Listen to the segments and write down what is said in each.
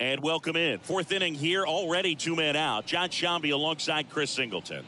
And welcome in. Fourth inning here, already 2 men out. John Shambi alongside Chris Singleton.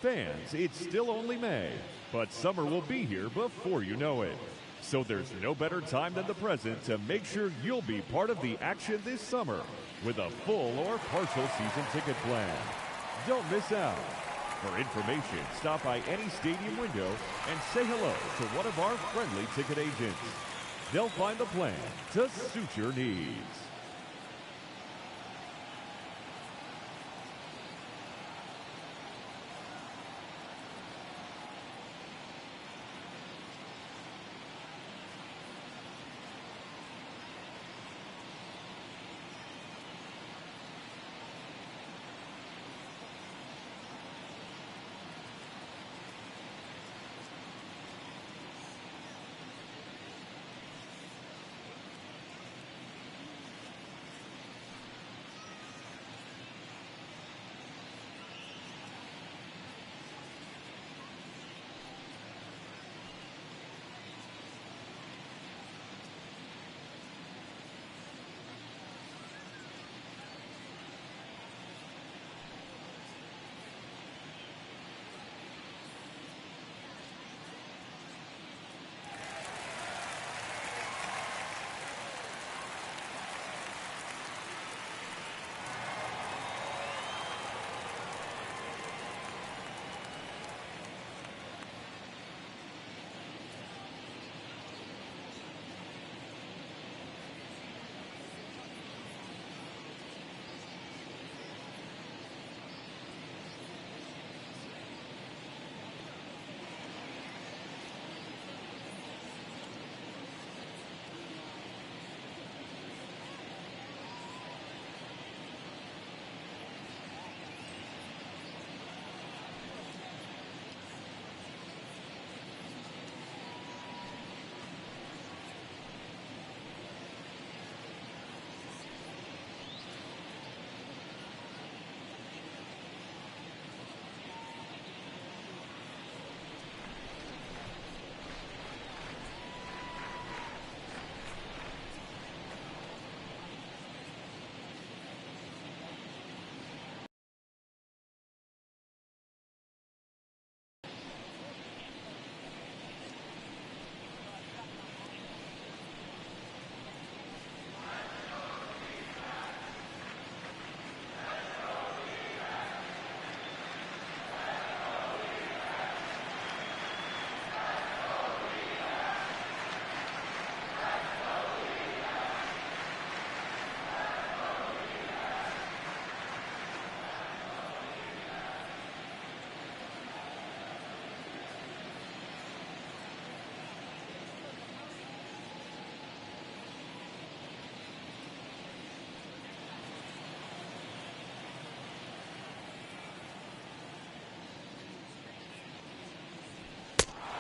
Fans, it's still only May, but summer will be here before you know it. So there's no better time than the present to make sure you'll be part of the action this summer with a full or partial season ticket plan. Don't miss out. For information, stop by any stadium window and say hello to one of our friendly ticket agents. They'll find the plan to suit your needs.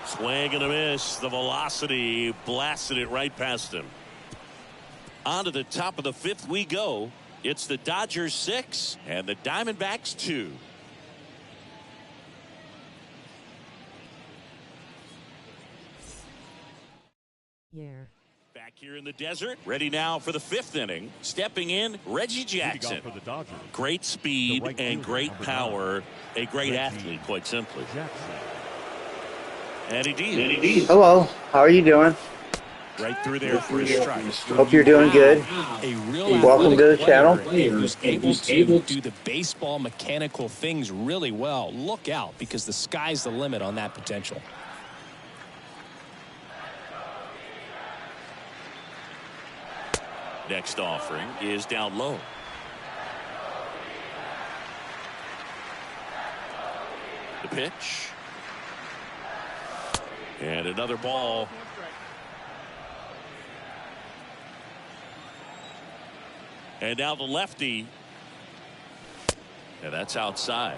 Swing and a miss. The velocity blasted it right past him. On to the top of the fifth we go. It's the Dodgers 6 and the Diamondbacks 2. Back here in the desert, ready now for the fifth inning. Stepping in, Reggie Jackson. For the Dodgers. Great speed and great power. A great athlete, quite simply. Jackson. Eddie D. Hello, how are you doing? Right through there for a strike. Hope you're doing good. A real Welcome to the channel. who's able to do the baseball mechanical things really well. Look out, because the sky's the limit on that potential. Next offering is down low. The pitch. And another ball. And now the lefty. And that's outside.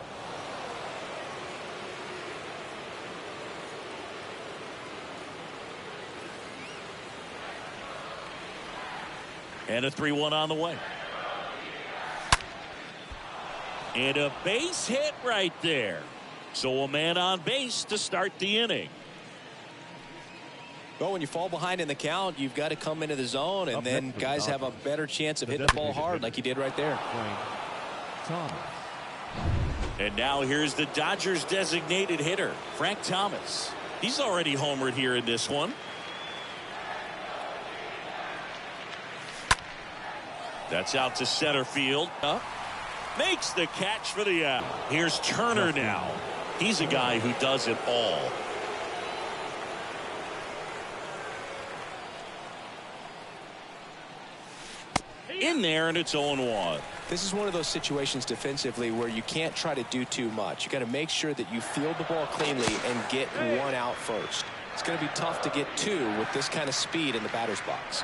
And a 3-1 on the way. And a base hit right there. So a man on base to start the inning. Well, when you fall behind in the count, you've got to come into the zone, and then guys have a better chance of hitting the ball hard like he did right there. And now here's the Dodgers designated hitter, Frank Thomas. He's already homered here in this one. That's out to center field. Makes the catch for the out. Here's Turner now. He's a guy who does it all. In there, and it's 0-1. This is one of those situations defensively where you can't try to do too much. You got to make sure that you field the ball cleanly and get one out first. It's going to be tough to get two with this kind of speed in the batter's box.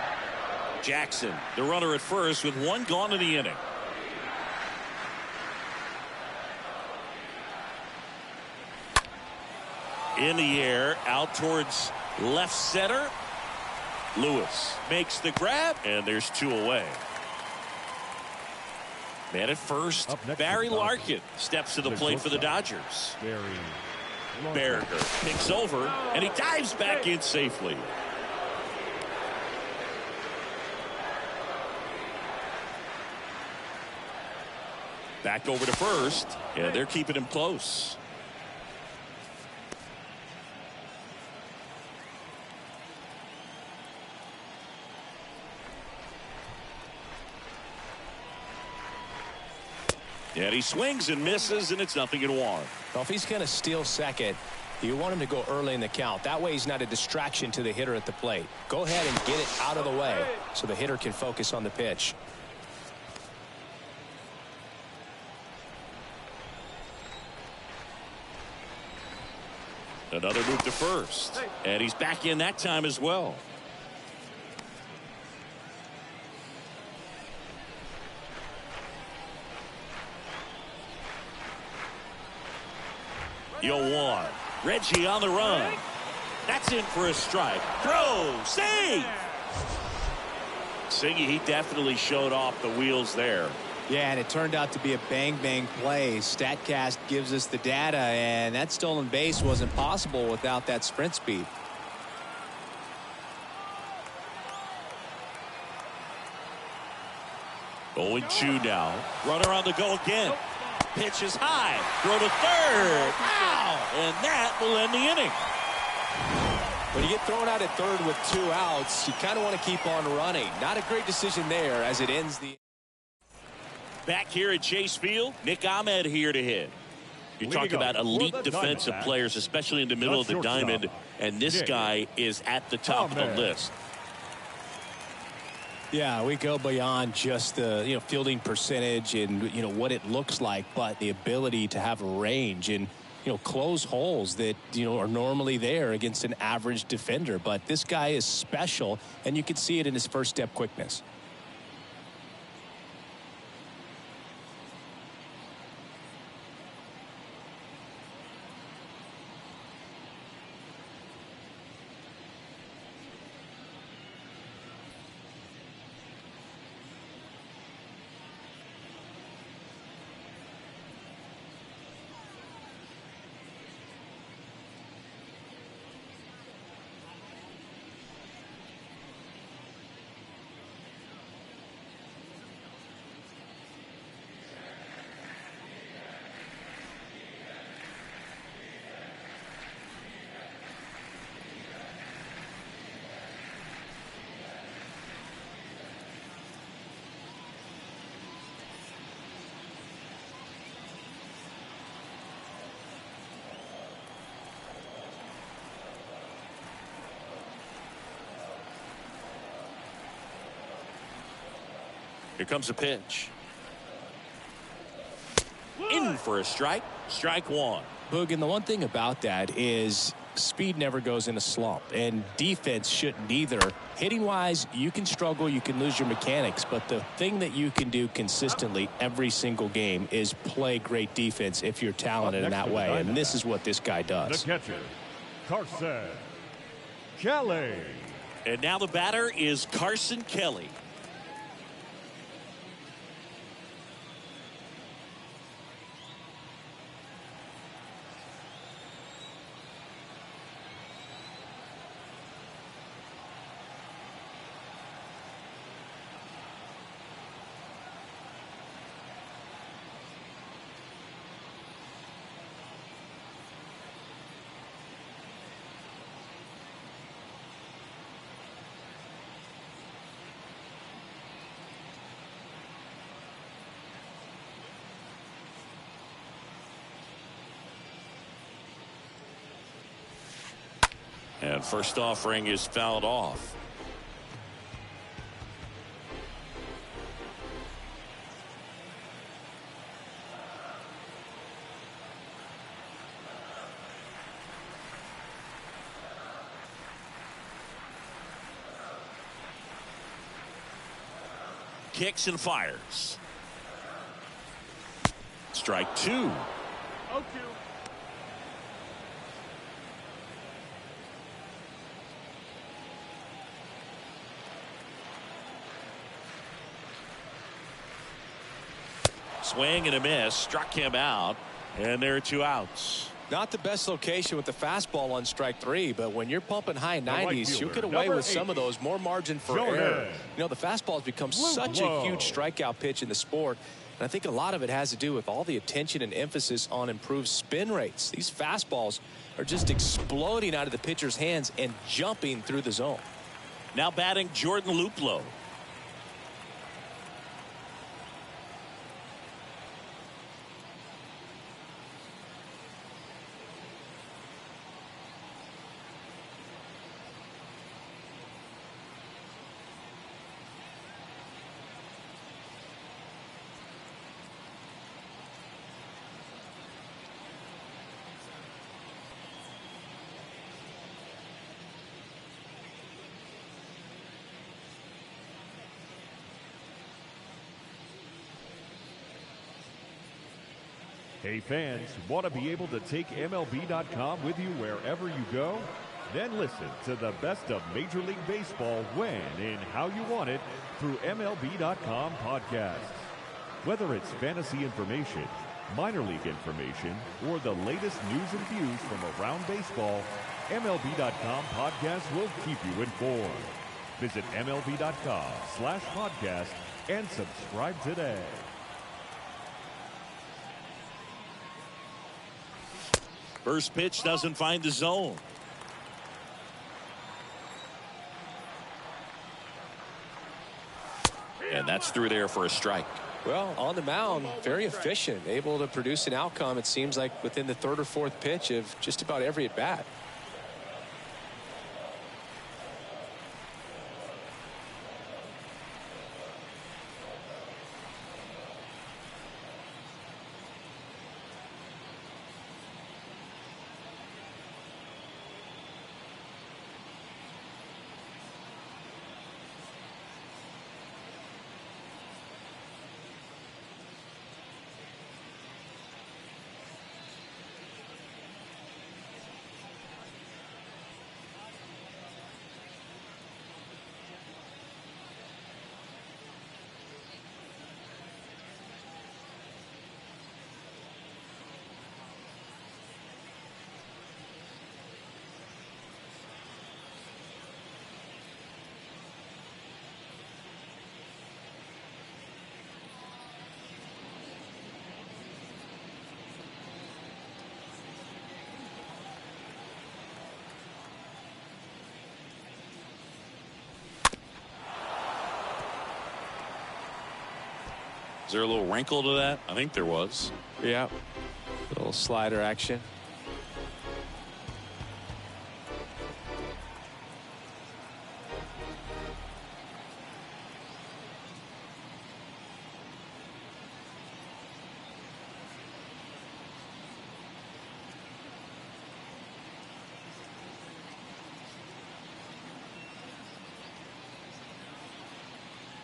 Jackson, the runner at first, with one gone in the inning. In the air, out towards left center. Lewis makes the grab, and there's two away. Man at first, Barry Larkin steps to the plate for the Dodgers. Berger picks over, and he dives back in safely. Back over to first, and they're keeping him close. And he swings and misses, and it's 0-1. Well, if he's going to steal second, you want him to go early in the count. That way he's not a distraction to the hitter at the plate. Go ahead and get it out of the way so the hitter can focus on the pitch. Another move to first, and he's back in that time as well. Yo, one. Reggie on the run. That's in for a strike. Throw. Save. Siggy, he definitely showed off the wheels there. Yeah, and it turned out to be a bang-bang play. StatCast gives us the data, and that stolen base wasn't possible without that sprint speed. Going 2 now. Runner on the go again. Pitch is high. Throw to third. Ow! And that will end the inning. When you get thrown out at third with 2 outs, you kind of want to keep on running. Not a great decision there as it ends the. Back here at Chase Field, Nick Ahmed here to hit. You talk about elite defensive players, especially in the middle of the diamond, and this guy is at the top of the list. Yeah, we go beyond just the fielding percentage and what it looks like, but the ability to have range and close holes that are normally there against an average defender. But this guy is special, and you can see it in his first step quickness. Here comes a pitch. In for a strike. Strike one. Boog, and the one thing about that is speed never goes in a slump, and defense shouldn't either. Hitting-wise, you can struggle, you can lose your mechanics, but the thing that you can do consistently every single game is play great defense if you're talented in that way, and this is what this guy does. The catcher, Carson Kelly. And now the batter is Carson Kelly. And first offering is fouled off. Kicks and fires. Strike two. 0-2. Swing and a miss. Struck him out. And there are two outs. Not the best location with the fastball on strike three, but when you're pumping high 90s, you'll get away with some of those. More margin for error. You know, the fastball has become such a huge strikeout pitch in the sport. And I think a lot of it has to do with all the attention and emphasis on improved spin rates. These fastballs are just exploding out of the pitcher's hands and jumping through the zone. Now batting Jordan Luplow. Hey fans, want to be able to take MLB.com with you wherever you go? Then listen to the best of Major League Baseball when and how you want it through MLB.com podcasts. Whether it's fantasy information, minor league information, or the latest news and views from around baseball, MLB.com podcast will keep you informed. Visit MLB.com/podcast and subscribe today. First pitch doesn't find the zone. And that's through there for a strike. Well, on the mound, very efficient, able to produce an outcome, it seems like, within the third or fourth pitch of just about every at-bat. Is there a little wrinkle to that? I think there was. Yeah. Little slider action.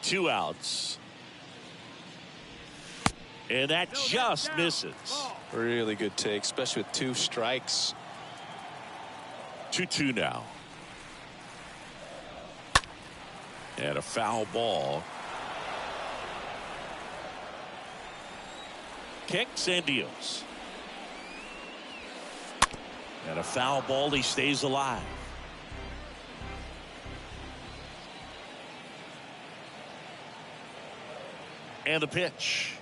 2 outs. And that just misses. Really good take, especially with 2 strikes. 2-2 now. And a foul ball. Kicks and deals. And a foul ball. He stays alive. And the pitch.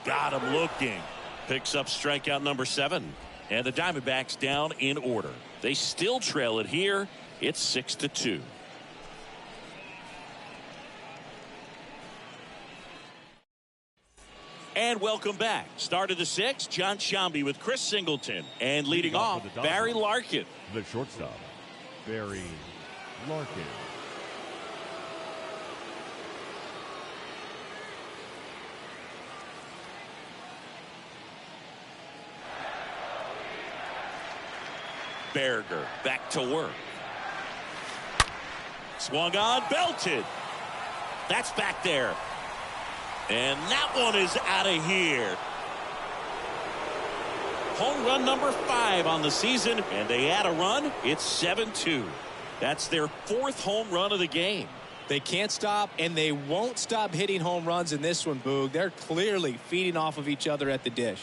Got him looking. Picks up strikeout number 7. And the Diamondbacks down in order. They still trail it here. It's 6-2. And welcome back. Start of the 6th, John Sciambi with Chris Singleton. And leading off, Barry Larkin. The shortstop, Barry Larkin. Berger back to work. Swung on, belted. That's back there. And that one is out of here. Home run number 5 on the season, and they add a run. It's 7-2. That's their 4th home run of the game. They can't stop, and they won't stop hitting home runs in this one, Boog. They're clearly feeding off of each other at the dish.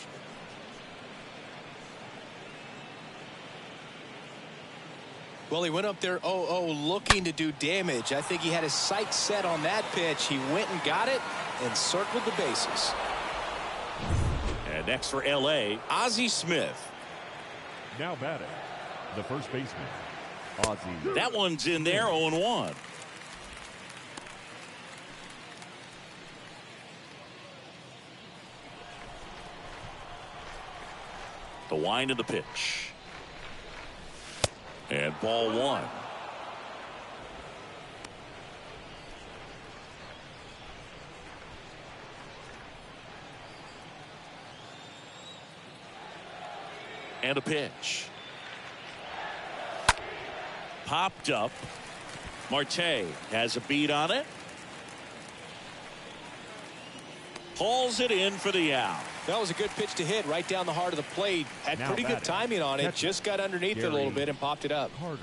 Well, he went up there 0-0 looking to do damage. I think he had his sights set on that pitch. He went and got it and circled the bases. And next for L.A., Ozzie Smith. Now batting, the first baseman, Ozzie. That one's in there, 0-1. The wind of the pitch. And ball 1. And a pitch. Popped up. Marte has a beat on it. Hauls it in for the out. That was a good pitch to hit right down the heart of the plate. Had Now pretty good timing on it. Just got underneath it a little bit and popped it up. Carter.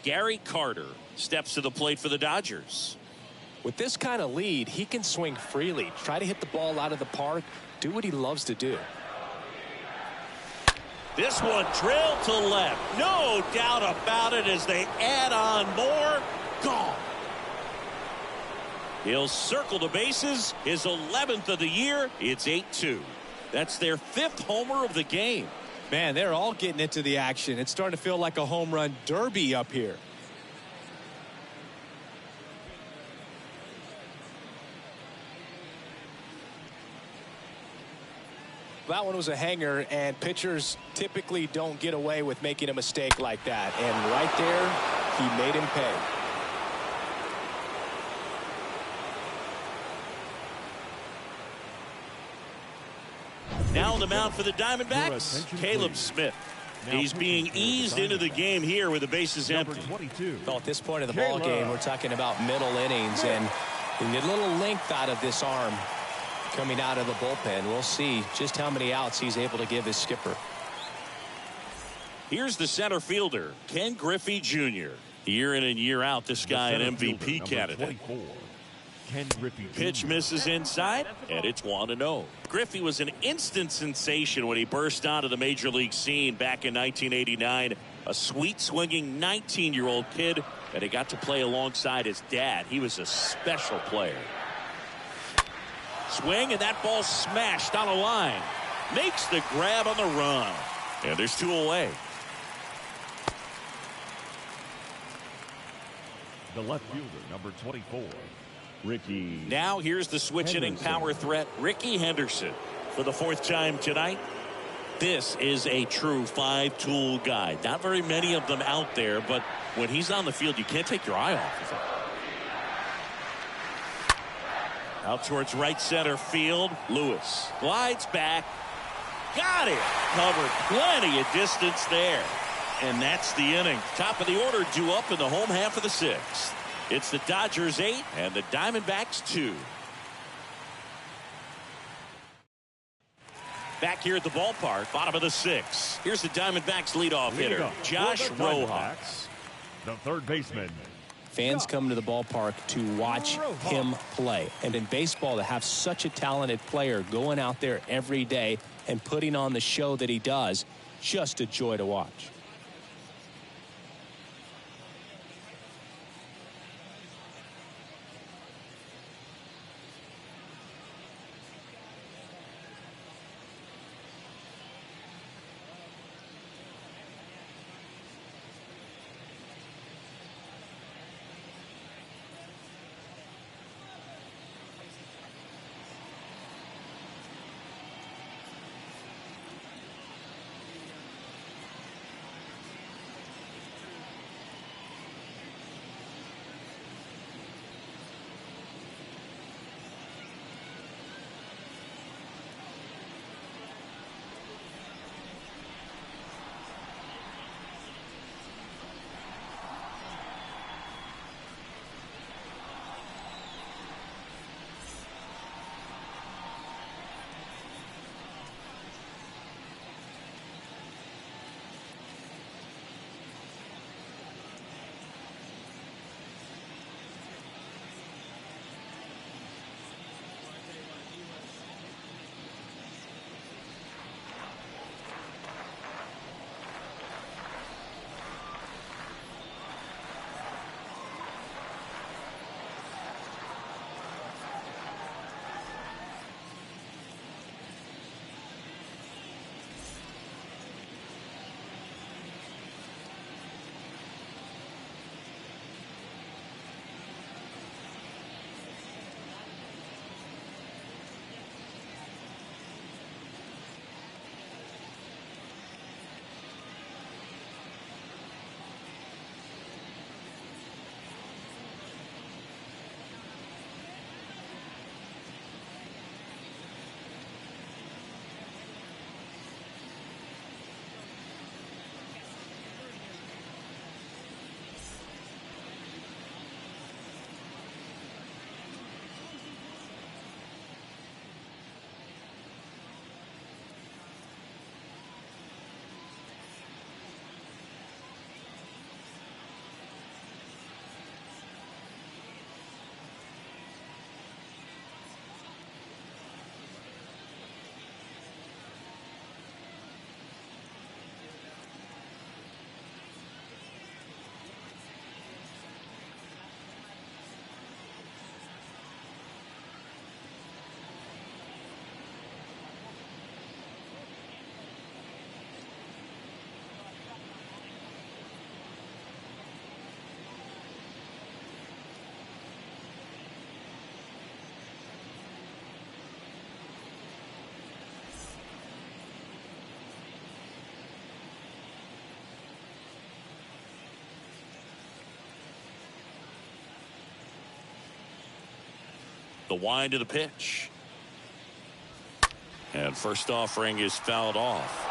Gary Carter steps to the plate for the Dodgers. With this kind of lead, he can swing freely, try to hit the ball out of the park, do what he loves to do. This one drilled to left. No doubt about it as they add on more. Gone. He'll circle the bases. His 11th of the year. It's 8-2. That's their 5th homer of the game. Man, they're all getting into the action. It's starting to feel like a home run derby up here. That one was a hanger, and pitchers typically don't get away with making a mistake like that. And right there, he made him pay. Now on the mound for the Diamondbacks, Caleb Smith. He's being eased into the game here with the bases empty. Well, at this point of the ball game, we're talking about middle innings, and we need a little length out of this arm coming out of the bullpen. We'll see just how many outs he's able to give his skipper. Here's the center fielder, Ken Griffey Jr. Year in and year out, this guy an MVP candidate. Pitch misses inside, and it's 1-0. Griffey was an instant sensation when he burst onto the major league scene back in 1989. A sweet swinging 19-year-old kid, and he got to play alongside his dad. He was a special player. Swing, and that ball smashed on a line. Makes the grab on the run. And there's 2 away. The left fielder, number 24. Ricky. Now here's the switch inning power threat, Ricky Henderson, for the 4th time tonight. This is a true 5-tool guy. Not very many of them out there, but when he's on the field, you can't take your eye off of him. Out towards right center field. Lewis glides back. Got it. Covered plenty of distance there. and that's the inning. Top of the order due up in the home half of the sixth. It's the Dodgers 8 and the Diamondbacks 2. Back here at the ballpark, bottom of the sixth. Here's the Diamondbacks leadoff hitter, Josh Rojas. The third baseman. Fans come to the ballpark to watch him play. And in baseball, to have such a talented player going out there every day and putting on the show that he does, just a joy to watch. The wind of the pitch. And first offering is fouled off.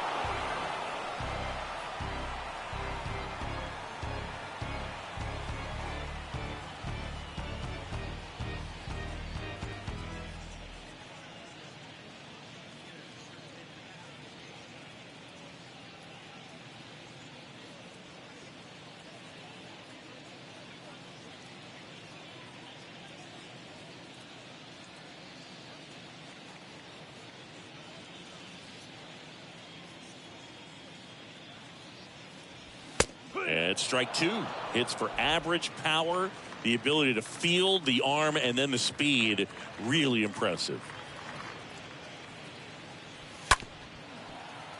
And strike two. Hits for average power, the ability to field, the arm, and then the speed. Really impressive.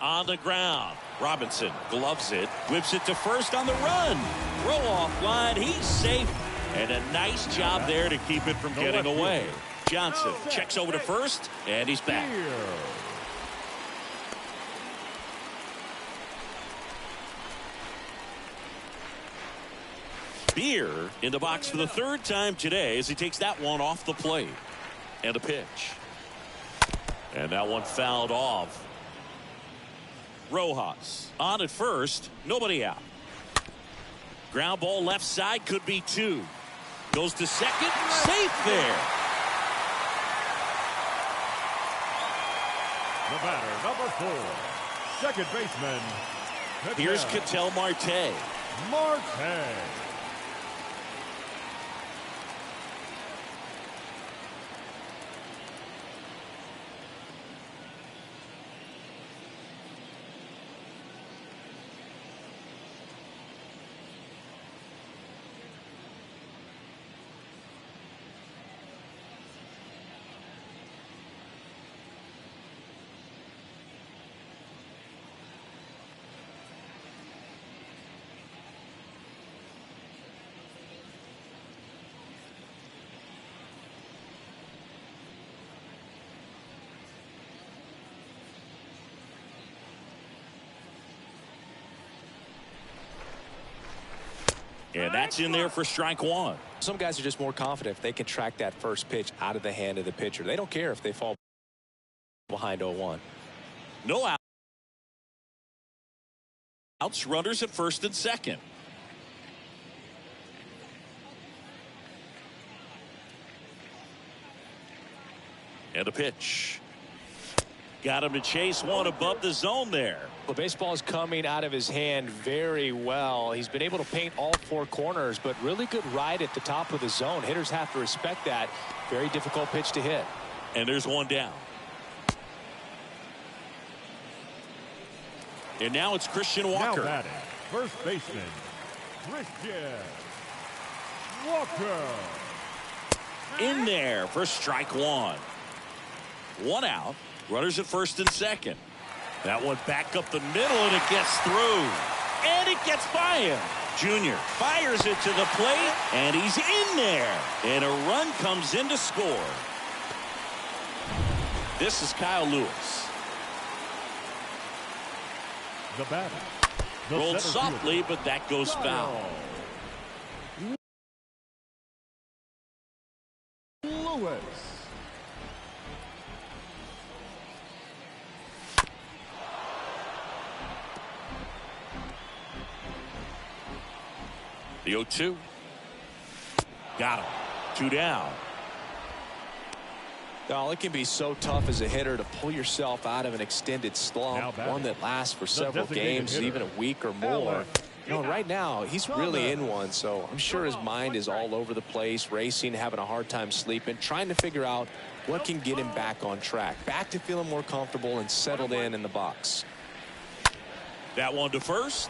On the ground, Robinson gloves it, whips it to first on the run. Throw off line, he's safe. And a nice job there to keep it from getting away. Johnson checks over to first, and he's back. Beer in the box for the third time today as he takes that one off the plate. And a pitch. And that one fouled off. Rojas on at first, nobody out. Ground ball left side, could be two. Goes to second, safe there. The batter, number 4, second baseman. Here's Ketel Marte. Marte. And that's in there for strike one. Some guys are just more confident if they can track that first pitch out of the hand of the pitcher. They don't care if they fall behind 0-1. No outs, runners at first and second. And a pitch. Got him to chase one above the zone there. Well, baseball is coming out of his hand very well. He's been able to paint all 4 corners, but really good ride at the top of the zone. Hitters have to respect that. Very difficult pitch to hit. And there's one down. And now it's Christian Walker. Now batting, first baseman, Christian Walker. In there for strike one. One out. Runners at first and second. That one back up the middle, and it gets through. And it gets by him. Junior fires it to the plate, and he's in there. And a run comes in to score. This is Kyle Lewis. The batter. Rolled softly, but that goes foul. Lewis. The 0-2. Got him. 2 down. Oh, it can be so tough as a hitter to pull yourself out of an extended slump, one that lasts for several games, even a week or more. You know, right now, he's really in one, so I'm sure his mind is all over the place, racing, having a hard time sleeping, trying to figure out what can get him back on track, back to feeling more comfortable and settled in the box. That one to first.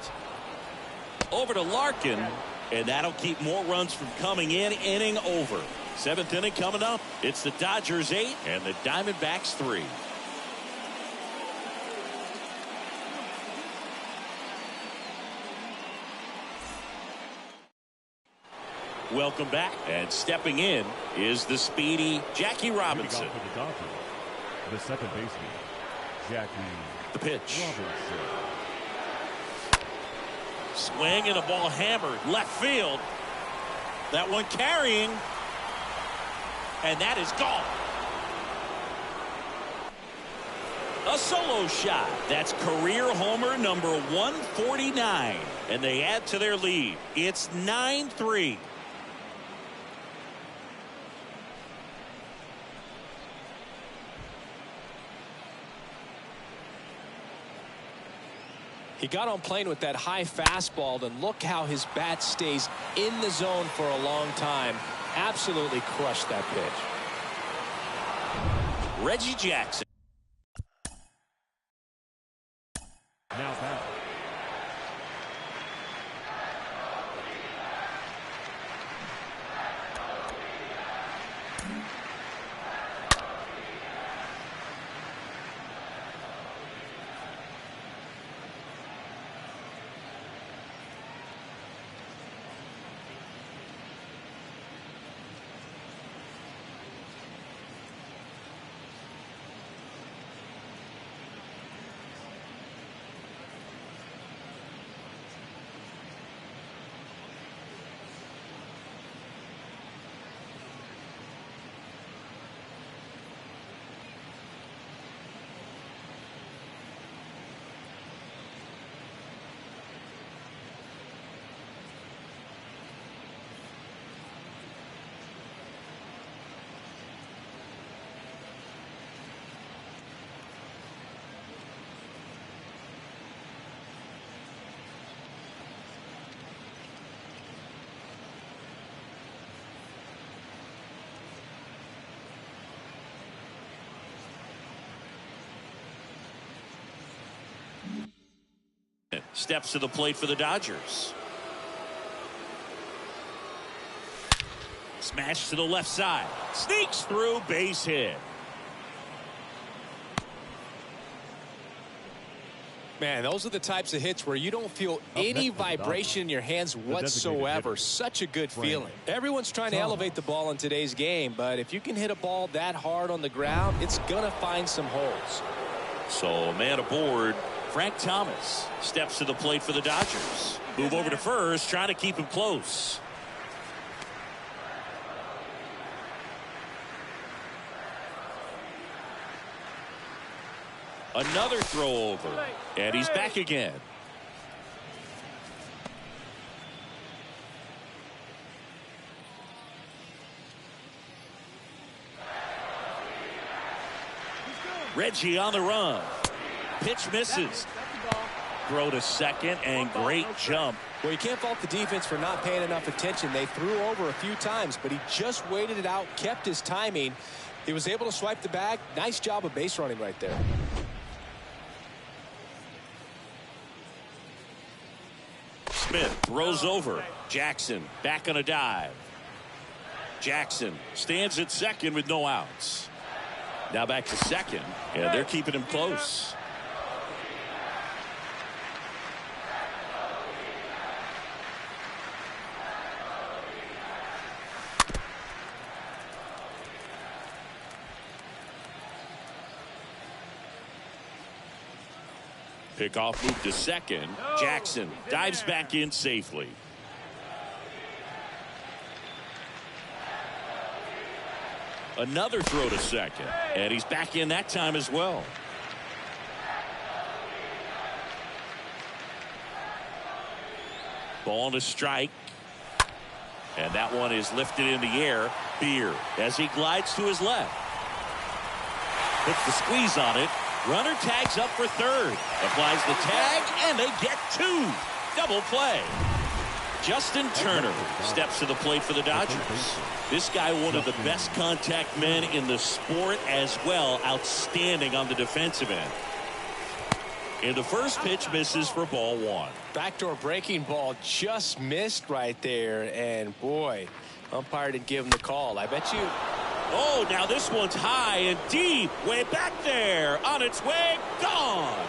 Over to Larkin, and that'll keep more runs from coming in. Inning over. 7th inning coming up. It's the Dodgers 8 and the Diamondbacks 3. Welcome back, and stepping in is the speedy Jackie Robinson. For the Dodgers, the second baseman, Jackie. The pitch. Robinson. Swing and a ball hammered left field. That one carrying, and that is gone. A solo shot. That's career homer number 149, and they add to their lead. It's 9-3. He got on plane with that high fastball, and look how his bat stays in the zone for a long time. Absolutely crushed that pitch. Reggie Jackson. Now back. steps to the plate for the Dodgers. Smash to the left side. Sneaks through, base hit. Man, those are the types of hits where you don't feel any vibration in your hands whatsoever. Such a good feeling. Everyone's trying to elevate the ball in today's game, but if you can hit a ball that hard on the ground, it's going to find some holes. So, man aboard. Frank Thomas steps to the plate for the Dodgers. Move over to first, trying to keep him close. Another throw over, and he's back again. Reggie on the run. Pitch misses. Throw to second, and great jump. Well, you can't fault the defense for not paying enough attention. They threw over a few times, but he just waited it out, kept his timing. He was able to swipe the bag. Nice job of base running right there. Smith throws over. Jackson back on a dive. Jackson stands at second with no outs. Now back to second, and they're keeping him close. Pickoff move to second. Jackson dives back in safely. Another throw to second, and he's back in that time as well. Ball to strike, and that one is lifted in the air. Beer as he glides to his left. Puts the squeeze on it. Runner tags up for third. Applies the tag, and they get two. Double play. Justin Turner steps to the plate for the Dodgers. This guy, one of the best contact men in the sport as well. Outstanding on the defensive end. And the first pitch misses for ball one. Backdoor breaking ball just missed right there. And boy, umpire didn't give him the call. I bet you. Oh, now this one's high and deep. Way back there. On its way. Gone.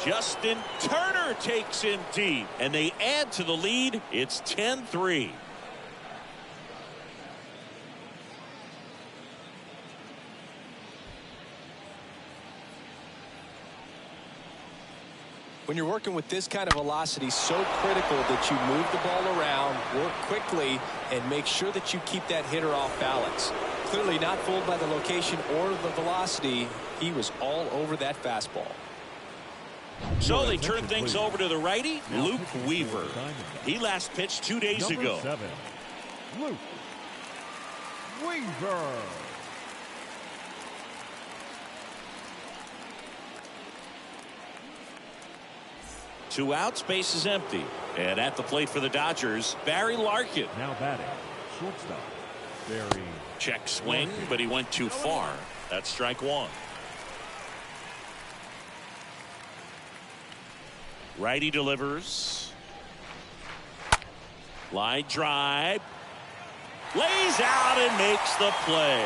Justin Turner takes him deep. And they add to the lead. It's 10-3. When you're working with this kind of velocity, so critical that you move the ball around, work quickly, and make sure that you keep that hitter off balance. Clearly not fooled by the location or the velocity. He was all over that fastball. So they turn things over to the righty, Luke Weaver. He last pitched 2 days ago. Number 7, Luke Weaver. Two outs, base is empty. And at the plate for the Dodgers, Barry Larkin. Now batting, shortstop, Barry. Check swing, but he went too far. That's strike one. Righty delivers. Line drive. Lays out and makes the play.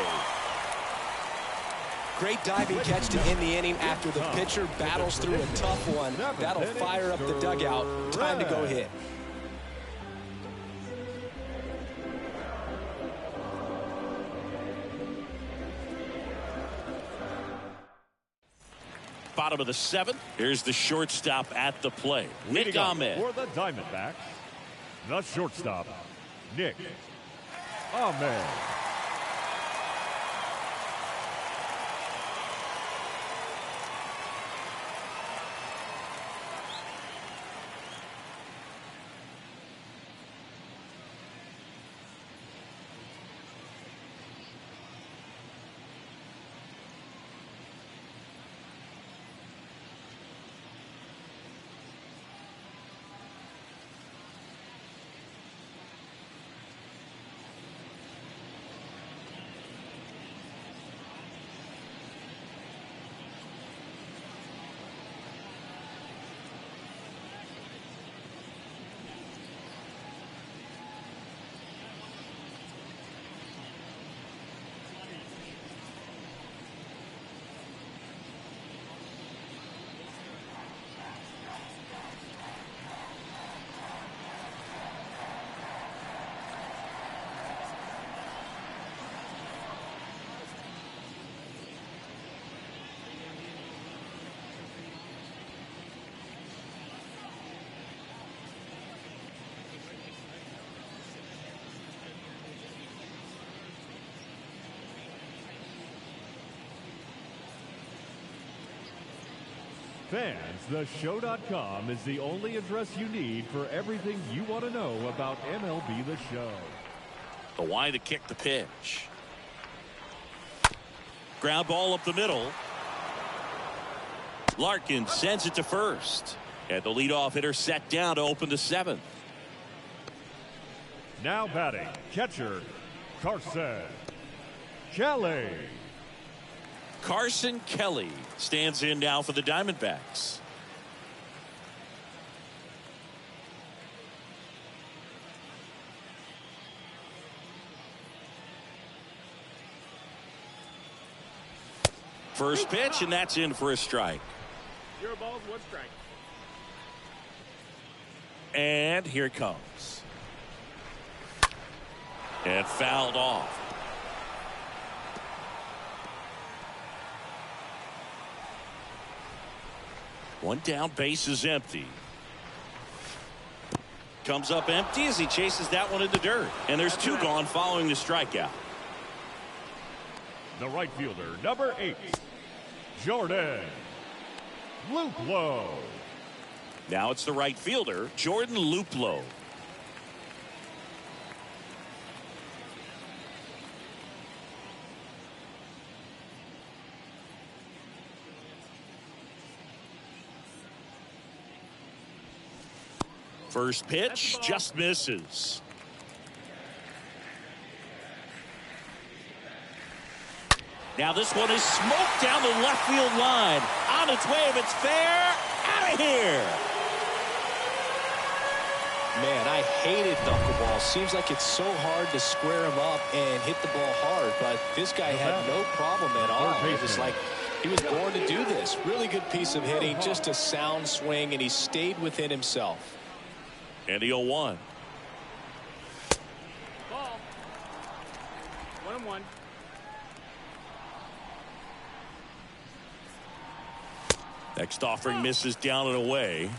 Great diving catch to end the inning after the pitcher battles through a tough one. That'll fire up the dugout. Time to go hit. Bottom of the 7th. Here's the shortstop at the plate. Nick Ahmed. For the Diamondbacks, the shortstop, Nick Ahmed. Fans, theshow.com is the only address you need for everything you want to know about MLB The Show. The wide to kick the pitch. Ground ball up the middle. Larkin sends it to first. And the leadoff hitter set down to open the seventh. Now batting, catcher, Carson Kelly. Carson Kelly stands in now for the Diamondbacks. First pitch, and that's in for a strike. 0 balls, 1 strike. And here it comes. And fouled off. One down, base is empty. Comes up empty as he chases that one in the dirt. And there's 2 gone following the strikeout. The right fielder, number 8, Jordan Luplow. Now it's the right fielder, Jordan Luplow. First pitch just misses. Now this one is smoked down the left field line. On its way, if it's fair, out of here. Man, I hated knuckleball. Seems like it's so hard to square him up and hit the ball hard, but this guy had no problem at all. It was like he was born to do this. Really good piece of hitting, just a sound swing, and he stayed within himself. And the 0-1. Ball. 1-1. Next offering misses down and away.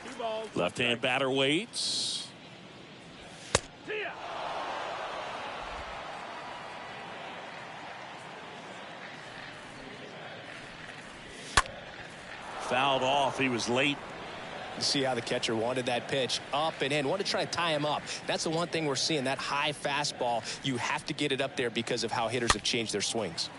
2 balls. Left-hand batter waits. See ya. Fouled off. He was late. You see how the catcher wanted that pitch up and in, wanted to try to tie him up. That's the one thing we're seeing, that high fastball. You have to get it up there because of how hitters have changed their swings.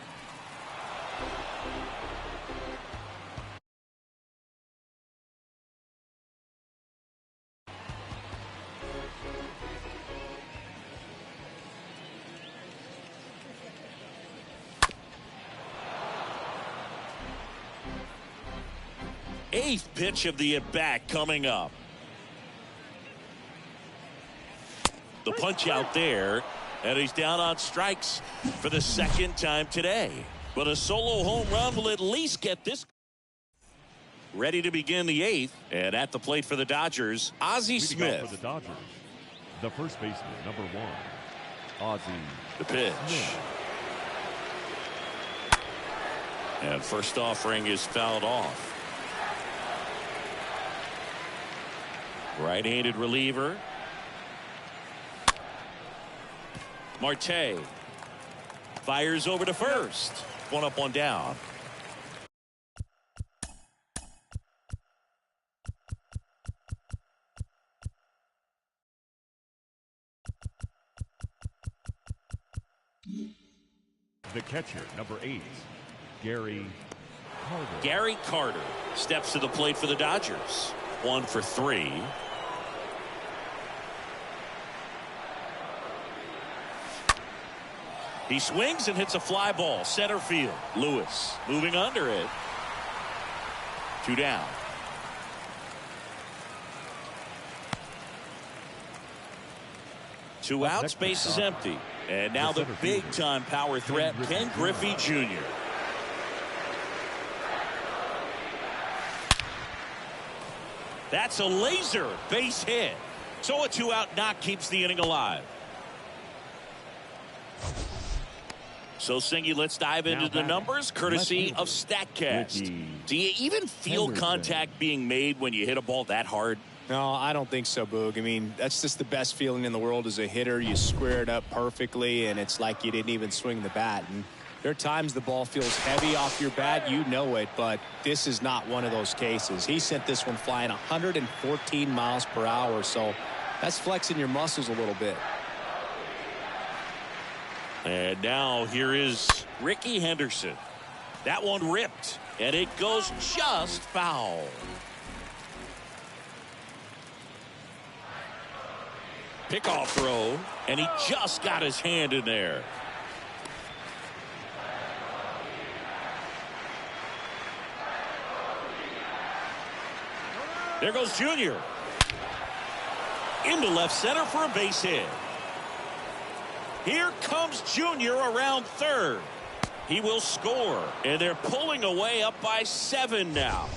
Eighth pitch of the at-bat coming up. The punch out there, and he's down on strikes for the second time today. But a solo home run will at least get this. Ready to begin the 8th, and at the plate for the Dodgers, Ozzie Smith. For the Dodgers, the first baseman, number 1, Ozzie. The pitch. Smith. And first offering is fouled off. Right-handed reliever. Marte fires over to first. 1 up, 1 down. The catcher, number 8, Gary Carter. Gary Carter steps to the plate for the Dodgers. 1 for 3. He swings and hits a fly ball center field. Lewis moving under it. 2 down. Two outs, base is empty. And now the big time power threat, Ken Griffey Jr. That's a laser base hit. So a 2-out knock keeps the inning alive. So, Singy, let's dive into the numbers, courtesy of StatCast. Do you even feel contact being made when you hit a ball that hard? No, I don't think so, Boog. I mean, that's just the best feeling in the world as a hitter. You square it up perfectly, and it's like you didn't even swing the bat. And There are times the ball feels heavy off your bat, you know it, but this is not one of those cases. He sent this one flying 114 miles per hour, so that's flexing your muscles a little bit. And now here is Ricky Henderson. That one ripped, and it goes just foul. Pickoff throw, and he just got his hand in there. There goes Junior. Into left center for a base hit. Here comes Junior around third. He will score, and they're pulling away up by 7 now.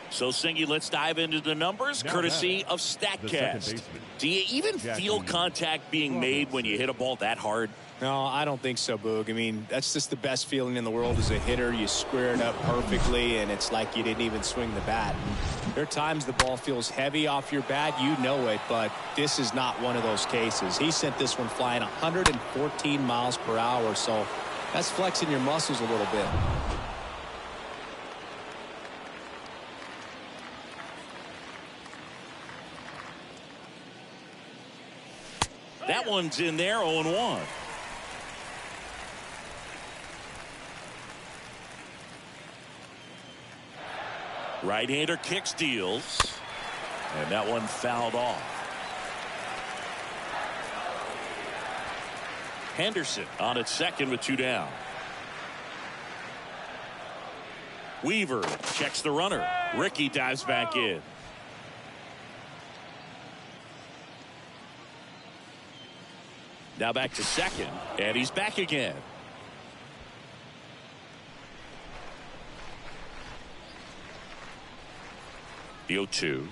So, Singy, let's dive into the numbers, courtesy of StatCast. Do you even feel contact being made when you hit a ball that hard? No, I don't think so, Boog. I mean, that's just the best feeling in the world as a hitter. You square it up perfectly, and it's like you didn't even swing the bat. There are times the ball feels heavy off your bat, you know it, but this is not one of those cases. He sent this one flying 114 miles per hour, so that's flexing your muscles a little bit. That one's in there, 0-1. Right-hander kicks, deals, and that one fouled off. Henderson on at second with 2 down. Weaver checks the runner. Ricky dives back in. Now back to second, and he's back again. The 0-2.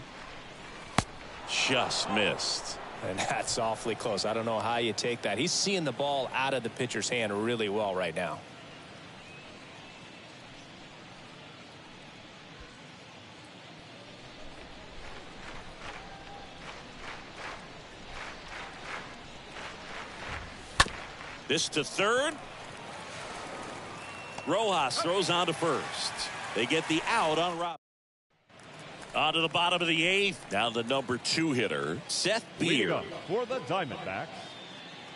Just missed. And that's awfully close. I don't know how you take that. He's seeing the ball out of the pitcher's hand really well right now. This to third. Rojas throws on to first. They get the out on Rob. On to the bottom of the 8th. Now the number 2 hitter, Seth Leading Beer. up for the Diamondbacks,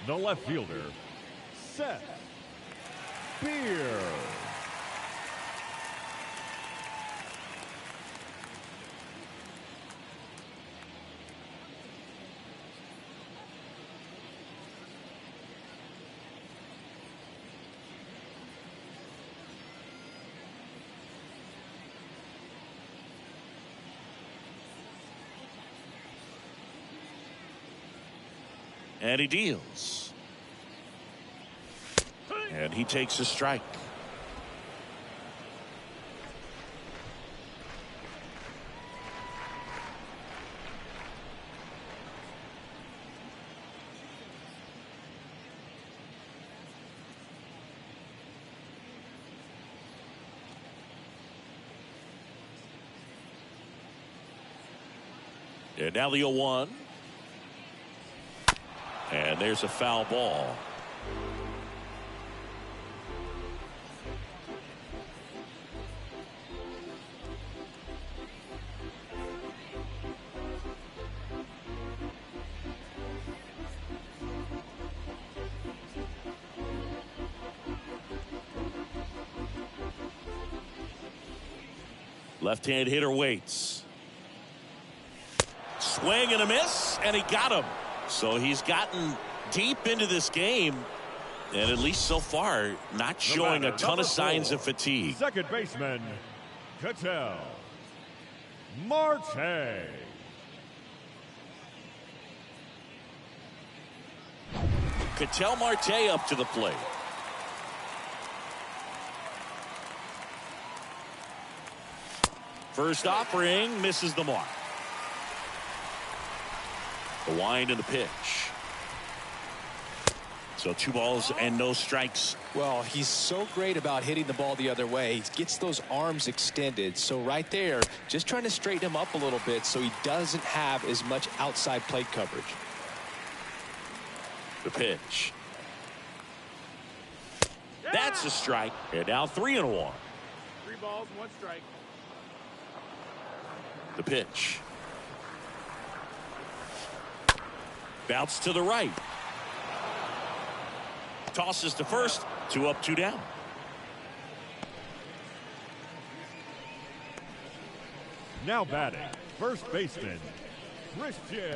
the left fielder, Seth Beer. And he deals. And he takes a strike. And now the 0-1. And there's a foul ball. Left-hand hitter waits. Swing and a miss, and he got him. So he's gotten deep into this game, and at least so far, not showing a ton of signs of fatigue. Second baseman, Ketel Marte. Ketel Marte up to the plate. First offering misses the mark. The wind and the pitch. So 2 balls and no strikes. Well, he's so great about hitting the ball the other way. He gets those arms extended. So right there, just trying to straighten him up a little bit so he doesn't have as much outside plate coverage. The pitch. That's a strike. And now 3-1. 3 balls, 1 strike. The pitch. Bounce to the right. Tosses to first. 2 up, 2 down. Now batting, first baseman, Christian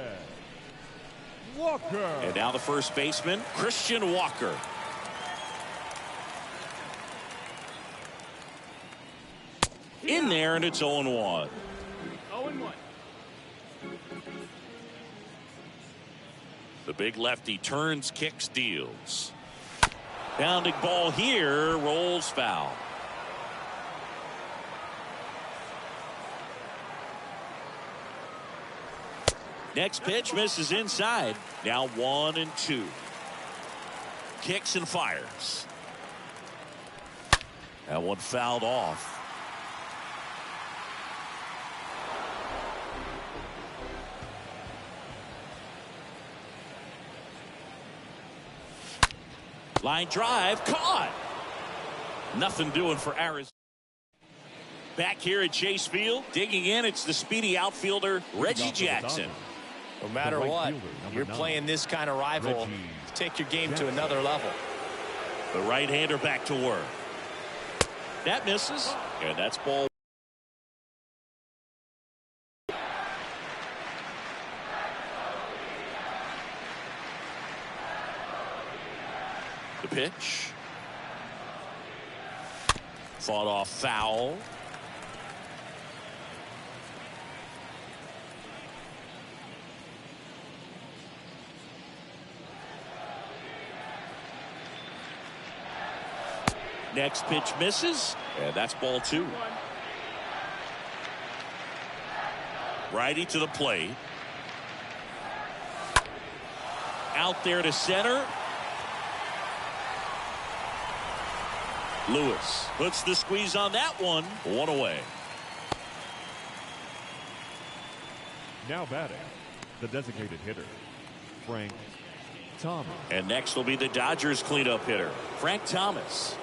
Walker. And now the first baseman, Christian Walker. In there, and it's 0-1. 0-1. The big lefty turns, kicks, deals. Bounding ball here, rolls foul. Next pitch misses inside. Now 1-2. Kicks and fires. That one fouled off. Line drive, caught. Nothing doing for Arizona. Back here at Chase Field, digging in, it's the speedy outfielder, Reggie Jackson. No matter what, you're playing this kind of rival, take your game to another level. The right-hander back to work. That misses, and that's ball. The pitch. Fought off foul. Next pitch misses, and that's ball 2. Righty to the plate. Out there to center. Lewis puts the squeeze on that one. 1 away. Now batting, the designated hitter, Frank Thomas. And next will be the Dodgers cleanup hitter, Frank Thomas.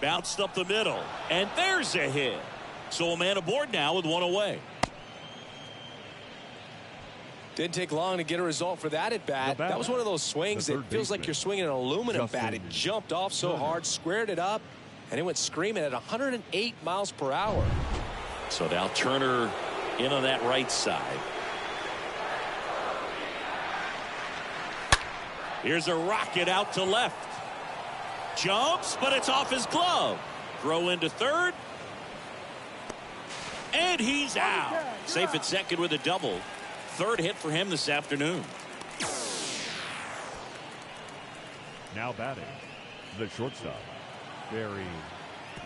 Bounced up the middle, and there's a hit. So a man aboard now with 1 away. Didn't take long to get a result for that at bat. That was one of those swings that feels like you're swinging an aluminum bat. It jumped off so hard, squared it up, and it went screaming at 108 miles per hour. So now Turner in on that right side. Here's a rocket out to left. Jumps, but it's off his glove. Throw into third. And he's out. Safe at second with a double. Third hit for him this afternoon. Now batting, the shortstop, Barry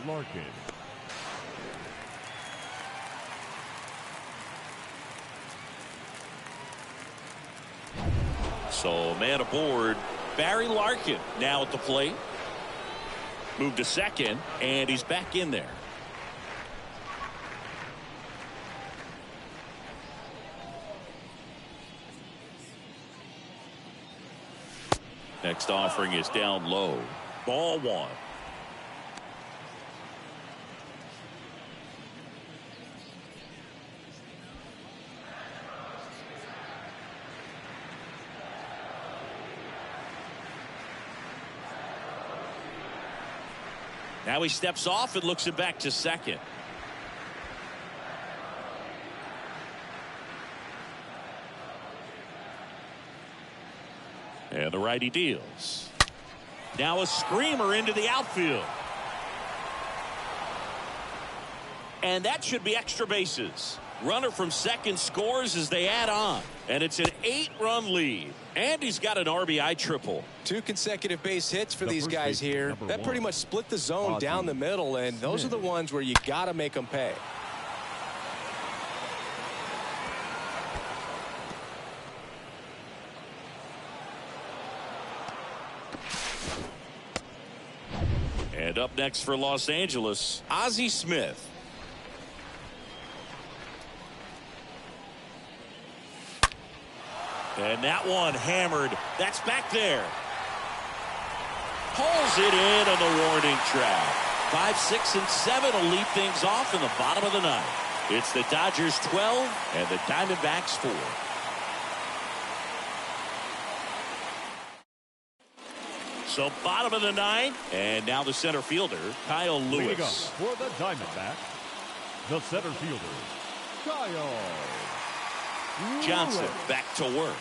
Larkin. So man aboard, Barry Larkin now at the plate. Moved to second, and he's back in there. Next offering is down low. Ball 1. Now he steps off and looks it back to second. And the righty deals. Now a screamer into the outfield. And that should be extra bases. Runner from second scores as they add on. And it's an 8-run lead. And he's got an RBI triple. 2 consecutive base hits for these guys here. That pretty much split the zone down the middle, and those are the ones where you got to make them pay. And up next for Los Angeles, Ozzie Smith. And that one hammered. That's back there. Pulls it in on the warning track. 5, 6, and 7 will lead things off in the bottom of the ninth. It's the Dodgers 12 and the Diamondbacks 4. So bottom of the ninth, and now the center fielder, Kyle Lewis. Leading up for the Diamondbacks, the center fielder, Kyle Johnson Lewis. back to work.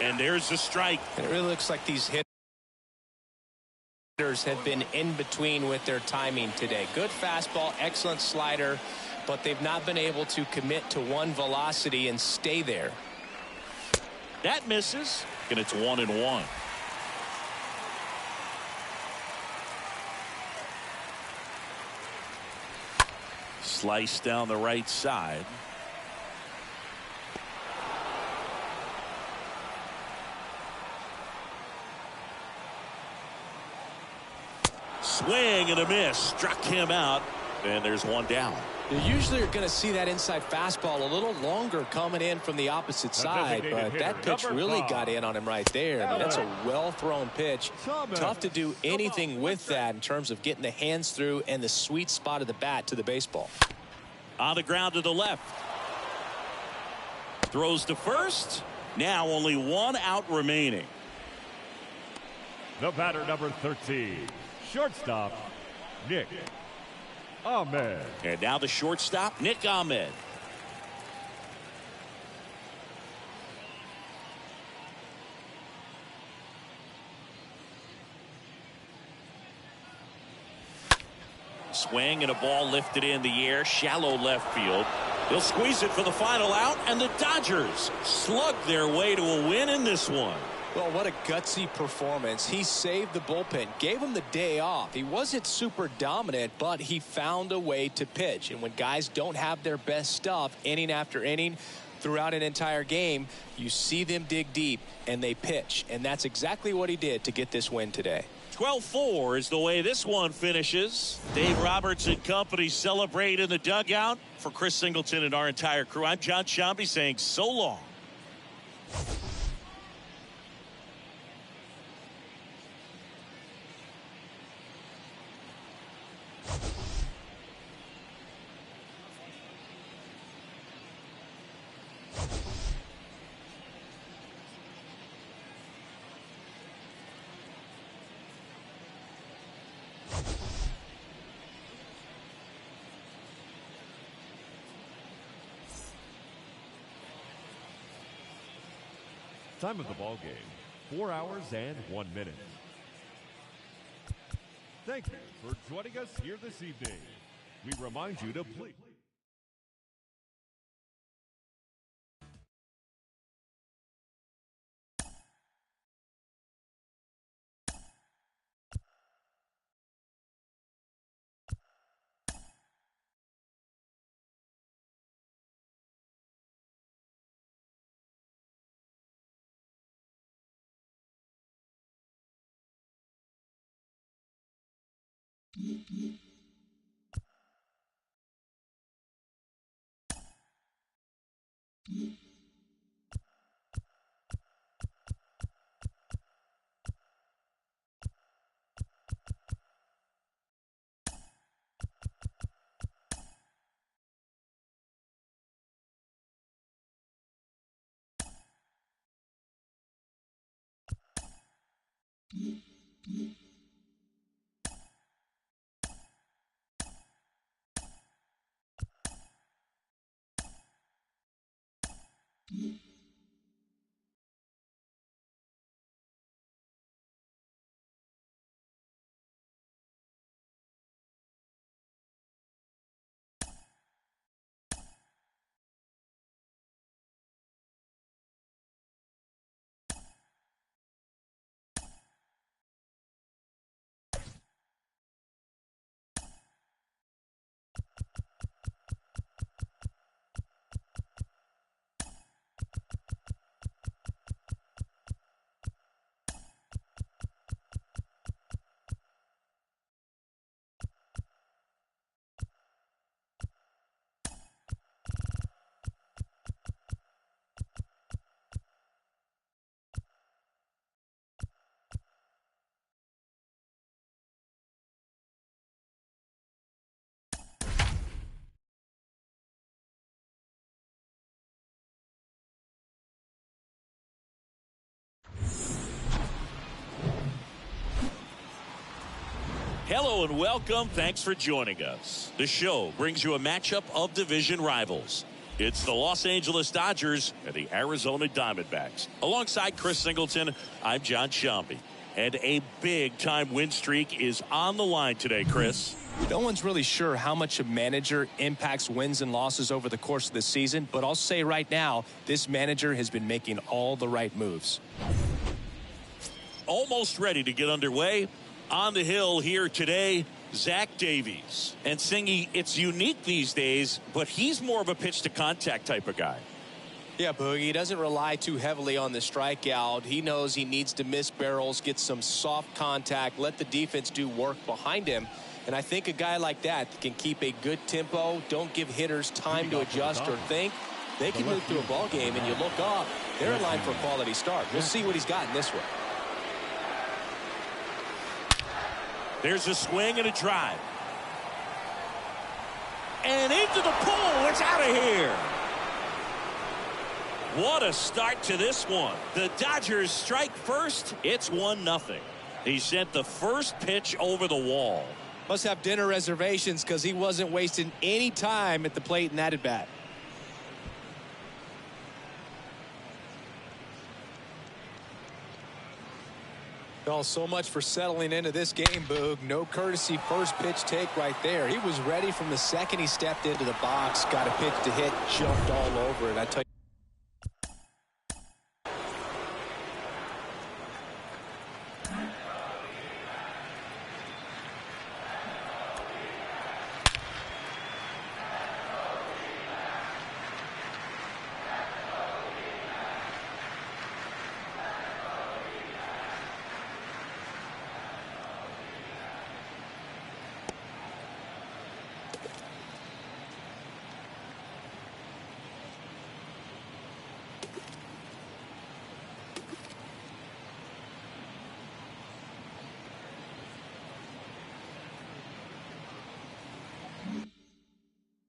And there's the strike. And it really looks like these hitters have been in between with their timing today. Good fastball, excellent slider, but they've not been able to commit to one velocity and stay there. That misses, and it's 1-1. Slice down the right side. Swing and a miss. Struck him out. And there's one down. You usually are going to see that inside fastball a little longer coming in from the opposite side, but that pitch really got in on him right there. I mean, that's a well-thrown pitch. Tough to do anything with that in terms of getting the hands through and the sweet spot of the bat to the baseball. On the ground to the left. Throws to first. Now only one out remaining. The batter, number 13, shortstop, Nick Ahmed. And now the shortstop, Nick Ahmed. Swing and a ball lifted in the air, shallow left field. They'll squeeze it for the final out, and the Dodgers slug their way to a win in this one. Well, what a gutsy performance. He saved the bullpen, gave him the day off. He wasn't super dominant, but he found a way to pitch. And when guys don't have their best stuff inning after inning throughout an entire game, you see them dig deep and they pitch. And that's exactly what he did to get this win today. 12-4 is the way this one finishes. Dave Roberts and company celebrate in the dugout. For Chris Singleton and our entire crew, I'm John Shambi saying so long. Time of the ball game, 4 hours and 1 minute. Thank you for joining us here this evening. We remind you to please. Hello and welcome. Thanks for joining us. The show brings you a matchup of division rivals. It's the Los Angeles Dodgers and the Arizona Diamondbacks. Alongside Chris Singleton, I'm John Shambi. And a big-time win streak is on the line today, Chris. No one's really sure how much a manager impacts wins and losses over the course of the season, but I'll say right now, this manager has been making all the right moves. Almost ready to get underway. On the hill here today, Zach Davies. And Singy, it's unique these days, but he's more of a pitch-to-contact type of guy. Yeah, Boogie, he doesn't rely too heavily on the strikeout. He knows he needs to miss barrels, get some soft contact, let the defense do work behind him. And I think a guy like that can keep a good tempo, don't give hitters time to adjust or think. They can move through a ball game, and you look up, they're in line for a quality start. We'll see what he's got in this one. There's a swing and a drive. And into the pool. It's out of here. What a start to this one. The Dodgers strike first. It's 1-0. He sent the first pitch over the wall. Must have dinner reservations because he wasn't wasting any time at the plate in that at bat. Oh, so much for settling into this game, Boog. No courtesy first pitch take right there. He was ready from the second he stepped into the box, got a pitch to hit, jumped all over it. I tell you.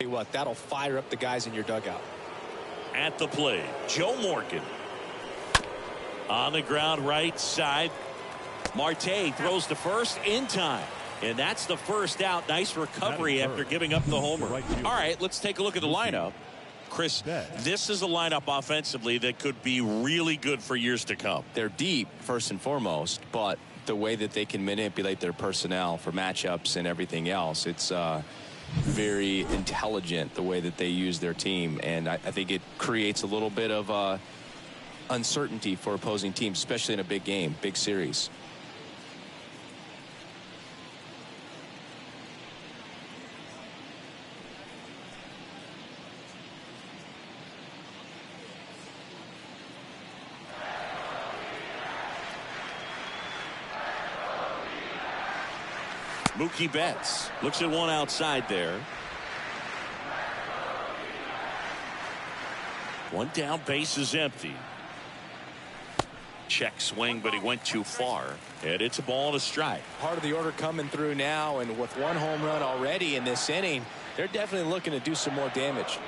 What, that'll fire up the guys in your dugout. At the plate, Joe Morgan. On the ground right side. Marte throws the first in time. And that's the first out. Nice recovery after giving up the homer. All right, let's take a look at the lineup. Chris, this is a lineup offensively that could be really good for years to come. They're deep, first and foremost, but the way that they can manipulate their personnel for matchups and everything else, it's very intelligent the way that they use their team, and I think it creates a little bit of uncertainty for opposing teams, especially in a big game, big series. Mookie Betts looks at one outside there. One down, base is empty. Check swing, but he went too far. And it's a ball and a strike. Part of the order coming through now, and with one home run already in this inning, they're definitely looking to do some more damage.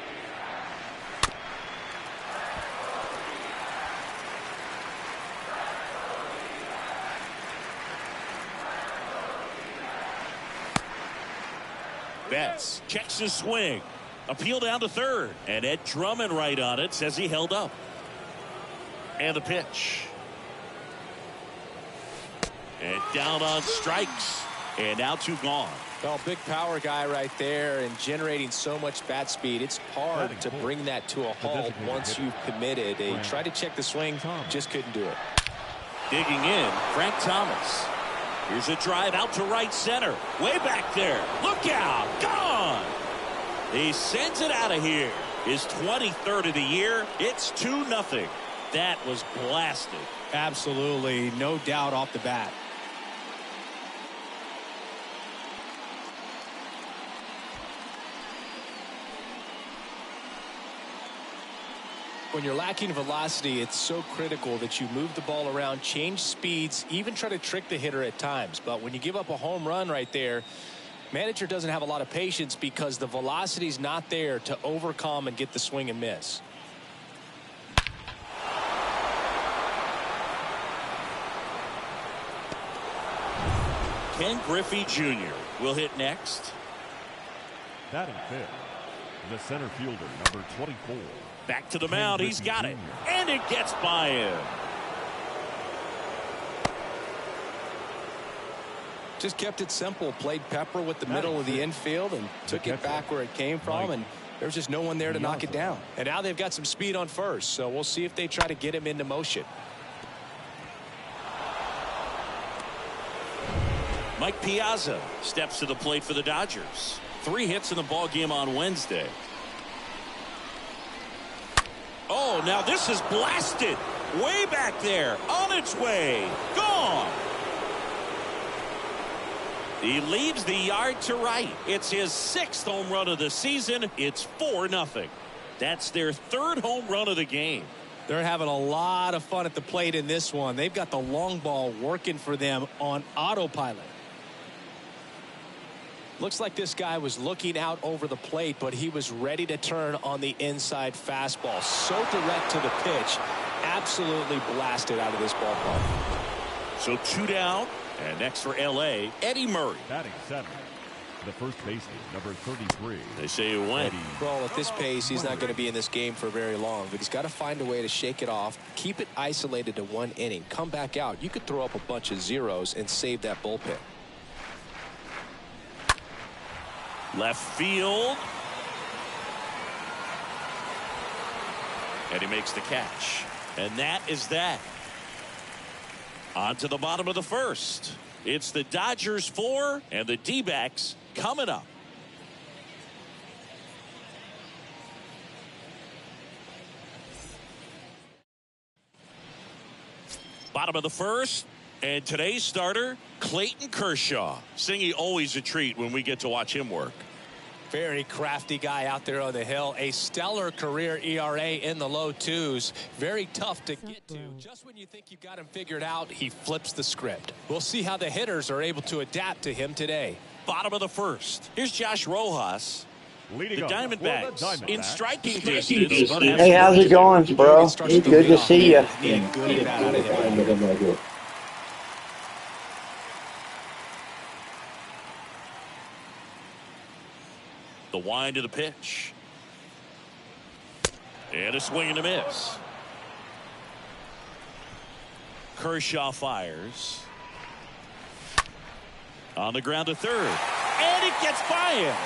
Betts checks his swing. Appeal down to third. And Ed Drummond right on it says he held up. And the pitch. And down on strikes. And now 2 gone. Well, big power guy right there and generating so much bat speed. It's hard to bring that to a halt once you've committed. They tried to check the swing, just couldn't do it. Digging in, Frank Thomas. Here's a drive out to right center. Way back there. Look out. Gone. He sends it out of here. His 23rd of the year. It's 2-0. That was blasted. Absolutely. No doubt off the bat. When you're lacking velocity, it's so critical that you move the ball around, change speeds, even try to trick the hitter at times. But when you give up a home run right there, manager doesn't have a lot of patience because the velocity's not there to overcome and get the swing and miss. Ken Griffey Jr. will hit next. Batting fifth, the center fielder, number 24. Back to the mound. He's got it. And it gets by him. Just kept it simple. Played pepper with the middle of the infield and took it back where it came from. And there's just no one there to knock it down. And now they've got some speed on first. So we'll see if they try to get him into motion. Mike Piazza steps to the plate for the Dodgers. 3 hits in the ball game on Wednesday. Oh, now this is blasted. Way back there. On its way. Gone. He leaves the yard to right. It's his 6th home run of the season. It's 4-0. That's their 3rd home run of the game. They're having a lot of fun at the plate in this one. They've got the long ball working for them on autopilot. Looks like this guy was looking out over the plate, but he was ready to turn on the inside fastball. So direct to the pitch. Absolutely blasted out of this ballpark. So 2 down. And next for L.A., Eddie Murray. Batting 7th, the first baseman, number 33. They say he went. Well, at this pace, he's not going to be in this game for very long, but he's got to find a way to shake it off, keep it isolated to 1 inning, come back out. You could throw up a bunch of zeros and save that bullpen. Left field. And he makes the catch. And that is that. On to the bottom of the first. It's the Dodgers 4 and the D-backs coming up. Bottom of the first. And today's starter, Clayton Kershaw. Singy, always a treat when we get to watch him work. Very crafty guy out there on the hill. A stellar career ERA in the low 2s. Very tough to get to. Just when you think you've got him figured out, he flips the script. We'll see how the hitters are able to adapt to him today. Bottom of the first. Here's Josh Rojas. Leading the Diamondbacks in striking distance. Hey, how's it going, bro? Good to see you. The wind of the pitch. And a swing and a miss. Kershaw fires. On the ground to third. And it gets by him.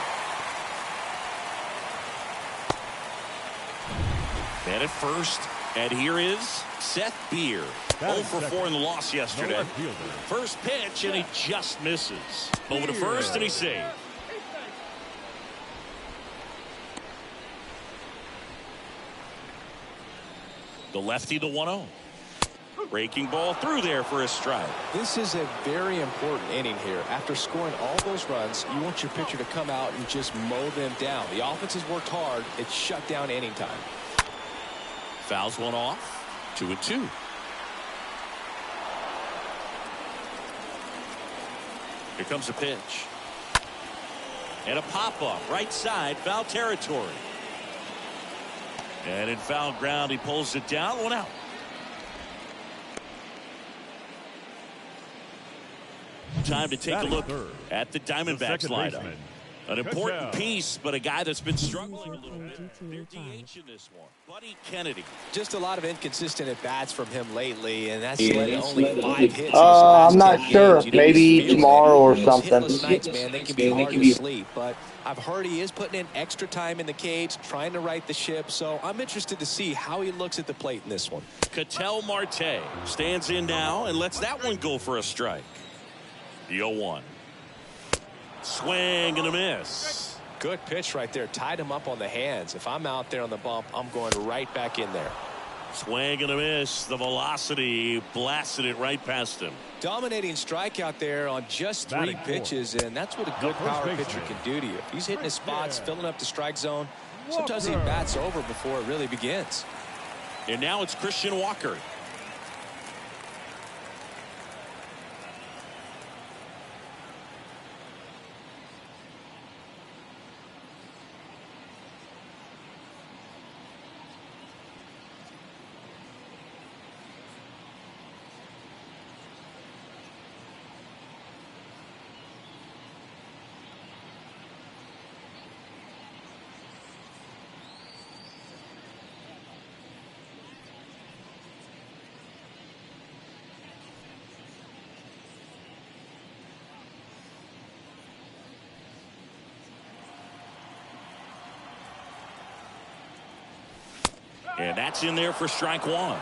And at first. And here is Seth Beer. 0 for 4 in the loss yesterday. First pitch and he just misses. Over to first and he saved. The lefty, the 1-0. Breaking ball through there for a strike. This is a very important inning here. After scoring all those runs, you want your pitcher to come out and just mow them down. The offense has worked hard. It's shut down inning time. Fouls one off. 2-2. Here comes a pitch. And a pop-up. Right side. Foul territory. And in foul ground, he pulls it down. 1 out. Time to take a look at the Diamondbacks lineup. An important piece, but a guy that's been struggling a little bit. Their DH in this one, Buddy Kennedy. Just a lot of inconsistent at-bats from him lately, and that's led to only 5 hits. I'm not sure. Maybe tomorrow or something. Nights, man, they can be hard to sleep, but I've heard he is putting in extra time in the cage, trying to right the ship, so I'm interested to see how he looks at the plate in this one. Ketel Marte stands in now and lets that one go for a strike. The 0-1. Swing and a miss. Good pitch right there. Tied him up on the hands. If I'm out there on the bump, I'm going right back in there. Swing and a miss. The velocity blasted it right past him. Dominating strikeout there on just 3 pitches, and that's what a good power pitcher can do to you. If he's hitting his spots, filling up the strike zone, sometimes he bats over before it really begins. And now it's Christian Walker. And that's in there for strike one.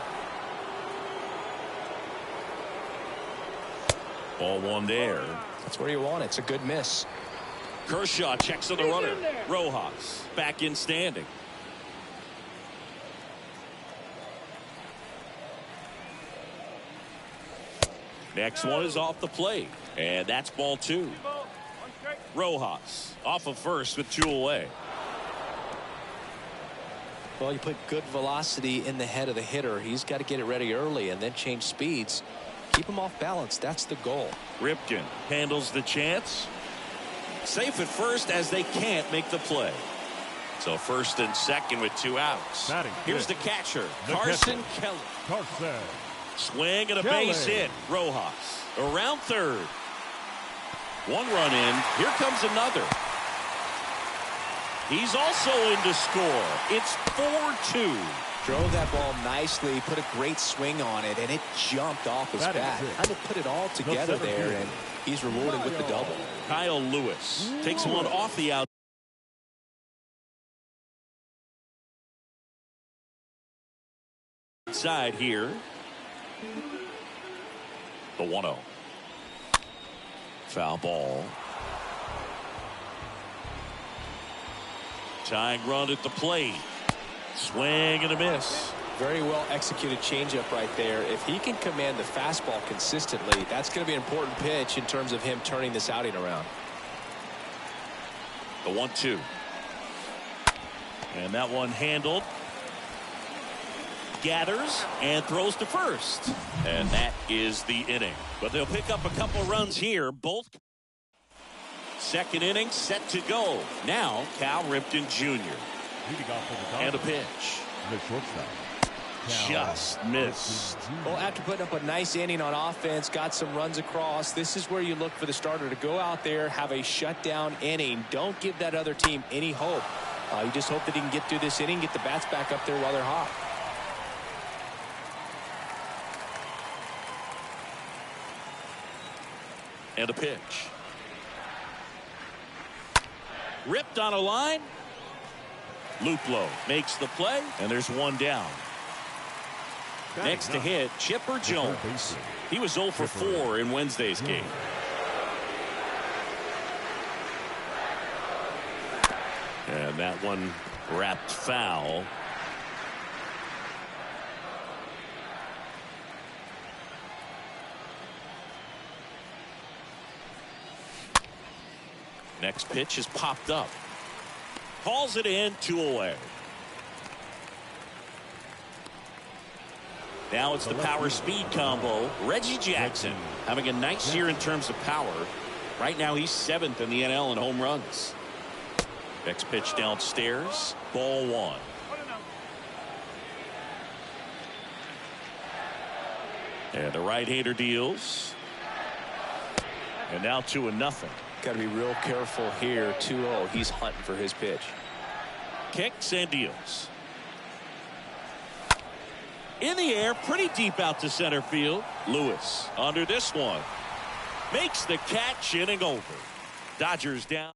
Ball one there. That's where you want it. It's a good miss. Kershaw checks on the runner. Rojas back in standing. Next one is off the plate. And that's ball two. Rojas off of first with two away. Well, you put good velocity in the head of the hitter. He's got to get it ready early and then change speeds. Keep him off balance. That's the goal. Ripken handles the chance. Safe at first as they can't make the play. So first and second with two outs. Here's the catcher, Carson Kelly. Swing and a base hit. Rojas around third. One run in. Here comes another. He's also in to score. It's 4-2. Drove that ball nicely, put a great swing on it, and it jumped off his bat. Had to put it all together there, and he's rewarded with the double. Kyle Lewis takes one off the outside here. The 1-0. Foul ball. Tying run at the plate. Swing and a miss. Very well executed changeup right there. If he can command the fastball consistently, that's going to be an important pitch in terms of him turning this outing around. The 1-2. And that one handled. Gathers and throws to first. And that is the inning. But they'll pick up a couple runs here. Both. Second inning set to go. Now Cal Ripken Jr. And a pitch. The shortstop. Just missed. Well, after putting up a nice inning on offense, got some runs across, this is where you look for the starter to go out there, have a shutdown inning. Don't give that other team any hope. You just hope that he can get through this inning, get the bats back up there while they're hot. And a pitch. Ripped on a line. Luplow makes the play, and there's one down. Next to hit, Chipper Jones. He was 0 for 4 in Wednesday's game. And that one wrapped foul. Next pitch is popped up. Calls it in, 2 away. Now it's the power speed combo. Reggie Jackson having a nice year in terms of power. Right now he's 7th in the NL in home runs. Next pitch downstairs. Ball 1. And the right-hander deals. And now 2-0. Got to be real careful here. 2-0. He's hunting for his pitch. Kicks and deals. In the air, pretty deep out to center field. Lewis under this one. Makes the catch, inning over. Dodgers down.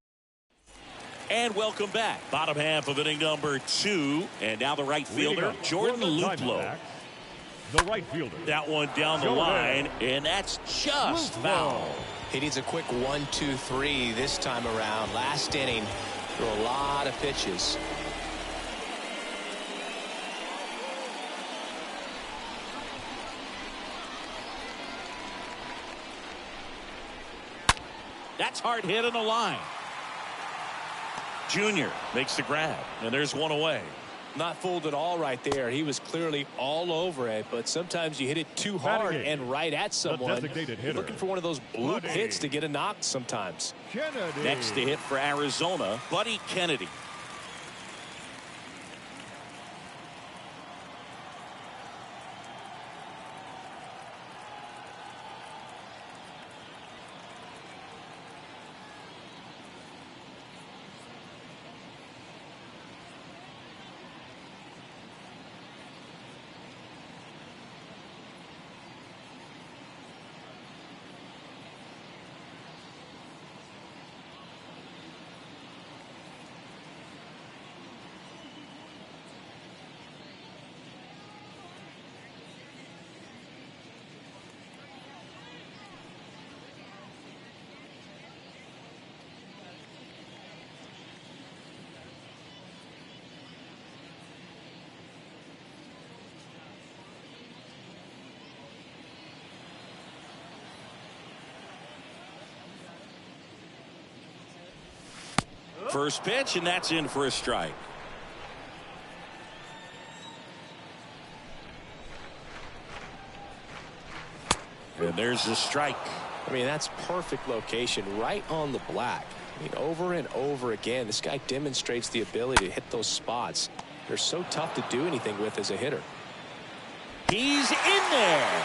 And welcome back. Bottom half of inning number 2. And now the right fielder, Jordan Luplow. The right fielder. That one down the line, and that's just foul. He needs a quick 1-2-3 this time around. Last inning, threw a lot of pitches. That's hard hit on the line. Junior makes the grab, and there's one away. Not fooled at all right there. He was clearly all over it, but sometimes you hit it too hard and right at someone. You're looking for one of those bloop hits to get a knock sometimes. Next to hit for Arizona, Buddy Kennedy. First pitch, and that's in for a strike. And there's the strike. I mean, that's perfect location, right on the black. I mean, over and over again, this guy demonstrates the ability to hit those spots. They're so tough to do anything with as a hitter. He's in there.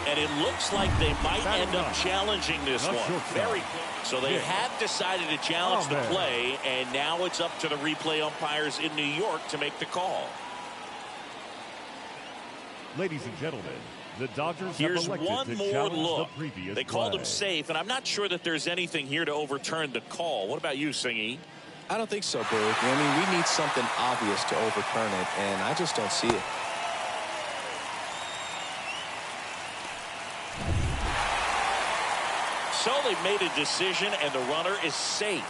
And it looks like they might end up challenging this one. Very good. So they have decided to challenge the play, and now it's up to the replay umpires in New York to make the call. Ladies and gentlemen, the Dodgers Here's have elected one to more challenge look. the previous They called play. him safe, and I'm not sure that there's anything here to overturn the call. What about you, Singy? I don't think so, Boog. I mean, we need something obvious to overturn it, and I just don't see it. So they've made a decision, and the runner is safe.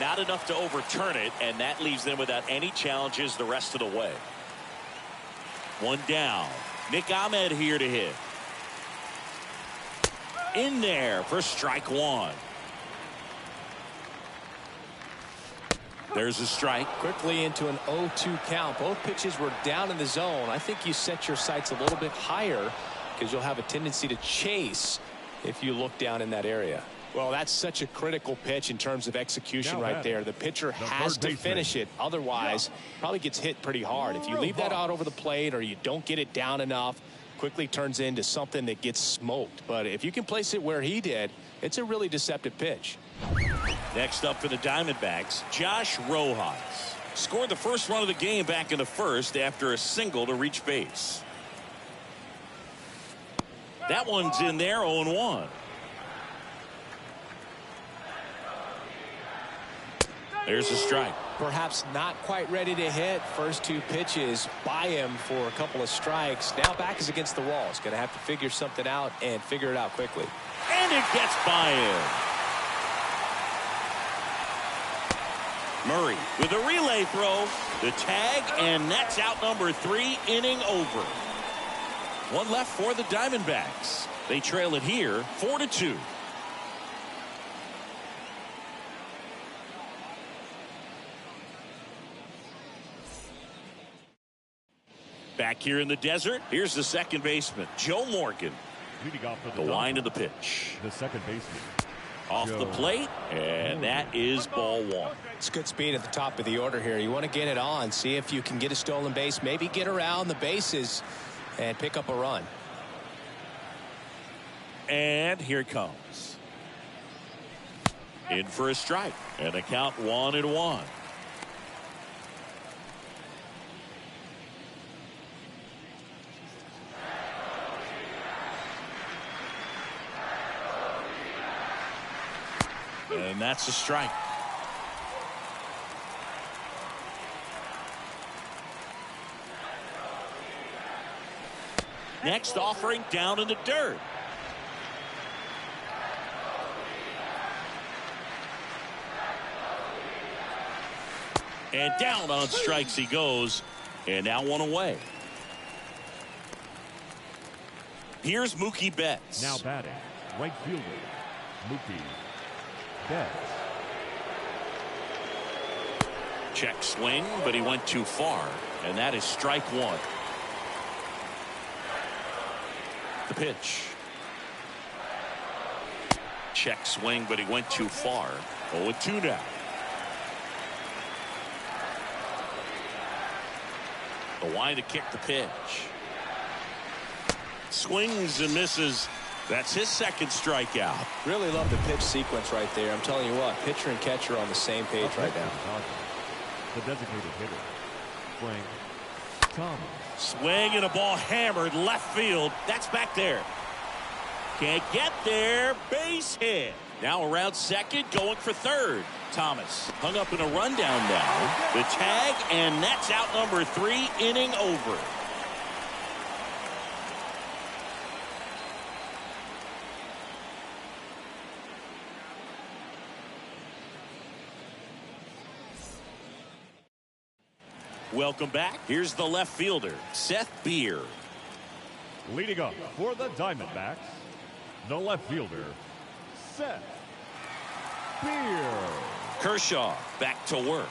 Not enough to overturn it, and that leaves them without any challenges the rest of the way. One down. Nick Ahmed here to hit. In there for strike one. There's a strike. Quickly into an 0-2 count. Both pitches were down in the zone. I think you set your sights a little bit higher because you'll have a tendency to chase if you look down in that area. Well, that's such a critical pitch in terms of execution right there. The pitcher has to finish it. Otherwise, probably gets hit pretty hard. If you leave that out over the plate or you don't get it down enough, quickly turns into something that gets smoked. But if you can place it where he did, it's a really deceptive pitch. Next up for the Diamondbacks, Josh Rojas. Scored the first run of the game back in the first after a single to reach base. That one's in there, 0-1. There's a strike. Perhaps not quite ready to hit. First two pitches by him for a couple of strikes. Now back is against the wall. He's going to have to figure something out and figure it out quickly. And it gets by him. Murray with a relay throw. The tag, and that's out number 3, inning over. One left for the Diamondbacks. They trail it here 4-2. Back here in the desert, here's the second baseman, Joe Morgan. Leading off for The wind of the pitch. The second baseman. Off the plate, and that is ball one. It's good speed at the top of the order here. You want to get it on, see if you can get a stolen base, maybe get around the bases and pick up a run. And here it comes. In for a strike, and the count 1-1. And that's a strike. Next offering down in the dirt. And down on strikes he goes. And now one away. Here's Mookie Betts. Now batting, right fielder, Mookie Betts. Check swing, but he went too far. And that is strike one. The pitch. Check swing, but he went too far. 0-2 now. The wind to kick the pitch. Swings and misses. That's his second strikeout. Really love the pitch sequence right there. I'm telling you what, pitcher and catcher are on the same page right now. The designated hitter, Frank Thomas. Swing and a ball hammered left field. That's back there. Can't get there. Base hit. Now around second, going for third. Thomas hung up in a rundown now. The tag, and that's out number 3, inning over. Welcome back. Here's the left fielder, Seth Beer. Leading up for the Diamondbacks, the left fielder, Seth Beer. Kershaw back to work.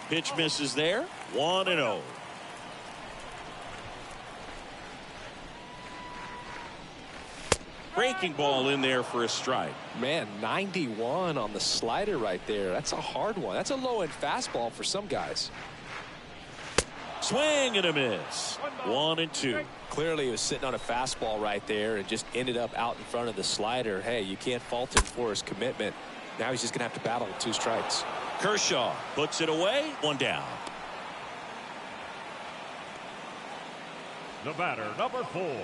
Pitch misses there. 1-0. Breaking ball in there for a strike. Man, 91 on the slider right there. That's a hard one. That's a low-end fastball for some guys. Swing and a miss. 1-2. Clearly, he was sitting on a fastball right there and just ended up out in front of the slider. Hey, you can't fault him for his commitment. Now he's just going to have to battle with 2 strikes. Kershaw puts it away. 1 down. The batter, number 4,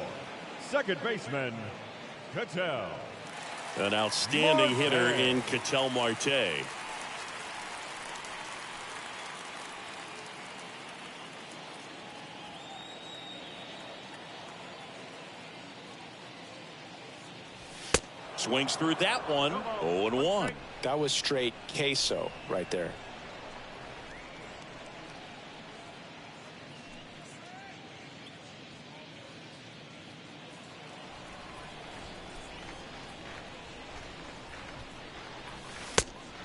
second baseman, Cattell. An outstanding Marte. hitter in Cattell Marte. Swings through that one. 0-1. That was straight queso right there.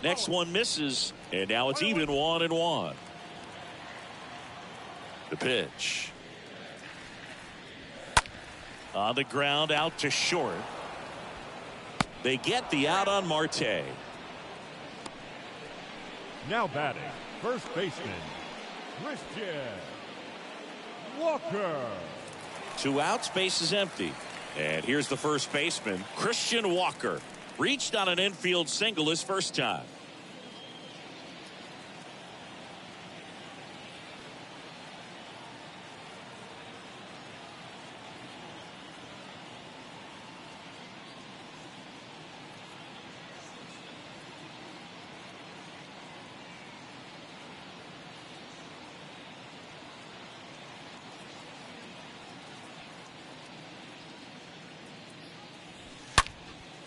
Next one misses, and now it's even 1-1. The pitch. On the ground, out to short. They get the out on Marte. Now batting, first baseman, Christian Walker. 2 outs, base is empty. And here's the first baseman, Christian Walker. Reached on an infield single his first time.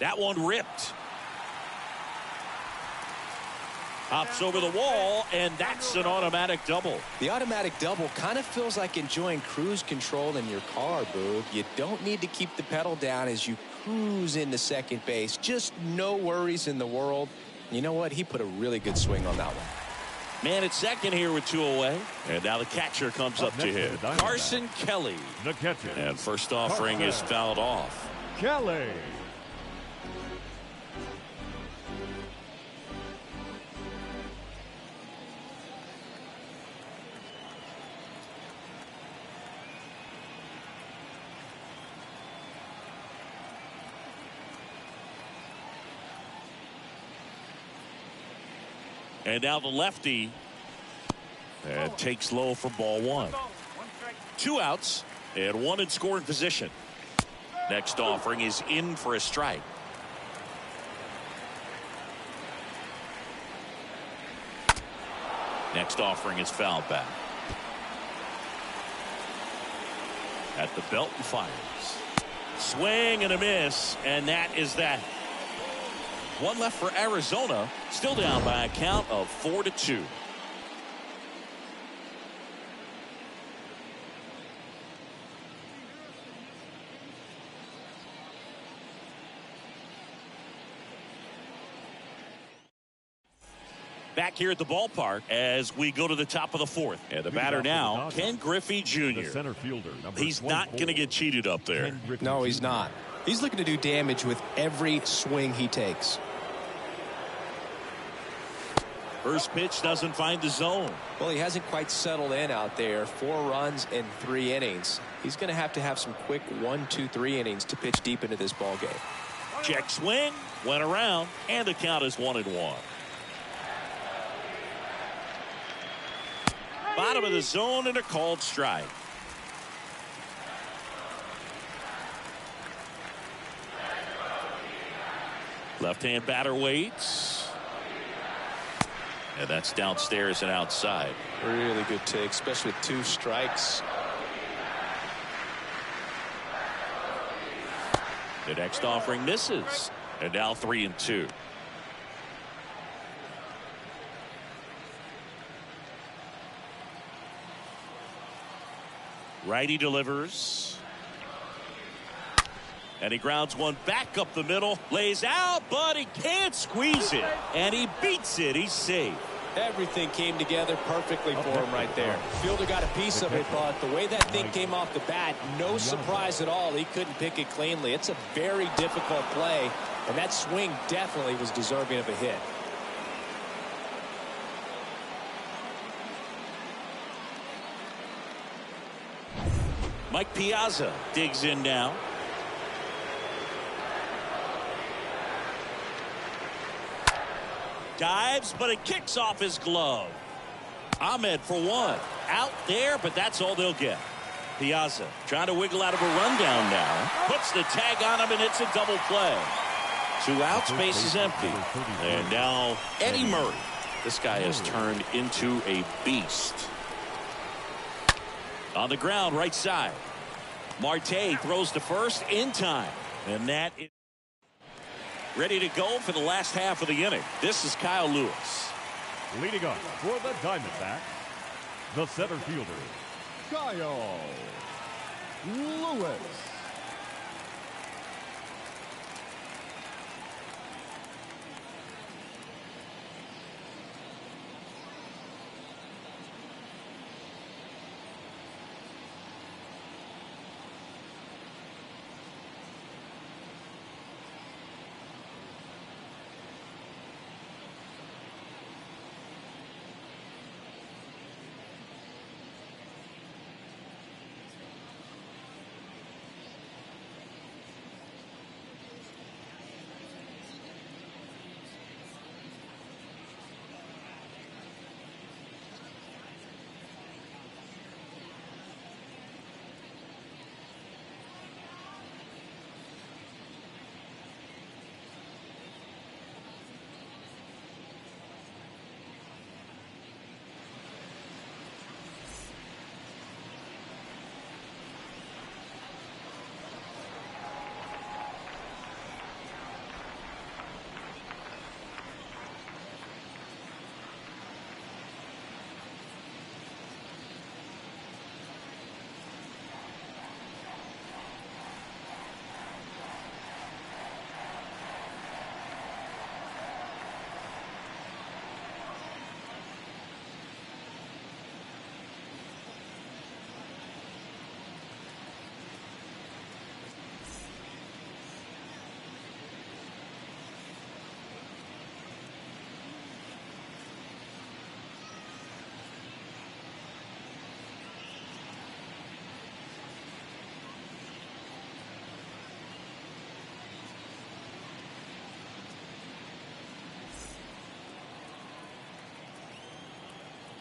That one ripped. Hops over the wall, and that's an automatic double. The automatic double kind of feels like enjoying cruise control in your car, Boog. You don't need to keep the pedal down as you cruise into second base. Just no worries in the world. You know what? He put a really good swing on that one. Man at second here with 2 away. And now the catcher comes up to hit. Carson Kelly. The catcher. And first offering is fouled off. Kelly. And now the lefty takes low for ball 1. 2 outs and 1 in scoring position. Next offering is in for a strike. Next offering is fouled back. At the belt and fires. Swing and a miss, and that is that. 1 left for Arizona, still down by a count of 4-2. Back here at the ballpark as we go to the top of the 4th. And the batter now, Ken Griffey Jr. The center fielder, He's not going to get cheated up there. No, he's not. He's looking to do damage with every swing he takes. First pitch doesn't find the zone. Well, he hasn't quite settled in out there. 4 runs in 3 innings. He's going to have some quick 1, 2, 3 innings to pitch deep into this ball game. Check swing, went around, and the count is 1-1. Bottom of the zone and a called strike. Left-hand batter waits. And that's downstairs and outside. Really good take, especially with 2 strikes. The next offering misses. And now 3-2. Righty delivers. And he grounds one back up the middle, lays out, but he can't squeeze it. And he beats it. He's safe. Everything came together perfectly for him right there. Fielder got a piece of it, but the way that thing came off the bat, no surprise at all. He couldn't pick it cleanly. It's a very difficult play, and that swing definitely was deserving of a hit. Mike Piazza digs in now. Dives, but it kicks off his glove. Ahmed for one. Out there, but that's all they'll get. Piazza trying to wiggle out of a rundown now. Puts the tag on him, and it's a double play. 2 outs, base is empty. And now Eddie Murray. This guy has turned into a beast. On the ground, right side. Marte throws to first in time. And that is ready to go for the last half of the inning. This is Kyle Lewis. Leading up for the Diamondbacks, the center fielder, Kyle Lewis.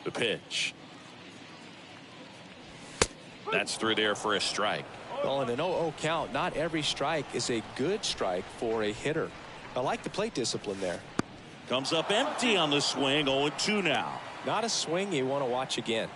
The pitch. That's through there for a strike. Well, in an 0-0 count, not every strike is a good strike for a hitter. I like the plate discipline there. Comes up empty on the swing. 0-2 now. Not a swing you want to watch again.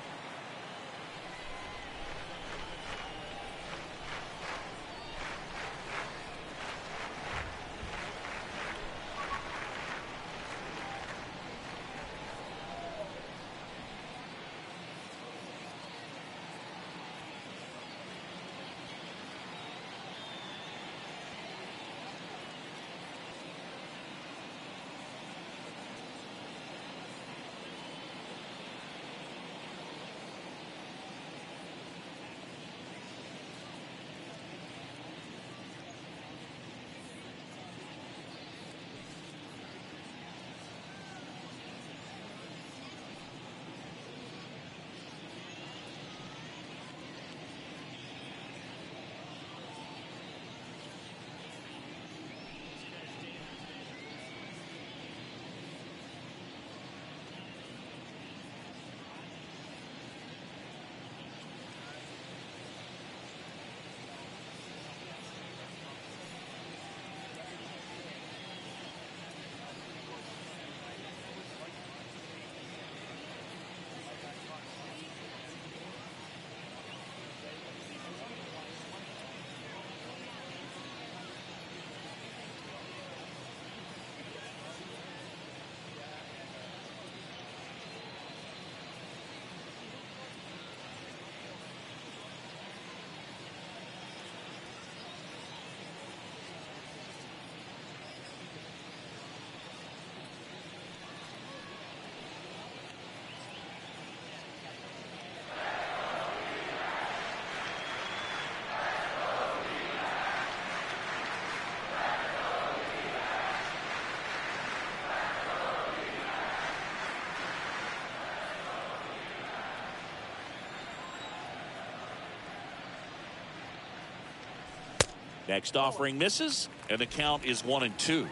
Next offering misses, and the count is 1-2.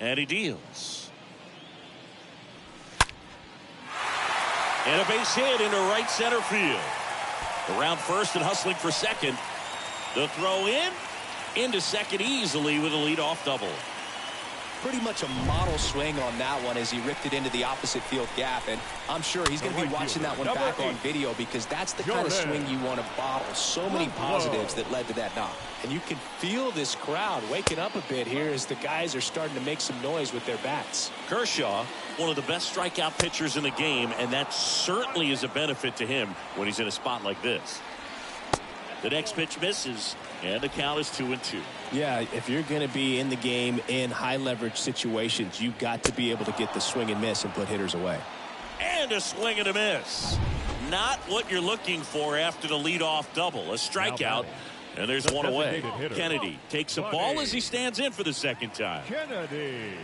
And he deals. And a base hit into right center field. Around first and hustling for second. The throw into second easily with a leadoff double. Pretty much a model swing on that one as he ripped it into the opposite field gap. And I'm sure he's going to be watching that one back on video because that's the kind of swing you want to bottle. So many positives that led to that knock. And you can feel this crowd waking up a bit here as the guys are starting to make some noise with their bats. Kershaw, one of the best strikeout pitchers in the game, and that certainly is a benefit to him when he's in a spot like this. The next pitch misses, and the count is 2-2. Yeah, if you're going to be in the game in high leverage situations, you've got to be able to get the swing and miss and put hitters away. And a swing and a miss. Not what you're looking for after the leadoff double. A strikeout, and there's one away. Kennedy takes a ball as he stands in for the second time. Kennedy.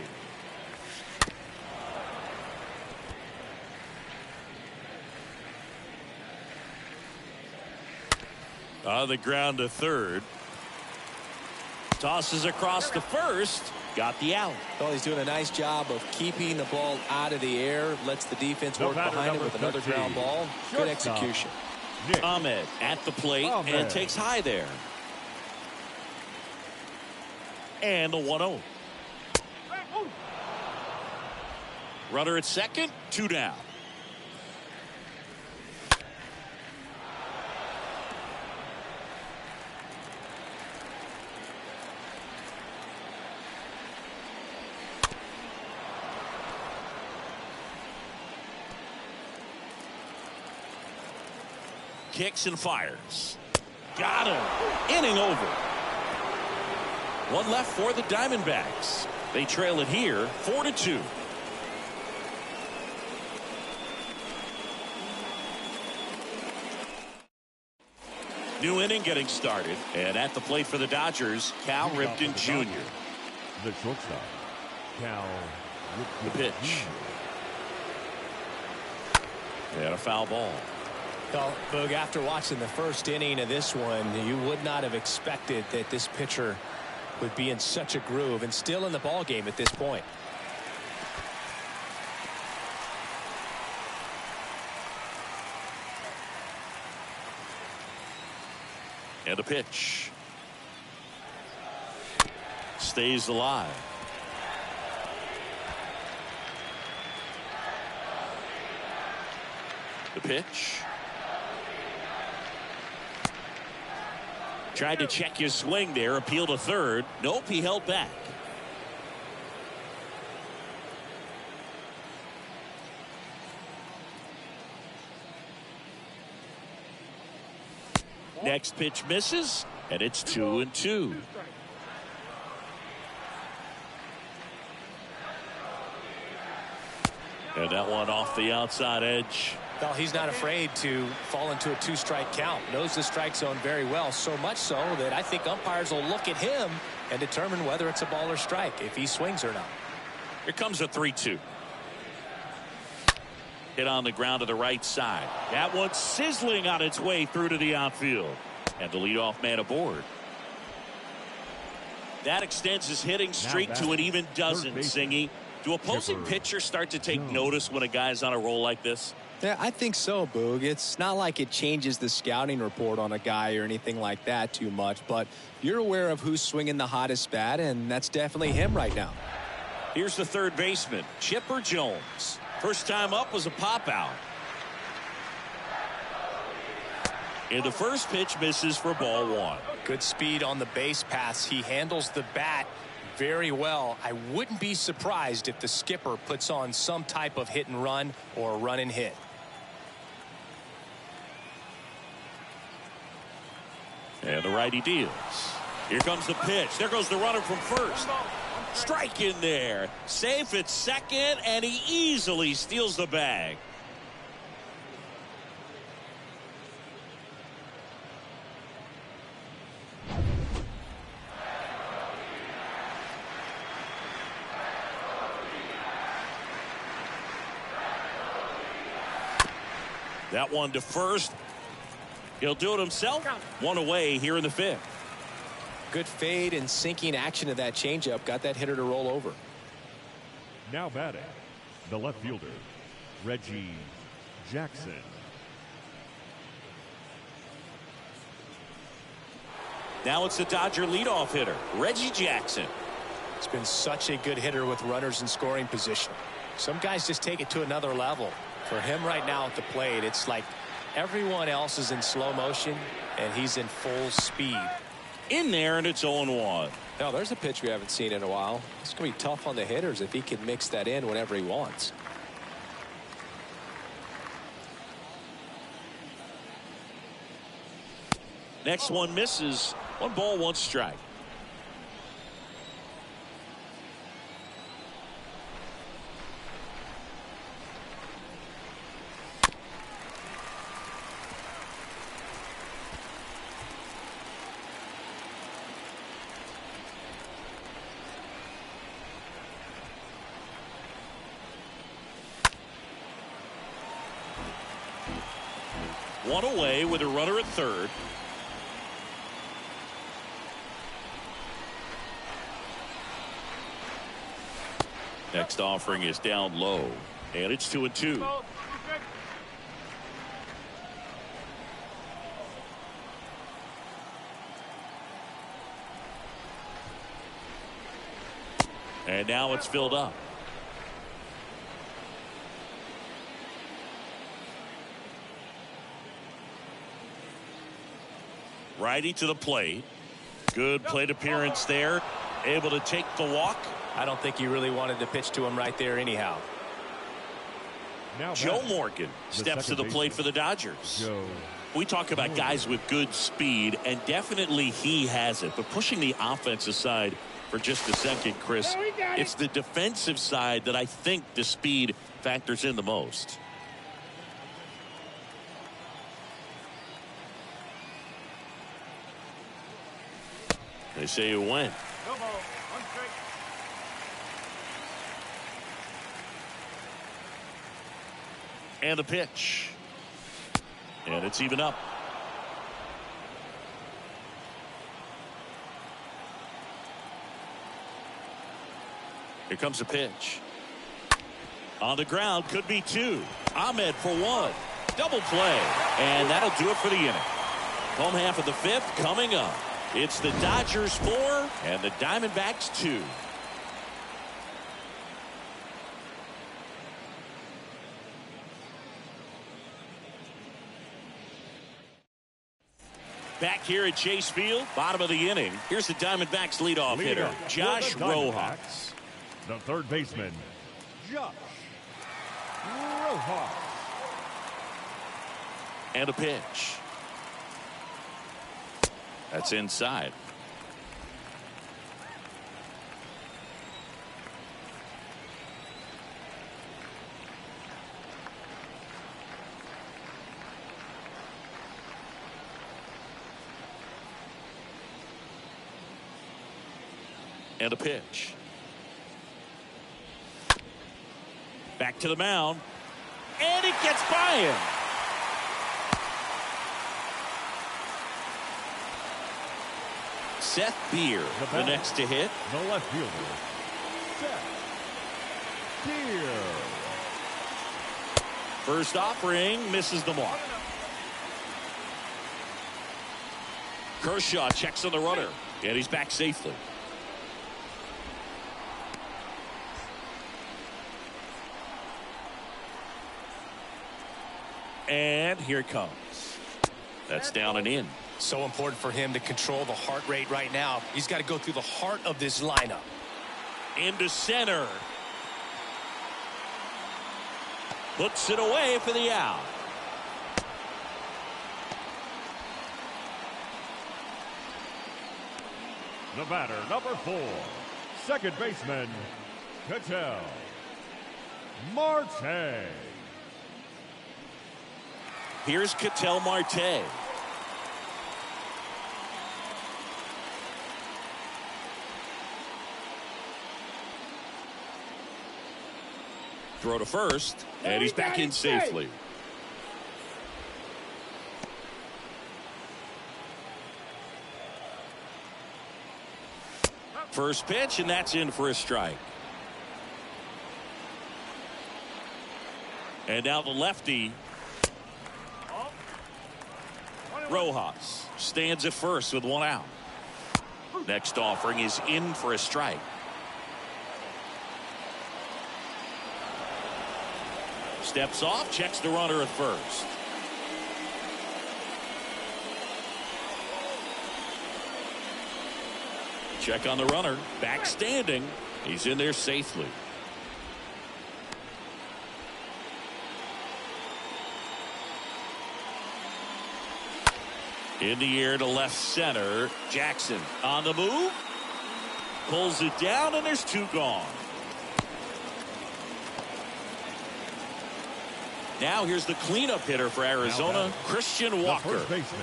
On the ground to third. Tosses across to first. Got the out. Well, he's doing a nice job of keeping the ball out of the air. Lets the defense work behind him with another ground ball. Good execution. Ahmed at the plate and takes high there. And the 1-0. Runner at second, 2 down. Kicks and fires. Got him. Inning over. One left for the Diamondbacks. They trail it here 4-2. New inning getting started. And at the plate for the Dodgers, Cal Ripken Jr. The shortstop, Cal Ripken. The pitch. And a foul ball. Well, Boog, after watching the first inning of this one, you would not have expected that this pitcher would be in such a groove and still in the ball game at this point. And the pitch. Stays alive. The pitch. Tried to check his swing there, appeal to third. Nope, he held back. Next pitch misses, and it's 2-2. And that one off the outside edge. Well, he's not afraid to fall into a 2-strike count. Knows the strike zone very well, so much so that I think umpires will look at him and determine whether it's a ball or strike, if he swings or not. Here comes a 3-2. Hit on the ground to the right side. That one's sizzling on its way through to the outfield. And the leadoff man aboard. That extends his hitting streak to an even dozen, Singy. Do opposing pitchers start to take notice when a guy's on a roll like this? Yeah, I think so, Boog. It's not like it changes the scouting report on a guy or anything like that too much, but you're aware of who's swinging the hottest bat, and that's definitely him right now. Here's the third baseman, Chipper Jones. First time up was a pop out. And the first pitch misses for ball 1. Good speed on the base pass. He handles the bat very well. I wouldn't be surprised if the skipper puts on some type of hit and run or run and hit. And the righty deals. Here comes the pitch. There goes the runner from first. Strike in there. Safe at second, and he easily steals the bag. That one to first. He'll do it himself. One away here in the fifth. Good fade and sinking action of that changeup. Got that hitter to roll over. Now batting, the left fielder, Reggie Jackson. Now it's the Dodger leadoff hitter, Reggie Jackson. It's been such a good hitter with runners in scoring position. Some guys just take it to another level. For him right now at the plate, it's like everyone else is in slow motion, and he's in full speed. In there, and it's 0-1. Now, there's a pitch we haven't seen in a while. It's going to be tough on the hitters if he can mix that in whenever he wants. Next one misses. 1 ball, 1 strike. One away with a runner at third. Next offering is down low, and it's 2-2. And now it's filled up. Righty to the plate. Good plate appearance there. Able to take the walk. I don't think he really wanted to pitch to him right there anyhow. Now Joe Morgan steps to the plate for the Dodgers. We talk about guys with good speed, and definitely he has it. But pushing the offense aside for just a second, Chris, it's the defensive side that I think the speed factors in the most. They say you win. And the pitch. And it's even up. Here comes the pitch. On the ground, could be 2. Ahmed for 1. Double play. And that'll do it for the inning. Home half of the fifth coming up. It's the Dodgers 4 and the Diamondbacks 2. Back here at Chase Field, bottom of the inning. Here's the Diamondbacks leadoff hitter, Josh Rojas. The third baseman, Josh Rojas. And a pitch. That's inside. And a pitch. Back to the mound. And it gets by him. Seth Beer, the next to hit. The left fielder, Seth Beer. First offering misses the mark. Kershaw checks on the runner, and he's back safely. And here it comes. That's down and in. So important for him to control the heart rate right now. He's got to go through the heart of this lineup. Into center. Puts it away for the out. The batter, number 4, second baseman, Ketel Marte. Here's Ketel Marte. Throw to first, and he's back in safely. First pitch, and that's in for a strike. And now the lefty, Rojas, stands at first with 1 out. Next offering is in for a strike. Steps off, checks the runner at first. Check on the runner, back standing. He's in there safely. In the air to left center. Jackson on the move. Pulls it down, and there's 2 gone. Now here's the cleanup hitter for Arizona, Christian Walker. First baseman,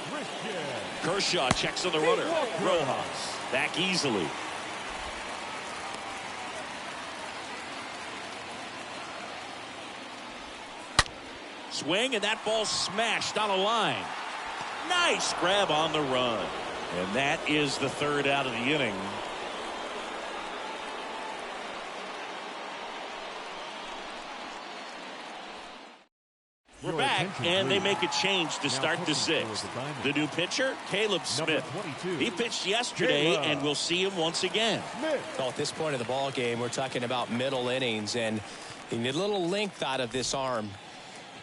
Christian. Kershaw checks on the runner. Rojas back easily. Swing, and that ball smashed on a line. Nice grab on the run. And that is the 3rd out of the inning. We're back, and they make a change to start the 6th. The new pitcher, Caleb Smith. He pitched yesterday, and we'll see him once again. Well, at this point of the ball game, we're talking about middle innings, and you need a little length out of this arm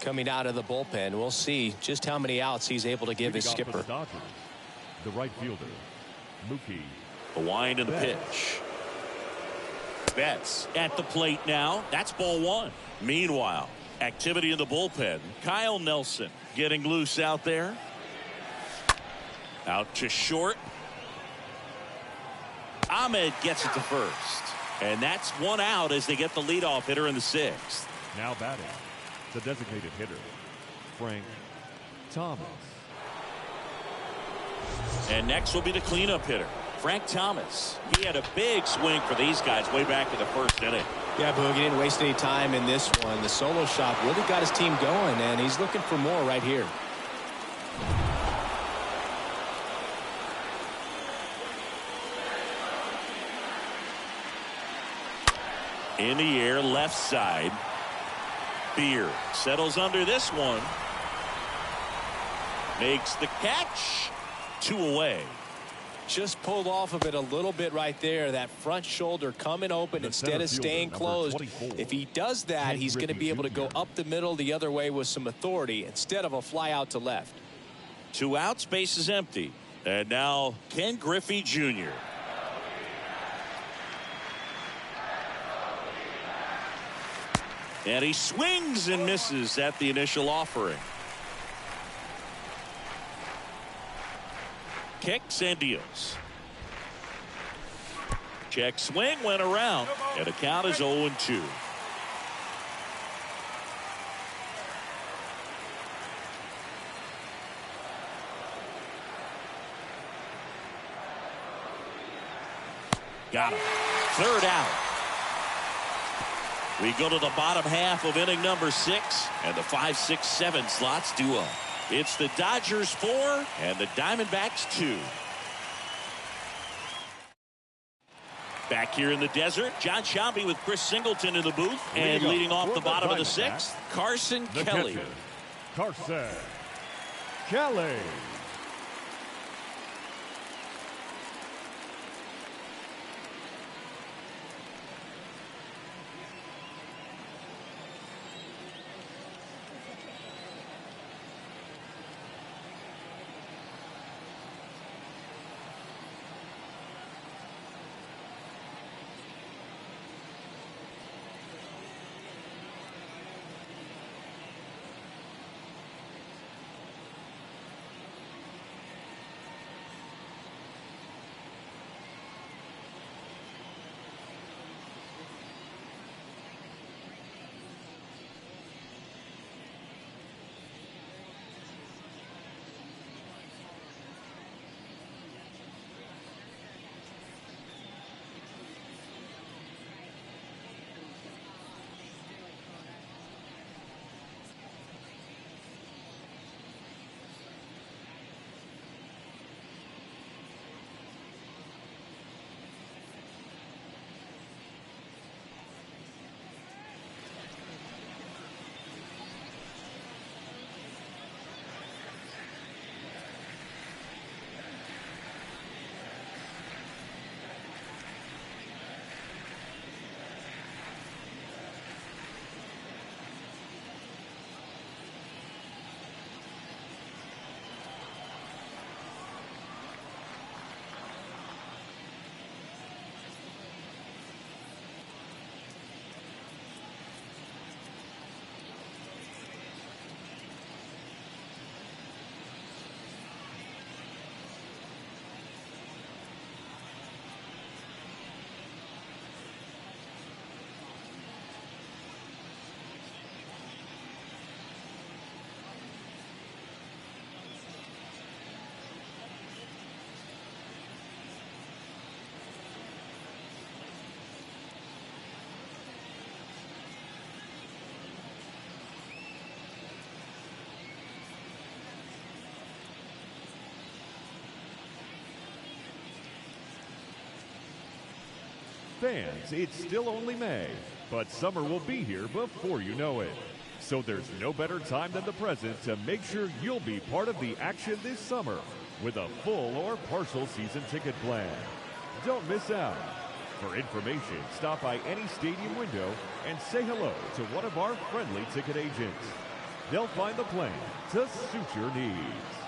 coming out of the bullpen. We'll see just how many outs he's able to give his skipper. The right fielder, Mookie. The wind and the pitch. Betts at the plate now. That's ball 1. Meanwhile, activity in the bullpen. Kyle Nelson getting loose out there. Out to short. Ahmed gets it to first. And that's 1 out as they get the leadoff hitter in the 6th. Now batting, the designated hitter, Frank Thomas. And next will be the cleanup hitter, Frank Thomas. He had a big swing for these guys way back in the 1st inning. Yeah, Boog, he didn't waste any time in this one. The solo shot really got his team going, and he's looking for more right here. In the air, left side. Beer settles under this one. Makes the catch. 2 away. Just pulled off of it a little bit right there. That front shoulder coming open instead of staying closed. If he does that, he's going to be able to go up the middle the other way with some authority instead of a fly out to left. 2 outs, base is empty. And now Ken Griffey Jr. And he swings and misses at the initial offering. Kicks and deals. Check swing, went around, and the count is 0-2. Got him. 3rd out. We go to the bottom half of inning number 6, and the 5, 6, 7 slots due up. It's the Dodgers 4 and the Diamondbacks 2. Back here in the desert, John Sciambi with Chris Singleton in the booth, and leading off the bottom of the 6th, Carson Kelly. Carson Kelly. Fans, it's still only May, but summer will be here before you know it. So there's no better time than the present to make sure you'll be part of the action this summer with a full or partial season ticket plan. Don't miss out. For information, stop by any stadium window and say hello to one of our friendly ticket agents. They'll find the plan to suit your needs.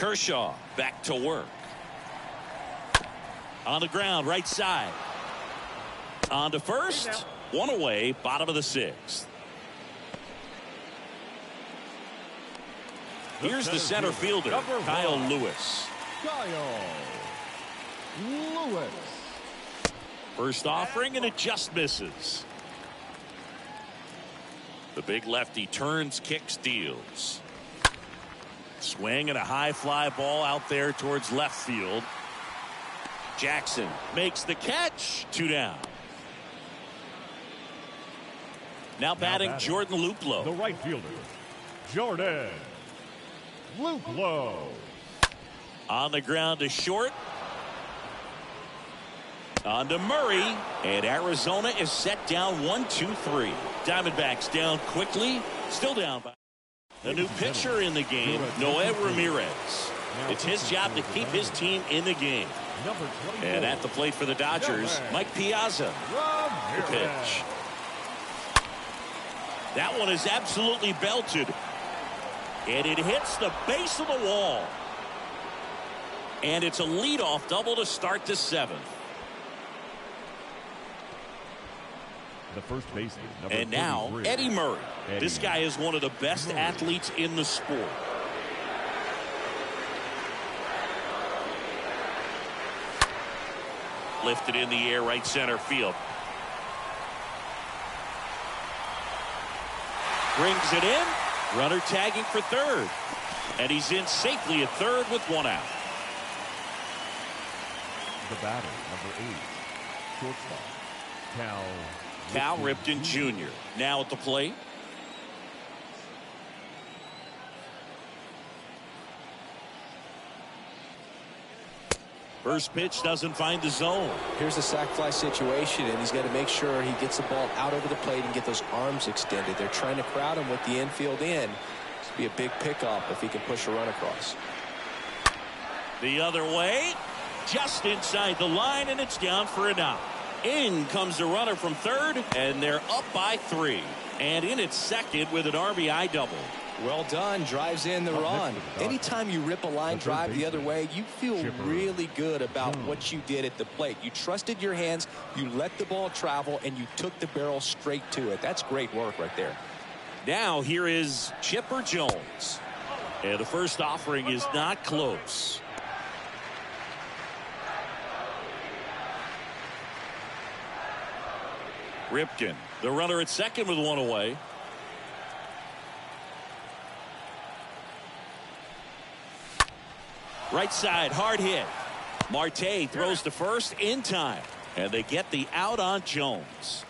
Kershaw back to work. On the ground, right side. On to first. One away, bottom of the sixth. Here's the center fielder, Kyle Lewis. First offering, and it just misses. The big lefty turns, kicks, deals. Swing and a high fly ball out there towards left field. Jackson makes the catch. 2 down. Now batting Jordan Luplow. The right fielder, Jordan Luplow. On the ground to short. On to Murray. And Arizona is set down 1-2-3. Diamondbacks down quickly. Still down by. The new pitcher in the game, Noé Ramirez. It's his job to keep his team in the game. And at the plate for the Dodgers, Mike Piazza. The pitch. That one is absolutely belted. And it hits the base of the wall. And it's a leadoff double to start the 7th. The first baseman, and now Eddie Murray. This guy is one of the best athletes in the sport. Lifted in the air, right center field. Brings it in. Runner tagging for third. And he's in safely at third with 1 out. The batter, number 8, shortstop, Cal Ripken Jr. now at the plate. First pitch doesn't find the zone. Here's the sac fly situation, and he's got to make sure he gets the ball out over the plate and get those arms extended. They're trying to crowd him with the infield in. This would be a big pickup if he can push a run across. The other way, just inside the line, and it's down for a knock. In comes the runner from third, and they're up by 3. And in at second with an RBI double. Well done. Drives in the run. Anytime you rip a line drive the other way, you feel really good about what you did at the plate. You trusted your hands, you let the ball travel, and you took the barrel straight to it. That's great work right there. Now here is Chipper Jones. And the first offering is not close. Ripken, the runner at second with 1 away. Right side, hard hit. Marte throws to first in time. And they get the out on Jones.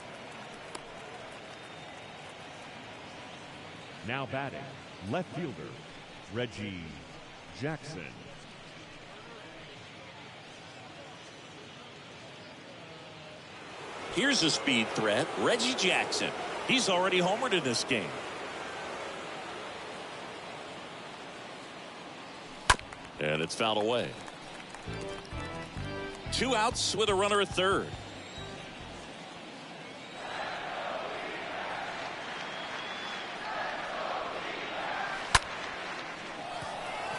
Now batting, left fielder, Reggie Jackson. Here's a speed threat, Reggie Jackson. He's already homered in this game. And it's fouled away. 2 outs with a runner at third.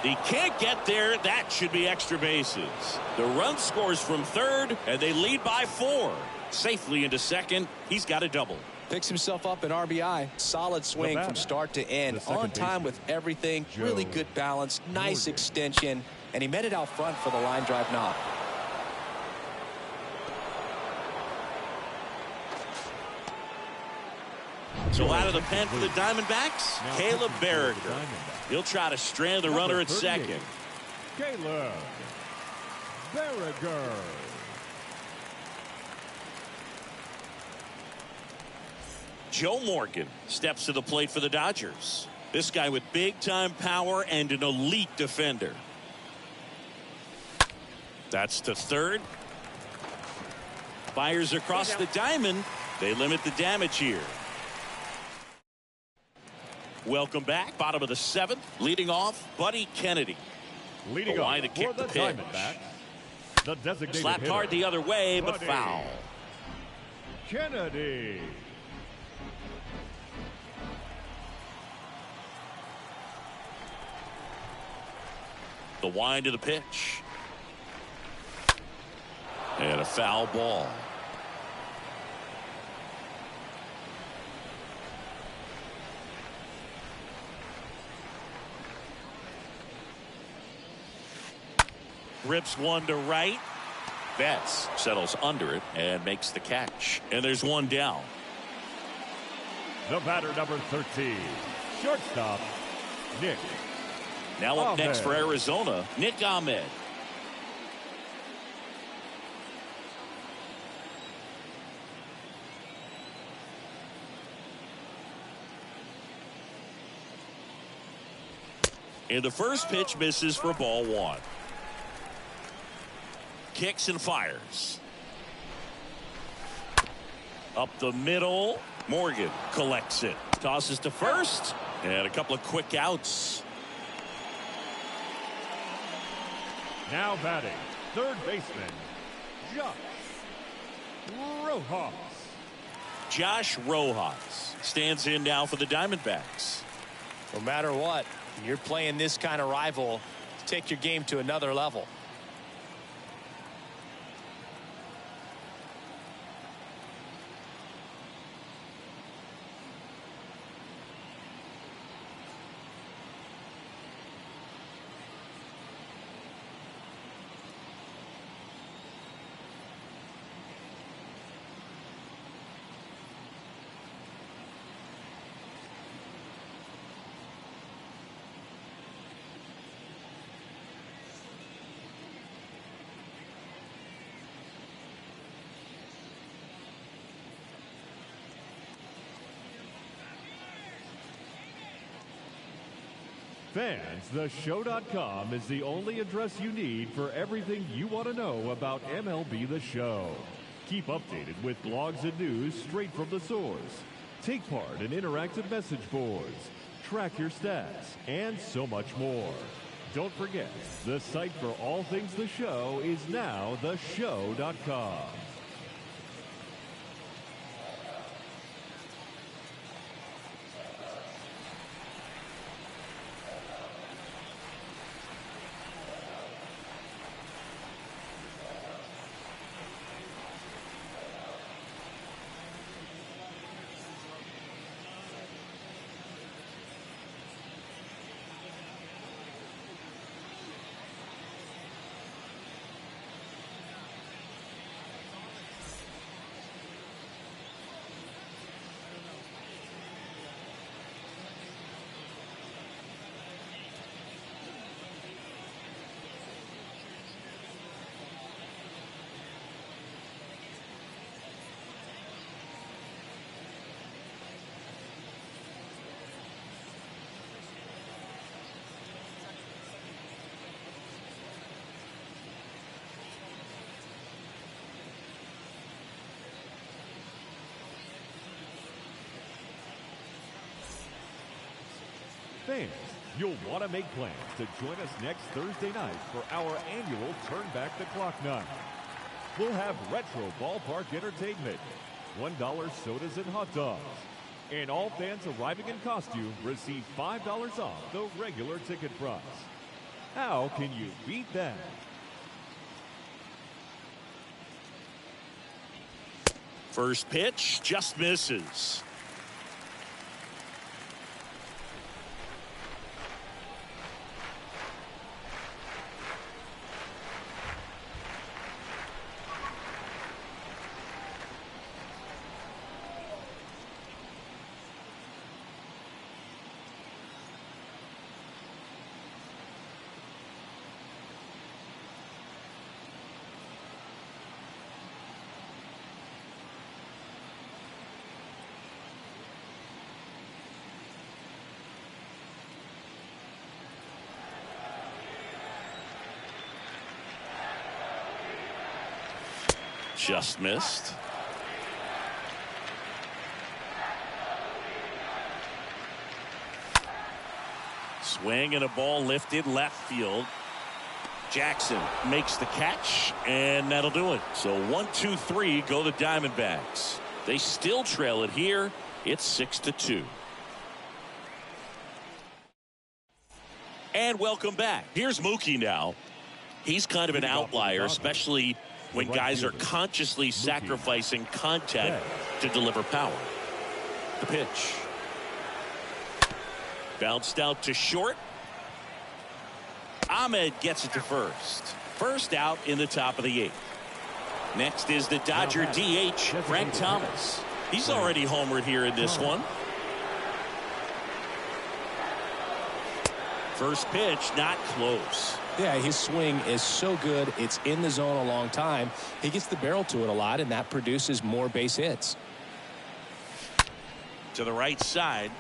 He can't get there. That should be extra bases. The run scores from third, and they lead by 4. Safely into second. He's got a double. Picks himself up an RBI. Solid swing from start to end. On time with everything. Really good balance. Nice extension. And he met it out front for the line drive knock. So out of the pen for the Diamondbacks, Caleb Berriger. He'll try to strand the runner at second. Caleb Berriger. Joe Morgan steps to the plate for the Dodgers. This guy with big-time power and an elite defender. That's to third. Fires across the diamond. They limit the damage here. Welcome back. Bottom of the 7th. Leading off, Buddy Kennedy. Leading off for the Diamondbacks, the designated slapped hitter, hard the other way, but Buddy foul. Kennedy. The wind of the pitch. And a foul ball. Rips one to right. Betts settles under it and makes the catch. And there's one down. The batter, number 13, shortstop, Nick. Now up next for Arizona, Nick Ahmed. And the first pitch misses for ball one. Kicks and fires. Up the middle. Morgan collects it. Tosses to first. And a couple of quick outs. Now batting, third baseman, Josh Rojas. Josh Rojas stands in now for the Diamondbacks. No matter what, you're playing this kind of rival, take your game to another level. Fans, theshow.com is the only address you need for everything you want to know about MLB The Show. Keep updated with blogs and news straight from the source. Take part in interactive message boards. Track your stats, and so much more. Don't forget, the site for all things The Show is now theshow.com. Fans, you'll want to make plans to join us next Thursday night for our annual Turn Back the Clock night. We'll have retro ballpark entertainment, $1 sodas and hot dogs, and all fans arriving in costume receive $5 off the regular ticket price. How can you beat that? First pitch just misses. Just missed. Swing and a ball lifted left field. Jackson makes the catch, and that'll do it. So 1-2-3 go the Diamondbacks. They still trail it here. It's 6-2. And welcome back. Here's Mookie now. He's kind of an outlier, especially when guys are consciously sacrificing contact to deliver power. The pitch. Bounced out to short. Ahmed gets it to first. First out in the top of the 8th. Next is the Dodger DH, Frank Thomas. He's already homered here in this one. First pitch, not close. Yeah, his swing is so good. It's in the zone a long time. He gets the barrel to it a lot, and that produces more base hits. To the right side.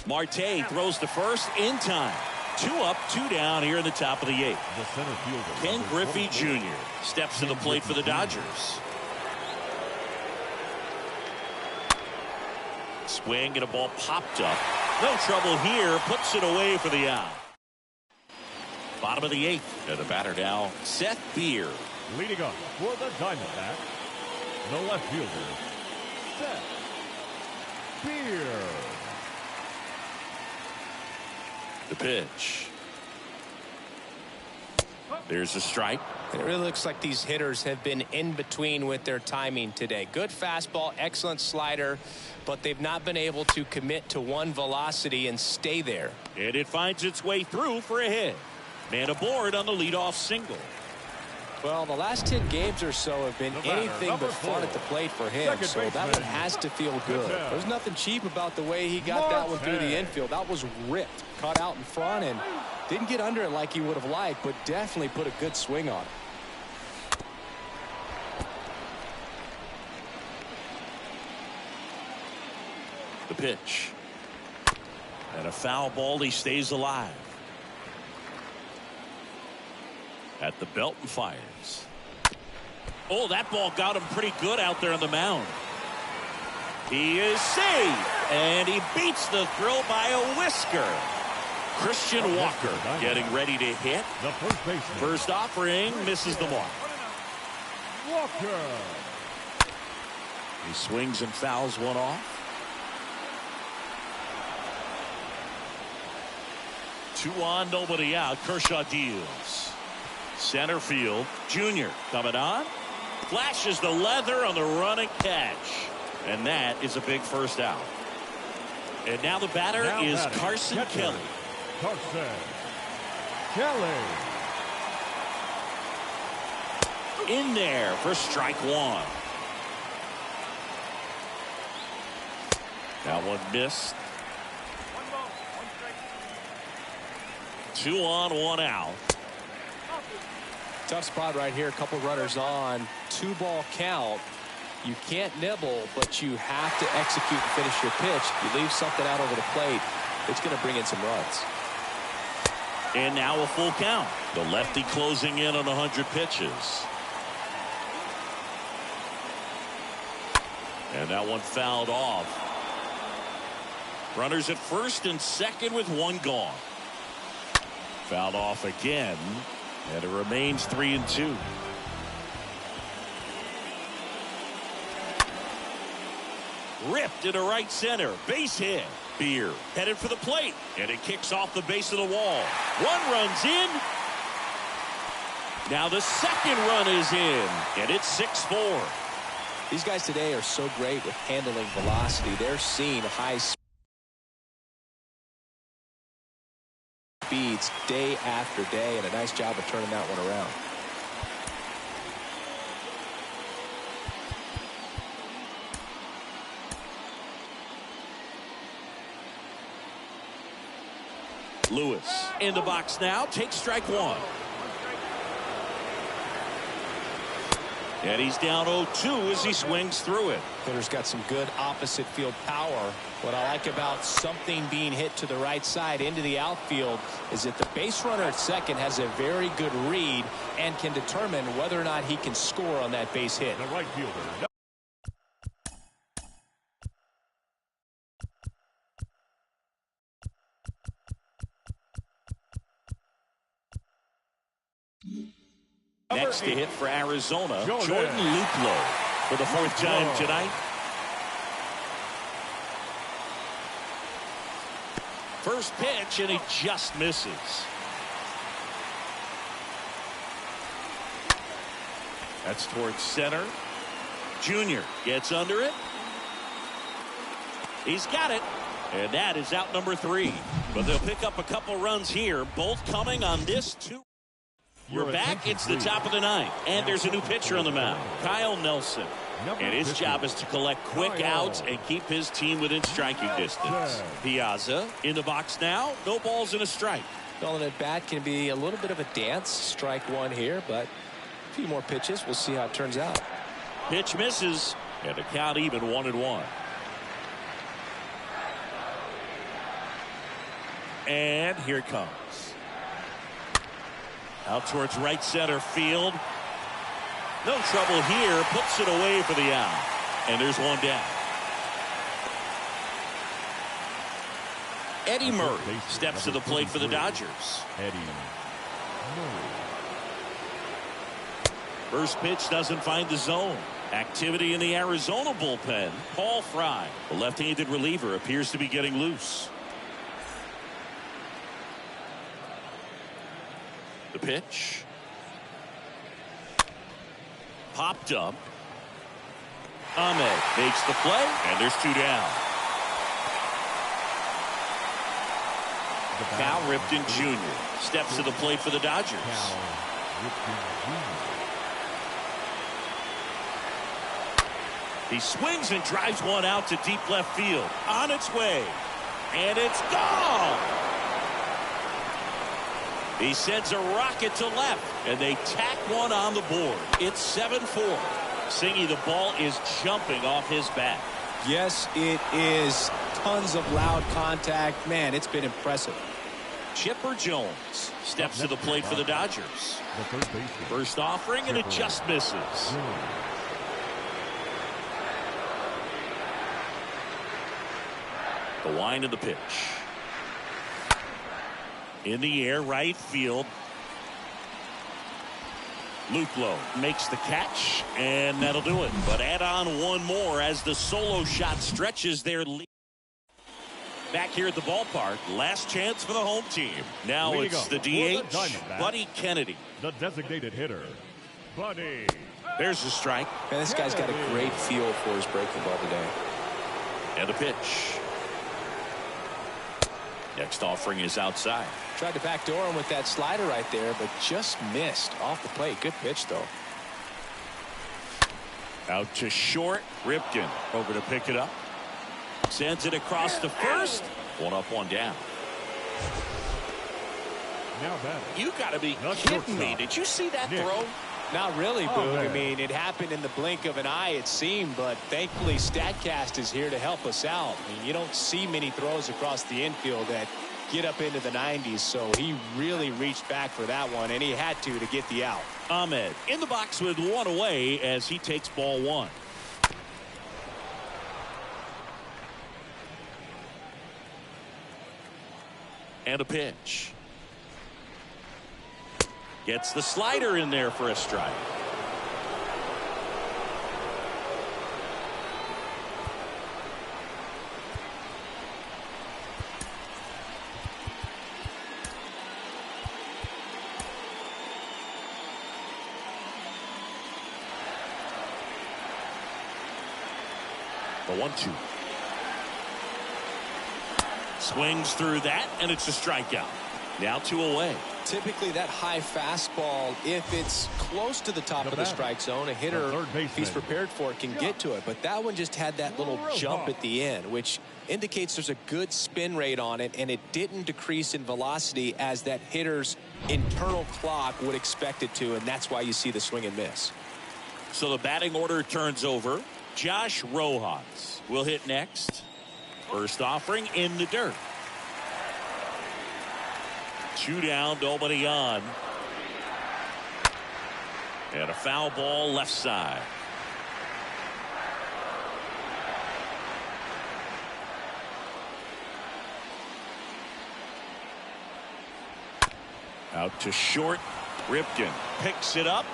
Marte throws to first in time. 2 up, 2 down here in the top of the 8th. Ken Griffey Jr. steps to the plate for the Dodgers. Swing and a ball popped up. No trouble here. Puts it away for the out. Bottom of the 8th. And the batter now, Seth Beer. Leading up for the Diamondback, the left fielder, Seth Beer. The pitch. There's a strike. It really looks like these hitters have been in between with their timing today. Good fastball, excellent slider, but they've not been able to commit to one velocity and stay there. And it finds its way through for a hit. Man aboard on the leadoff single. Well, the last 10 games or so have been anything but fun at the plate for him, so that one has to feel good. There's nothing cheap about the way he got that one through the infield. That was ripped, caught out in front, and didn't get under it like he would have liked, but definitely put a good swing on it. The pitch. And a foul ball. He stays alive. At the belt and fires. Oh, that ball got him pretty good out there on the mound. He is saved. And he beats the throw by a whisker. Christian Walker getting ready to hit. The first baseman. First offering misses the mark. Walker. He swings and fouls one off. 2 on, nobody out. Kershaw deals. Center field, Junior coming on. Flashes the leather on the running catch. And that is a big first out. And now the batter is Carson Kelly. Carson Kelly. In there for strike 1. That one missed. 2 on, 1 out. Tough spot right here. A couple runners on. 2-ball count. You can't nibble, but you have to execute and finish your pitch. You leave something out over the plate, it's going to bring in some runs. And now a full count. The lefty closing in on 100 pitches. And that one fouled off. Runners at first and second with 1 gone. Fouled off again. And it remains 3-2. Ripped into right center. Base hit. Beer headed for the plate. And it kicks off the base of the wall. 1 run's in. Now the second run is in. And it's 6-4. These guys today are so great with handling velocity. They're seeing high speeds day after day, and a nice job of turning that one around. Lewis in the box now. Takes strike 1. And he's down 0-2 as he swings through it. Hitter's got some good opposite field power. What I like about something being hit to the right side into the outfield is that the base runner at second has a very good read and can determine whether or not he can score on that base hit. The right fielder. Next to hit for Arizona, Jordan Luplow for the 4th time tonight. First pitch, and he just misses. That's towards center. Junior gets under it. He's got it. And that is out number 3. But they'll pick up a couple runs here, both coming on this 2. We're back. It's the top of the 9th. And there's a new pitcher on the mound, Kyle Nelson. And his job is to collect quick outs and keep his team within striking distance. Piazza in the box now. No balls and a strike. Well, an at-bat can be a little bit of a dance. Strike one here, but a few more pitches. We'll see how it turns out. Pitch misses, and the count even 1-1. And here it comes. Out towards right center field. No trouble here. Puts it away for the out. And there's one down. Eddie Murray steps to the plate for the Dodgers. Eddie Murray. First pitch doesn't find the zone. Activity in the Arizona bullpen. Paul Fry, the left-handed reliever, appears to be getting loose. The pitch. Popped up. Ahmed makes the play, and there's 2 down. Cal Ripken Jr. steps to the plate for the Dodgers. He swings and drives one out to deep left field. On its way. And it's gone. He sends a rocket to left, and they tack one on the board. It's 7-4. Singy, the ball is jumping off his bat. Yes, it is. Tons of loud contact. Man, it's been impressive. Chipper Jones steps to the plate for the Dodgers. First offering, and it just misses. The wind of the pitch. In the air, right field. Luplow makes the catch, and that'll do it. But add on one more as the solo shot stretches their lead. Back here at the ballpark, last chance for the home team. Now it's the DH, Buddy Kennedy. The designated hitter, Buddy. There's the strike. Man, this guy's got a great feel for his breaking ball today. And a pitch. Next offering is outside. Tried to backdoor him with that slider right there, but just missed off the plate. Good pitch, though. Out to short. Ripken over to pick it up. Sends it across the first. One up, one down. Now that you got to be kidding me. Did you see that throw? Not really, Boo. I mean, it happened in the blink of an eye, it seemed, but thankfully StatCast is here to help us out. I mean, you don't see many throws across the infield that get up into the 90s, so he really reached back for that one, and he had to get the out. Ahmed in the box with one away as he takes ball 1. And a pitch. Gets the slider in there for a strike. The 1-2. Swings through that, and it's a strikeout. Now 2 away. Typically that high fastball, if it's close to the top of the strike zone, a hitter, if he's prepared for it, can get to it. But that one just had that little jump at the end, which indicates there's a good spin rate on it, and it didn't decrease in velocity as that hitter's internal clock would expect it to, and that's why you see the swing and miss. So the batting order turns over. Josh Rojas will hit next. First offering in the dirt. 2 down, nobody on. And a foul ball left side. Out to short. Ripken picks it up,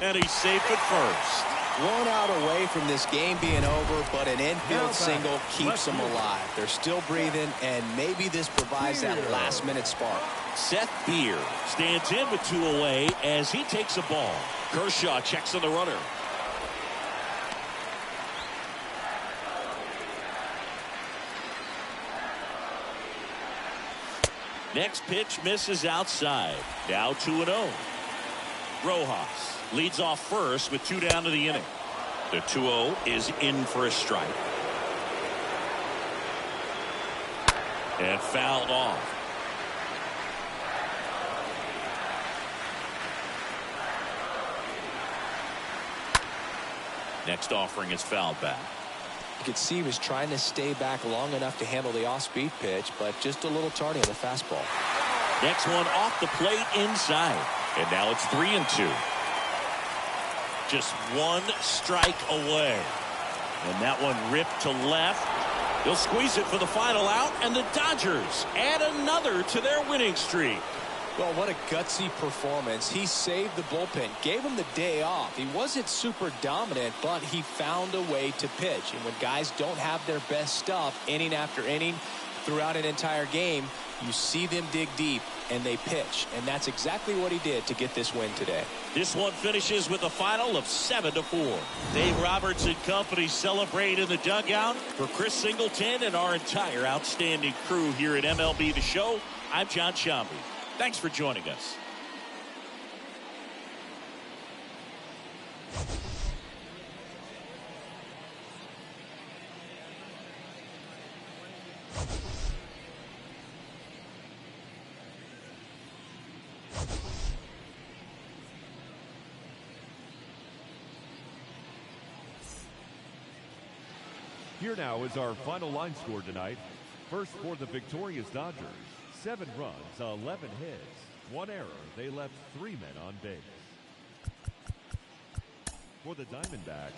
and he's safe at first. One out away from this game being over, but an infield single keeps them alive. They're still breathing, and maybe this provides that last-minute spark. Seth Beer stands in with 2 away as he takes a ball. Kershaw checks on the runner. Next pitch misses outside. Now 2-0. Rojas leads off first with 2 down to the inning. The 2-0 is in for a strike. And fouled off. Next offering is fouled back. You could see he was trying to stay back long enough to handle the off-speed pitch, but just a little tardy on the fastball. Next one off the plate inside. And now it's 3-2. Just 1 strike away. And that one ripped to left. They'll squeeze it for the final out, and the Dodgers add another to their winning streak. Well, what a gutsy performance. He saved the bullpen, gave him the day off. He wasn't super dominant, but he found a way to pitch. And when guys don't have their best stuff inning after inning throughout an entire game, you see them dig deep and they pitch. And that's exactly what he did to get this win today. This one finishes with a final of 7-4. Dave Roberts and company celebrate in the dugout. For Chris Singleton and our entire outstanding crew here at MLB The Show, I'm John Shambi. Thanks for joining us. Here now is our final line score tonight. First for the victorious Dodgers. 7 runs, 11 hits, 1 error. They left 3 men on base. For the Diamondbacks,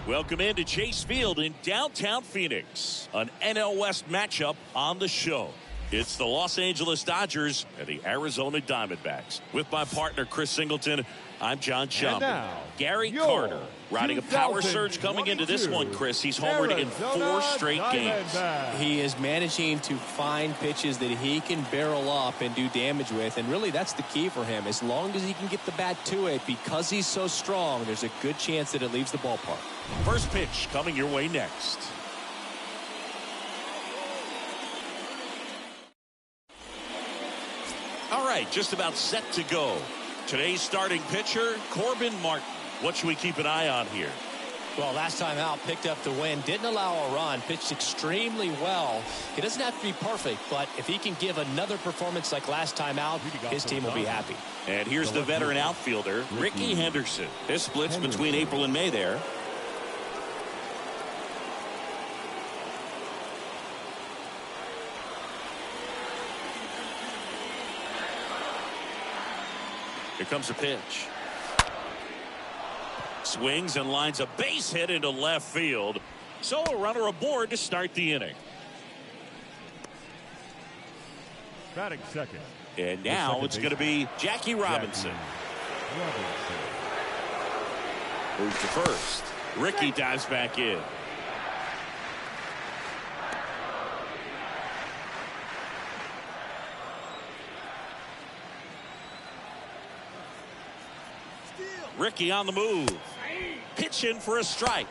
Welcome into Chase Field in downtown Phoenix. An NL West matchup on the show. It's the Los Angeles Dodgers and the Arizona Diamondbacks. With my partner, Chris Singleton, I'm John Schaumburg. Gary Carter riding a power surge coming into this one, Chris. He's homered in 4 straight games. He is managing to find pitches that he can barrel up and do damage with, and really that's the key for him. As long as he can get the bat to it, because he's so strong, there's a good chance that it leaves the ballpark. First pitch coming your way next. All right, just about set to go. Today's starting pitcher, Corbin Martin. What should we keep an eye on here? Well, last time out, picked up the win, didn't allow a run, pitched extremely well. He doesn't have to be perfect, but if he can give another performance like last time out, his team will be happy. And here's the veteran outfielder, Ricky Henderson. This splits between April and May there. Here comes a pitch. Swings and lines a base hit into left field. So a runner aboard to start the inning. Batting second. And now it's going to be Jackie Robinson. Moves to first. Ricky dives back in. Ricky on the move. Pitch in for a strike.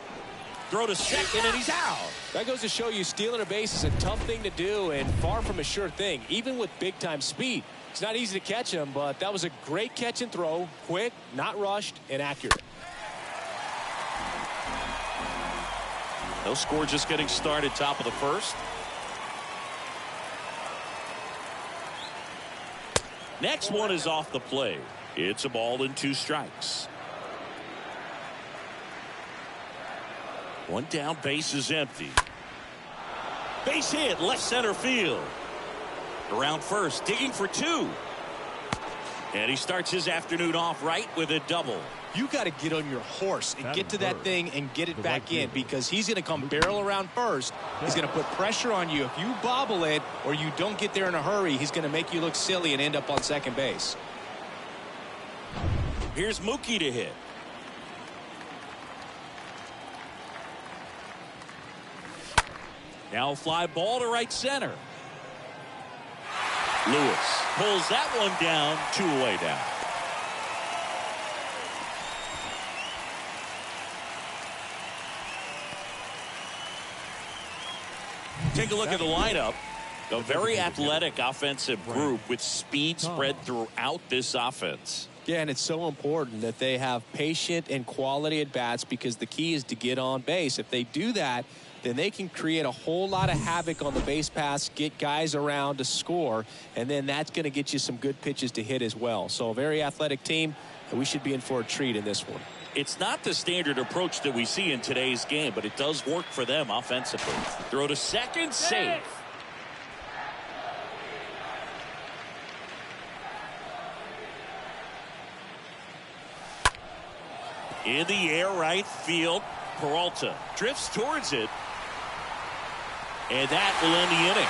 Throw to second and he's out. That goes to show you stealing a base is a tough thing to do and far from a sure thing, even with big time speed. It's not easy to catch him, but that was a great catch and throw. Quick, not rushed, and accurate. No score, just getting started, top of the first. Next one is off the plate. It's a ball and 2 strikes. One down, base is empty. Base hit, left center field. Around first, digging for 2. And he starts his afternoon off right with a double. You got to get on your horse and get to that thing and get it back in, because he's going to come barrel around first. He's going to put pressure on you. If you bobble it or you don't get there in a hurry, he's going to make you look silly and end up on second base. Here's Mookie to hit. Now fly ball to right center. Lewis pulls that one down, 2 away down. Take a look at the lineup. A very athletic offensive group with speed spread throughout this offense. Yeah, and it's so important that they have patient and quality at bats, because the key is to get on base. If they do that, then they can create a whole lot of havoc on the base paths, get guys around to score, and then that's going to get you some good pitches to hit as well. So a very athletic team, and we should be in for a treat in this one. It's not the standard approach that we see in today's game, but it does work for them offensively. Throw to second, safe. In the air, right field. Peralta drifts towards it. And that will end the inning.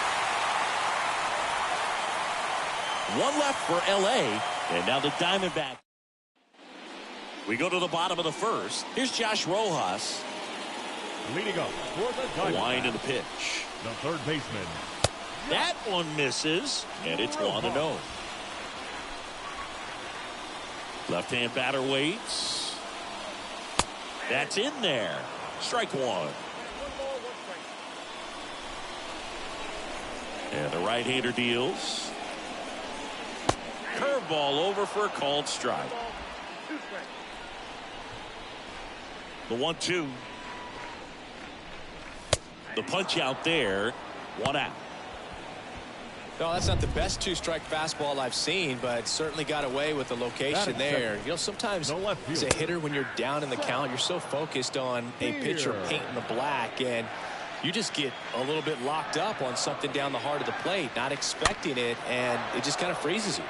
One left for L.A. And now the Diamondbacks. We go to the bottom of the first. Here's Josh Rojas. Leading up for the Diamondbacks. Wind of the pitch. The third baseman. That one misses. And it's 1-0. Left-hand batter waits. That's in there. Strike 1. And the right-hander deals. Curveball over for a called strike. The 1-2. The punch out there. 1 out. No, that's not the best two-strike fastball I've seen, but certainly got away with the location there. You know, sometimes as a hitter, when you're down in the count, you're so focused on a pitcher painting the black, and you just get a little bit locked up on something down the heart of the plate, not expecting it, and it just kind of freezes you.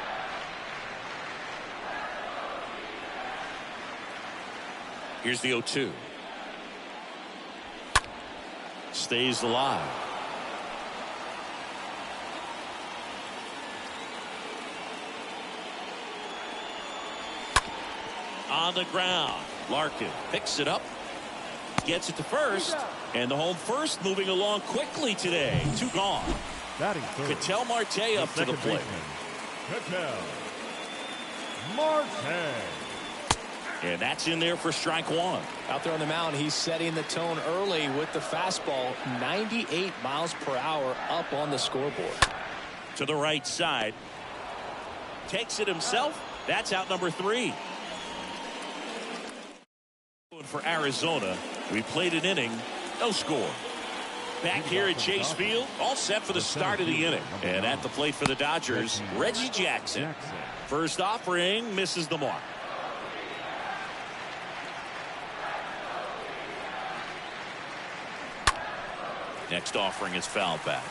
Here's the 0-2. Stays alive. On the ground. Larkin picks it up. Gets it to first. And the home first moving along quickly today. 2 gone. Ketel Marte up to the plate. Ketel Marte. And that's in there for strike 1. Out there on the mound, he's setting the tone early with the fastball. 98 miles per hour up on the scoreboard. To the right side. Takes it himself. That's out number 3. For Arizona, we played an inning, no score. Back here at Chase Field, all set for the start of the inning. And at the plate for the Dodgers, Reggie Jackson. First offering misses the mark. Next offering is fouled back.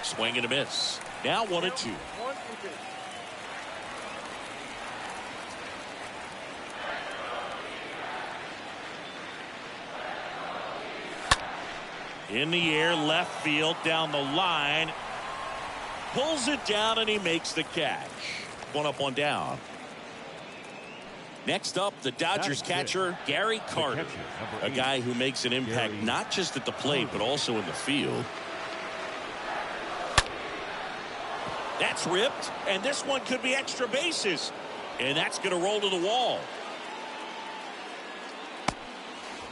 Swing and a miss. Now 1-2. In the air, left field, down the line. Pulls it down and he makes the catch. 1 up, 1 down. Next up, the Dodgers catcher, Gary Carter. A guy who makes an impact not just at the plate, but also in the field. That's ripped, and this one could be extra bases. And that's going to roll to the wall.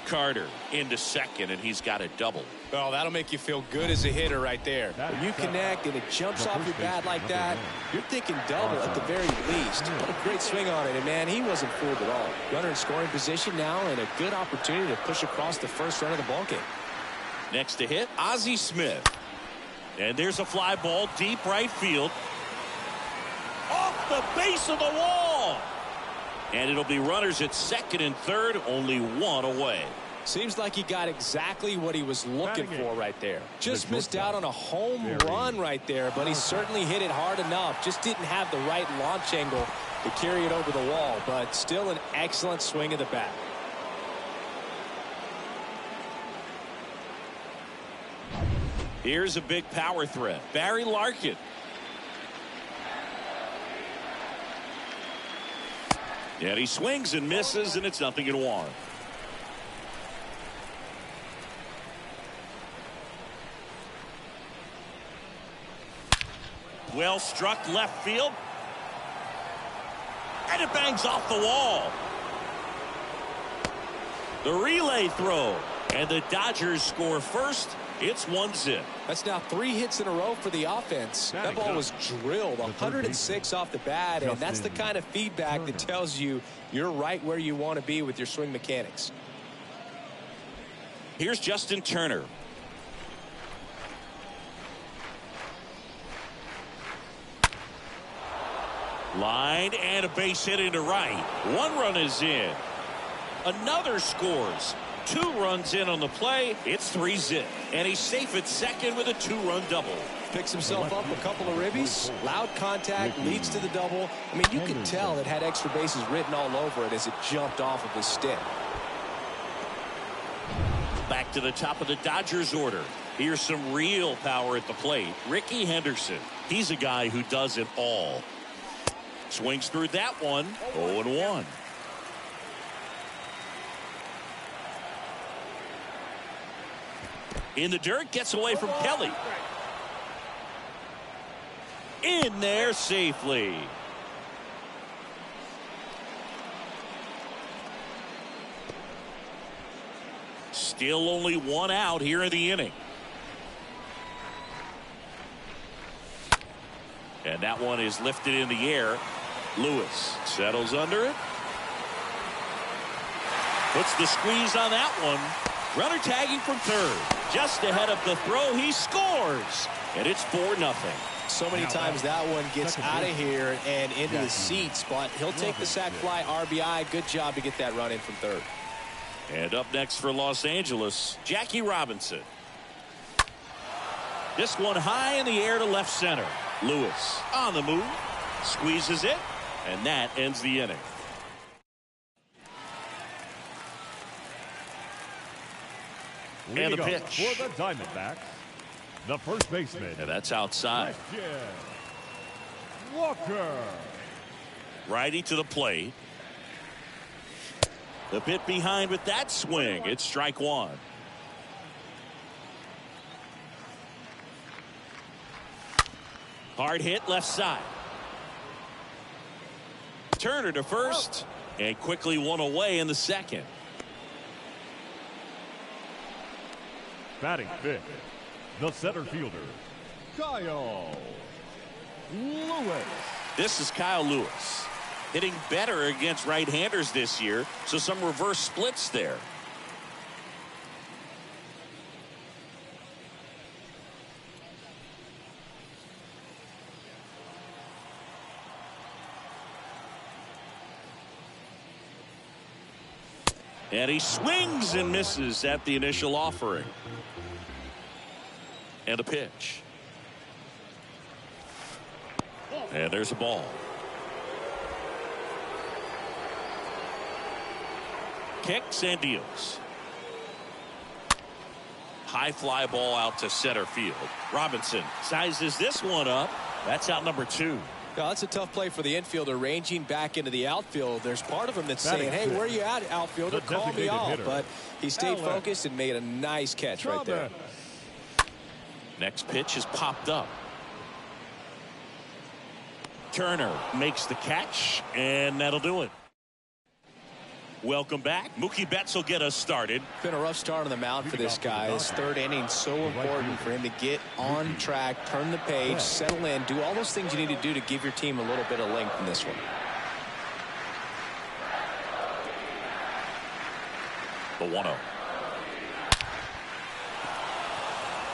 Carter into second, and he's got a double. Oh, that'll make you feel good as a hitter right there. When you connect and it jumps off your bat like that, you're thinking double at the very least. What a great swing on it, and man, he wasn't fooled at all. Runner in scoring position now, and a good opportunity to push across the first run of the ballgame. Next to hit, Ozzie Smith. And there's a fly ball deep right field. Off the base of the wall. And it'll be runners at second and third, only 1 away. Seems like he got exactly what he was looking for right there. Just missed out on a home run right there, but he certainly hit it hard enough. Just didn't have the right launch angle to carry it over the wall, but still an excellent swing of the bat. Here's a big power threat. Barry Larkin. And he swings and misses, and it's 0-1. Well struck left field. And it bangs off the wall. The relay throw. And the Dodgers score first. It's 1-0. That's now 3 hits in a row for the offense. That ball was drilled 106 off the bat, and that's the kind of feedback that tells you you're right where you want to be with your swing mechanics. Here's Justin Turner. Line and a base hit into right. 1 run is in. Another scores. 2 runs in on the play. It's 3-0. And he's safe at second with a 2-run double. Picks himself up a couple of ribbies. Loud contact leads to the double. I mean, you can tell it had extra bases written all over it as it jumped off of his stick. Back to the top of the Dodgers order. Here's some real power at the plate. Ricky Henderson. He's a guy who does it all. Swings through that one. 0-1. In the dirt, gets away from Kelly. In there safely. Still only 1 out here in the inning. And that one is lifted in the air. Lewis settles under it. Puts the squeeze on that one. Runner tagging from third. Just ahead of the throw, he scores. And it's 4-0. So many times that one gets out of here and into the seats, but he'll take the sac fly RBI. Good job to get that run in from third. And up next for Los Angeles, Jackie Robinson. This one high in the air to left center. Lewis on the move, squeezes it, and that ends the inning. And the pitch for the Diamondbacks, the first baseman. And that's outside. Walker. Righty to the plate. The bit behind with that swing. It's strike one. Hard hit left side. Turner to first and quickly one away in the second. Batting fifth, the center fielder, Kyle Lewis. This is Kyle Lewis. Hitting better against right-handers this year, so some reverse splits there. And he swings and misses at the initial offering. And a pitch. And there's a ball. Kicks and deals. High fly ball out to center field. Robinson sizes this one up. That's out number 2. Now, that's a tough play for the infielder, ranging back into the outfield. There's part of him that's saying, hey, where are you at, outfielder? Call me off. But he stayed focused and made a nice catch right there. Next pitch is popped up. Turner makes the catch, and that'll do it. Welcome back. Mookie Betts will get us started. Been a rough start on the mound for this guy. His third inning so important for him to get on track, turn the page, settle in, do all those things you need to do to give your team a little bit of length in this one. The 1-0.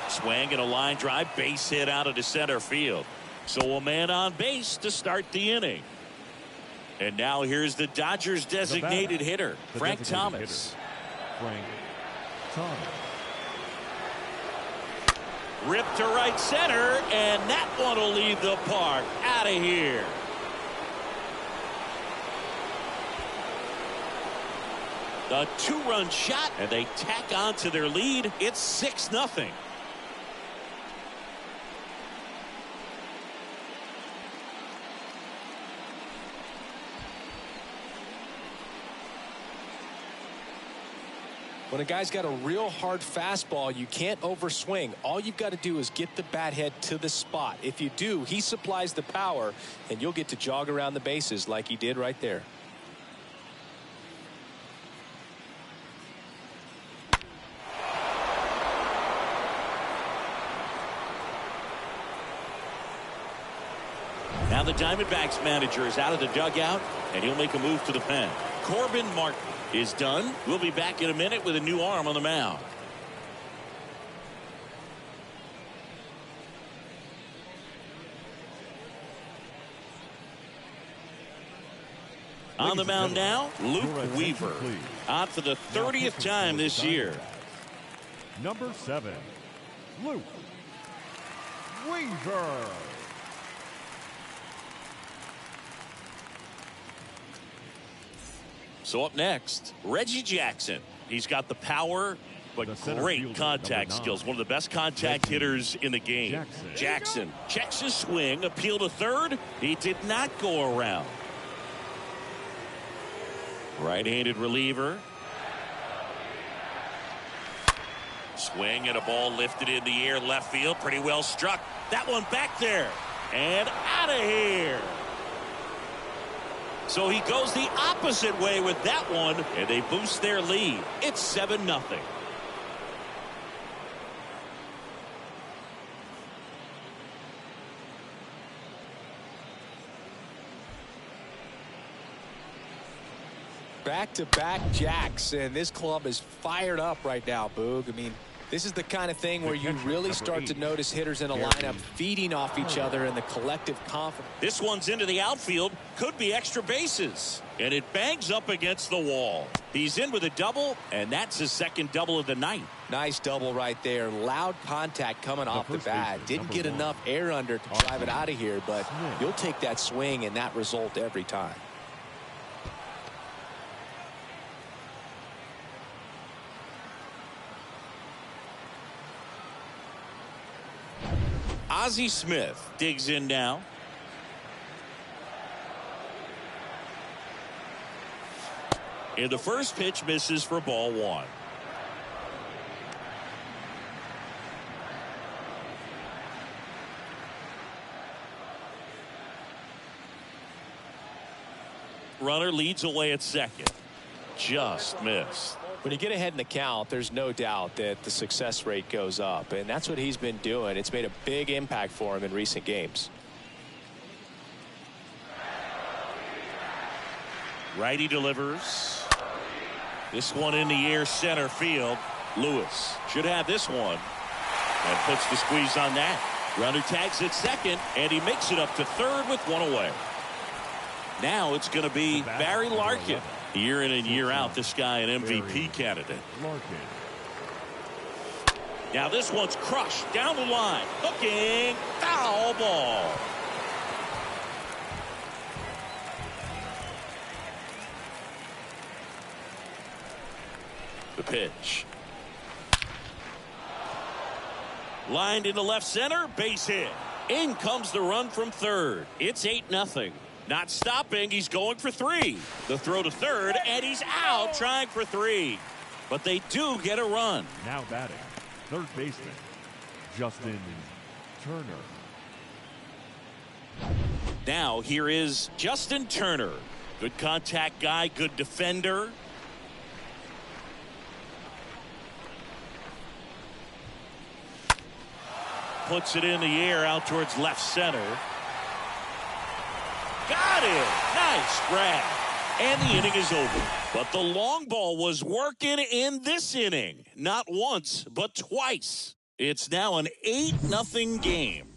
Swing and a line drive, base hit out of the center field. So a man on base to start the inning. And now here's the Dodgers designated hitter, Frank Thomas. Frank Thomas. Ripped to right center, and that one will leave the park. Out of here. The 2-run shot, and they tack on to their lead. It's 6-0. When a guy's got a real hard fastball, you can't overswing. All you've got to do is get the bat head to the spot. If you do, he supplies the power, and you'll get to jog around the bases like he did right there. Now the Diamondbacks manager is out of the dugout, and he'll make a move to the pen. Corbin Martin is done. We'll be back in a minute with a new arm on the mound. On the mound now, Luke Weaver. On for the 30th time this year. Number 7, Luke Weaver. So up next, Reggie Jackson. He's got the power, but great contact skills. One of the best contact hitters in the game. Jackson checks his swing, appeal to third. He did not go around. Right-handed reliever. Swing and a ball lifted in the air left field. Pretty well struck. That one back there. And out of here. So he goes the opposite way with that one, and they boost their lead. It's 7-0. Back-to-back jacks, and this club is fired up right now, Boog. I mean, this is the kind of thing where you really start to notice hitters in a lineup feeding off each other and the collective confidence. This one's into the outfield. Could be extra bases. And it bangs up against the wall. He's in with a double, and that's his second double of the night. Nice double right there. Loud contact coming off the bat. Didn't get enough air under to drive it out of here, but you'll take that swing and that result every time. Ozzie Smith digs in now. And the first pitch misses for ball one. Runner leads away at second. Just missed. When you get ahead in the count, there's no doubt that the success rate goes up, and that's what he's been doing. It's made a big impact for him in recent games. Righty delivers. This one in the air, center field. Lewis should have this one and puts the squeeze on that. Runner tags at second, and he makes it up to third with one away. Now it's going to be Barry Larkin. Year in and year out, this guy an MVP candidate. Now this one's crushed down the line. Hooking, foul ball. The pitch. Lined into left center, base hit. In comes the run from third. It's 8-0. Not stopping, he's going for three. The throw to third, and he's out trying for three. But they do get a run. Now batting, third baseman, Justin Turner. Now here is Justin Turner. Good contact guy, good defender. Puts it in the air out towards left center. Got it. Nice grab. And the inning is over. But the long ball was working in this inning. Not once, but twice. It's now an 8-0 game.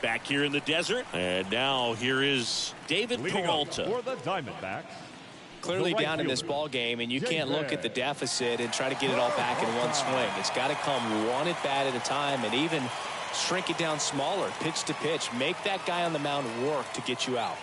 Back here in the desert. And now here is David Peralta. For the Diamondbacks. Clearly down in this ball game, and you can't look at the deficit and try to get it all back in one swing. It's got to come one at bat at a time, and even shrink it down smaller, pitch to pitch. Make that guy on the mound work to get you out.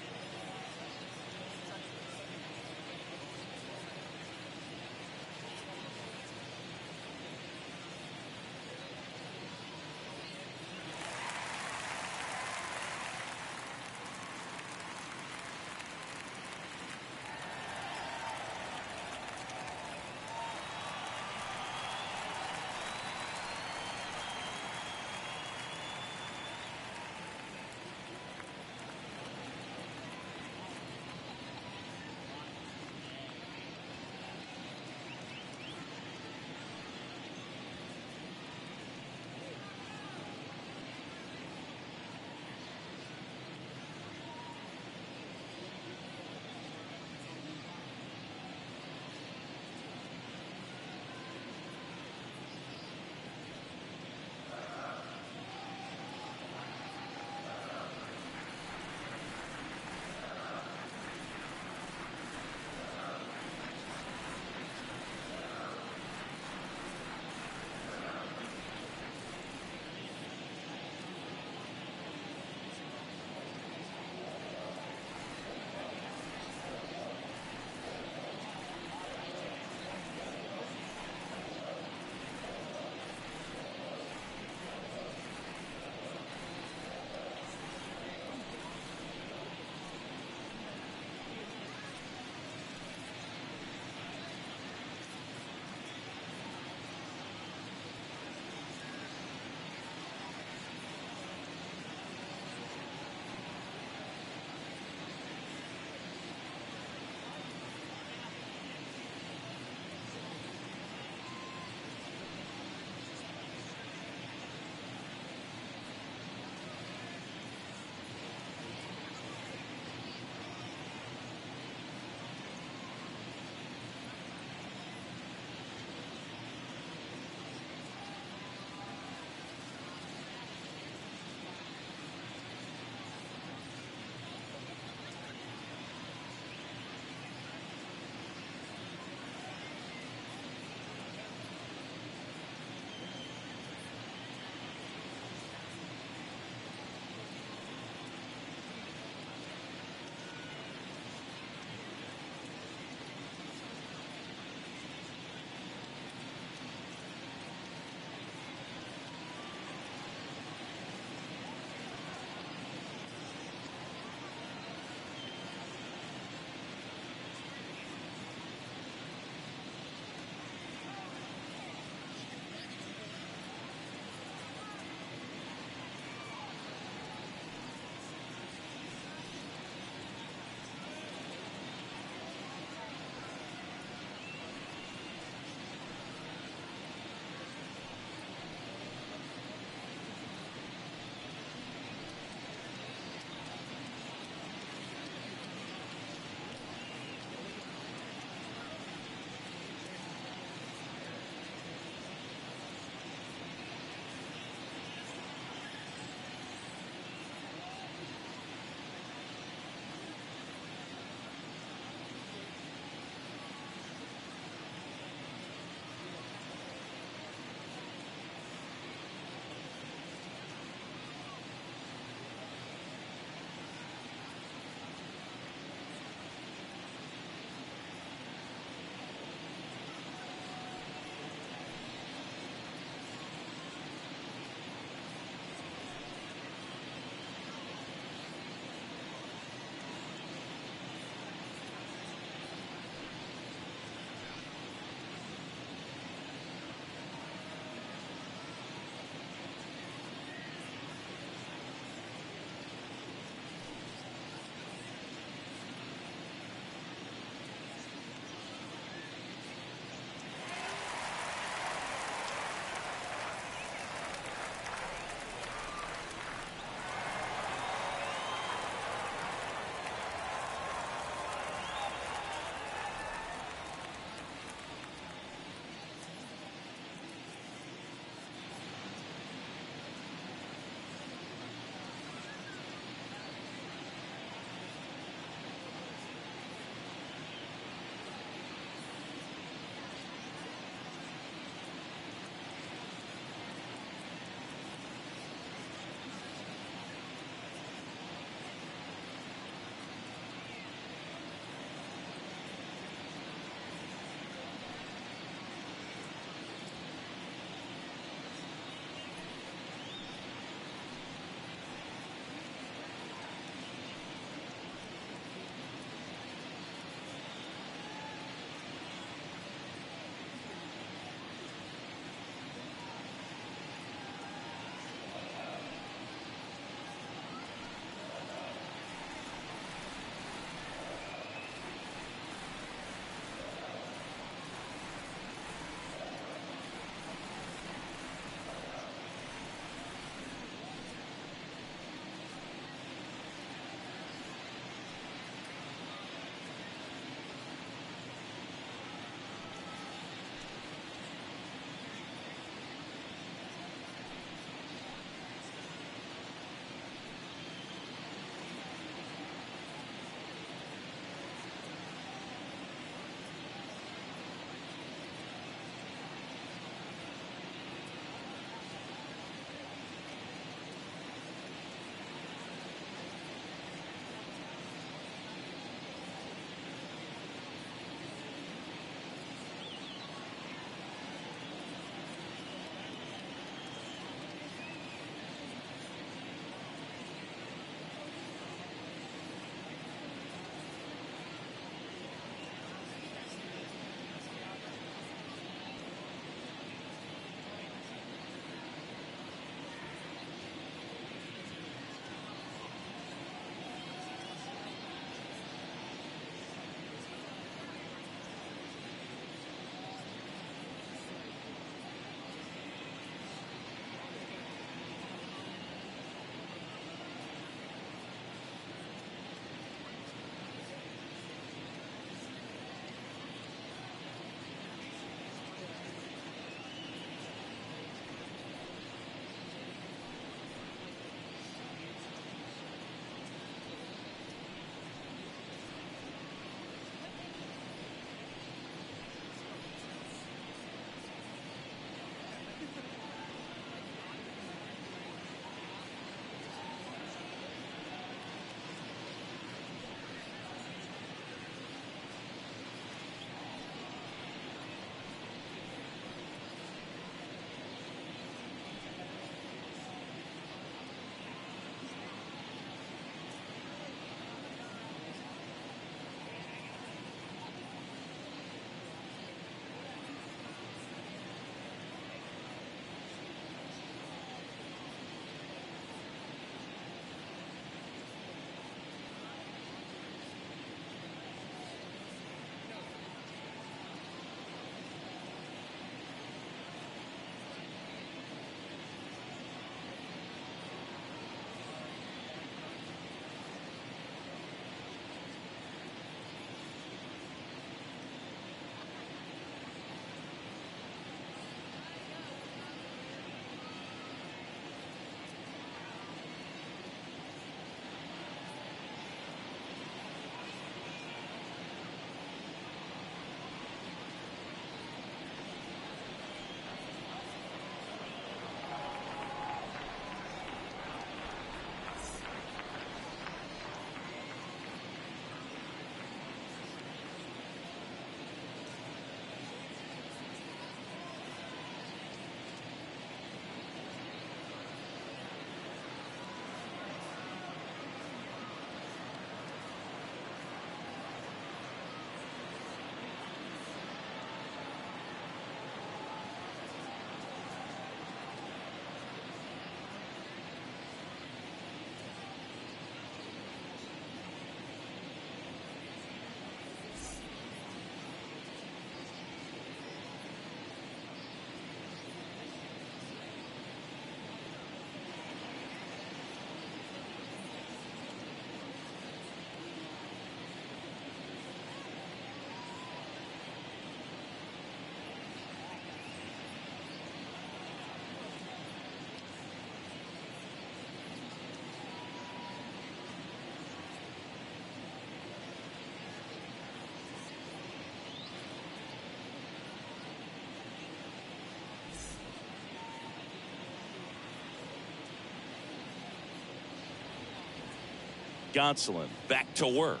Gonsolin back to work.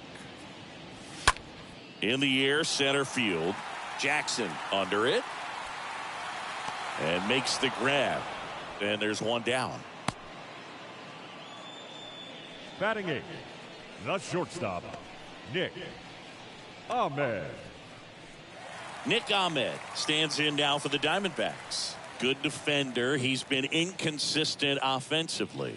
In the air, center field. Jackson under it. And makes the grab. And there's one down. Batting 8, the shortstop, Nick Ahmed. Nick Ahmed stands in now for the Diamondbacks. Good defender. He's been inconsistent offensively.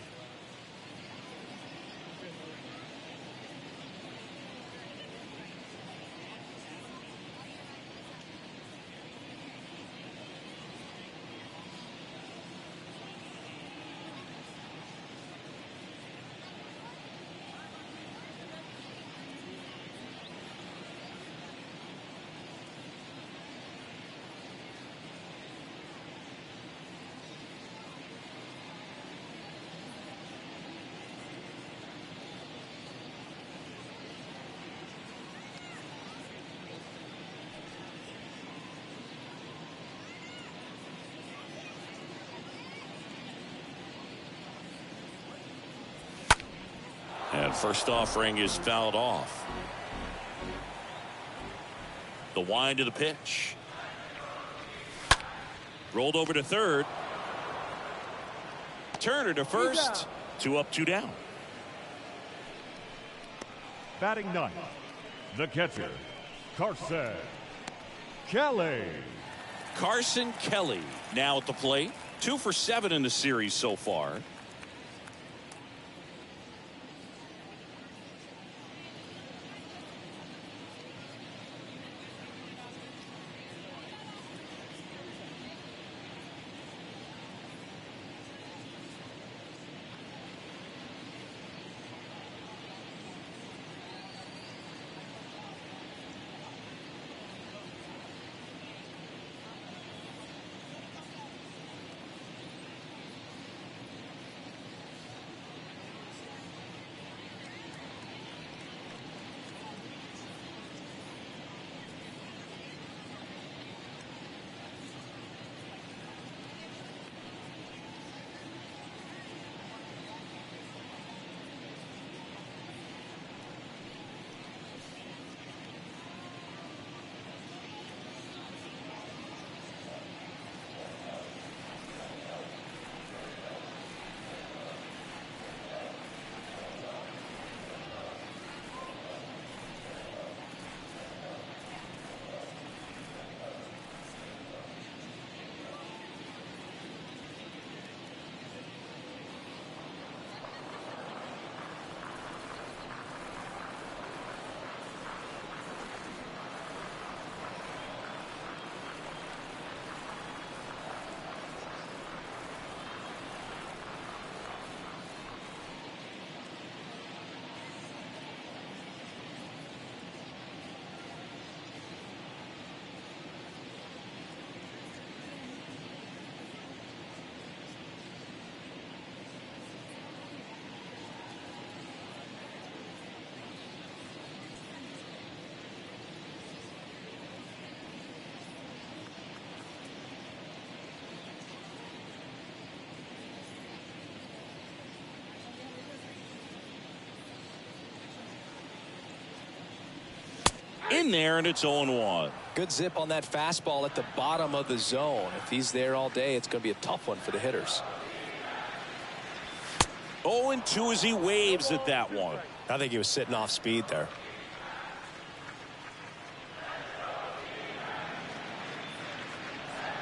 And first offering is fouled off. The wind of the pitch. Rolled over to third. Turner to first. 2 up, 2 down. Batting 9, the catcher, Carson Kelly. Carson Kelly now at the plate. 2 for 7 in the series so far. In there, and it's 0-1. Good zip on that fastball at the bottom of the zone. If he's there all day, it's going to be a tough one for the hitters. 0-2 as he waves at that one. I think he was sitting off speed there.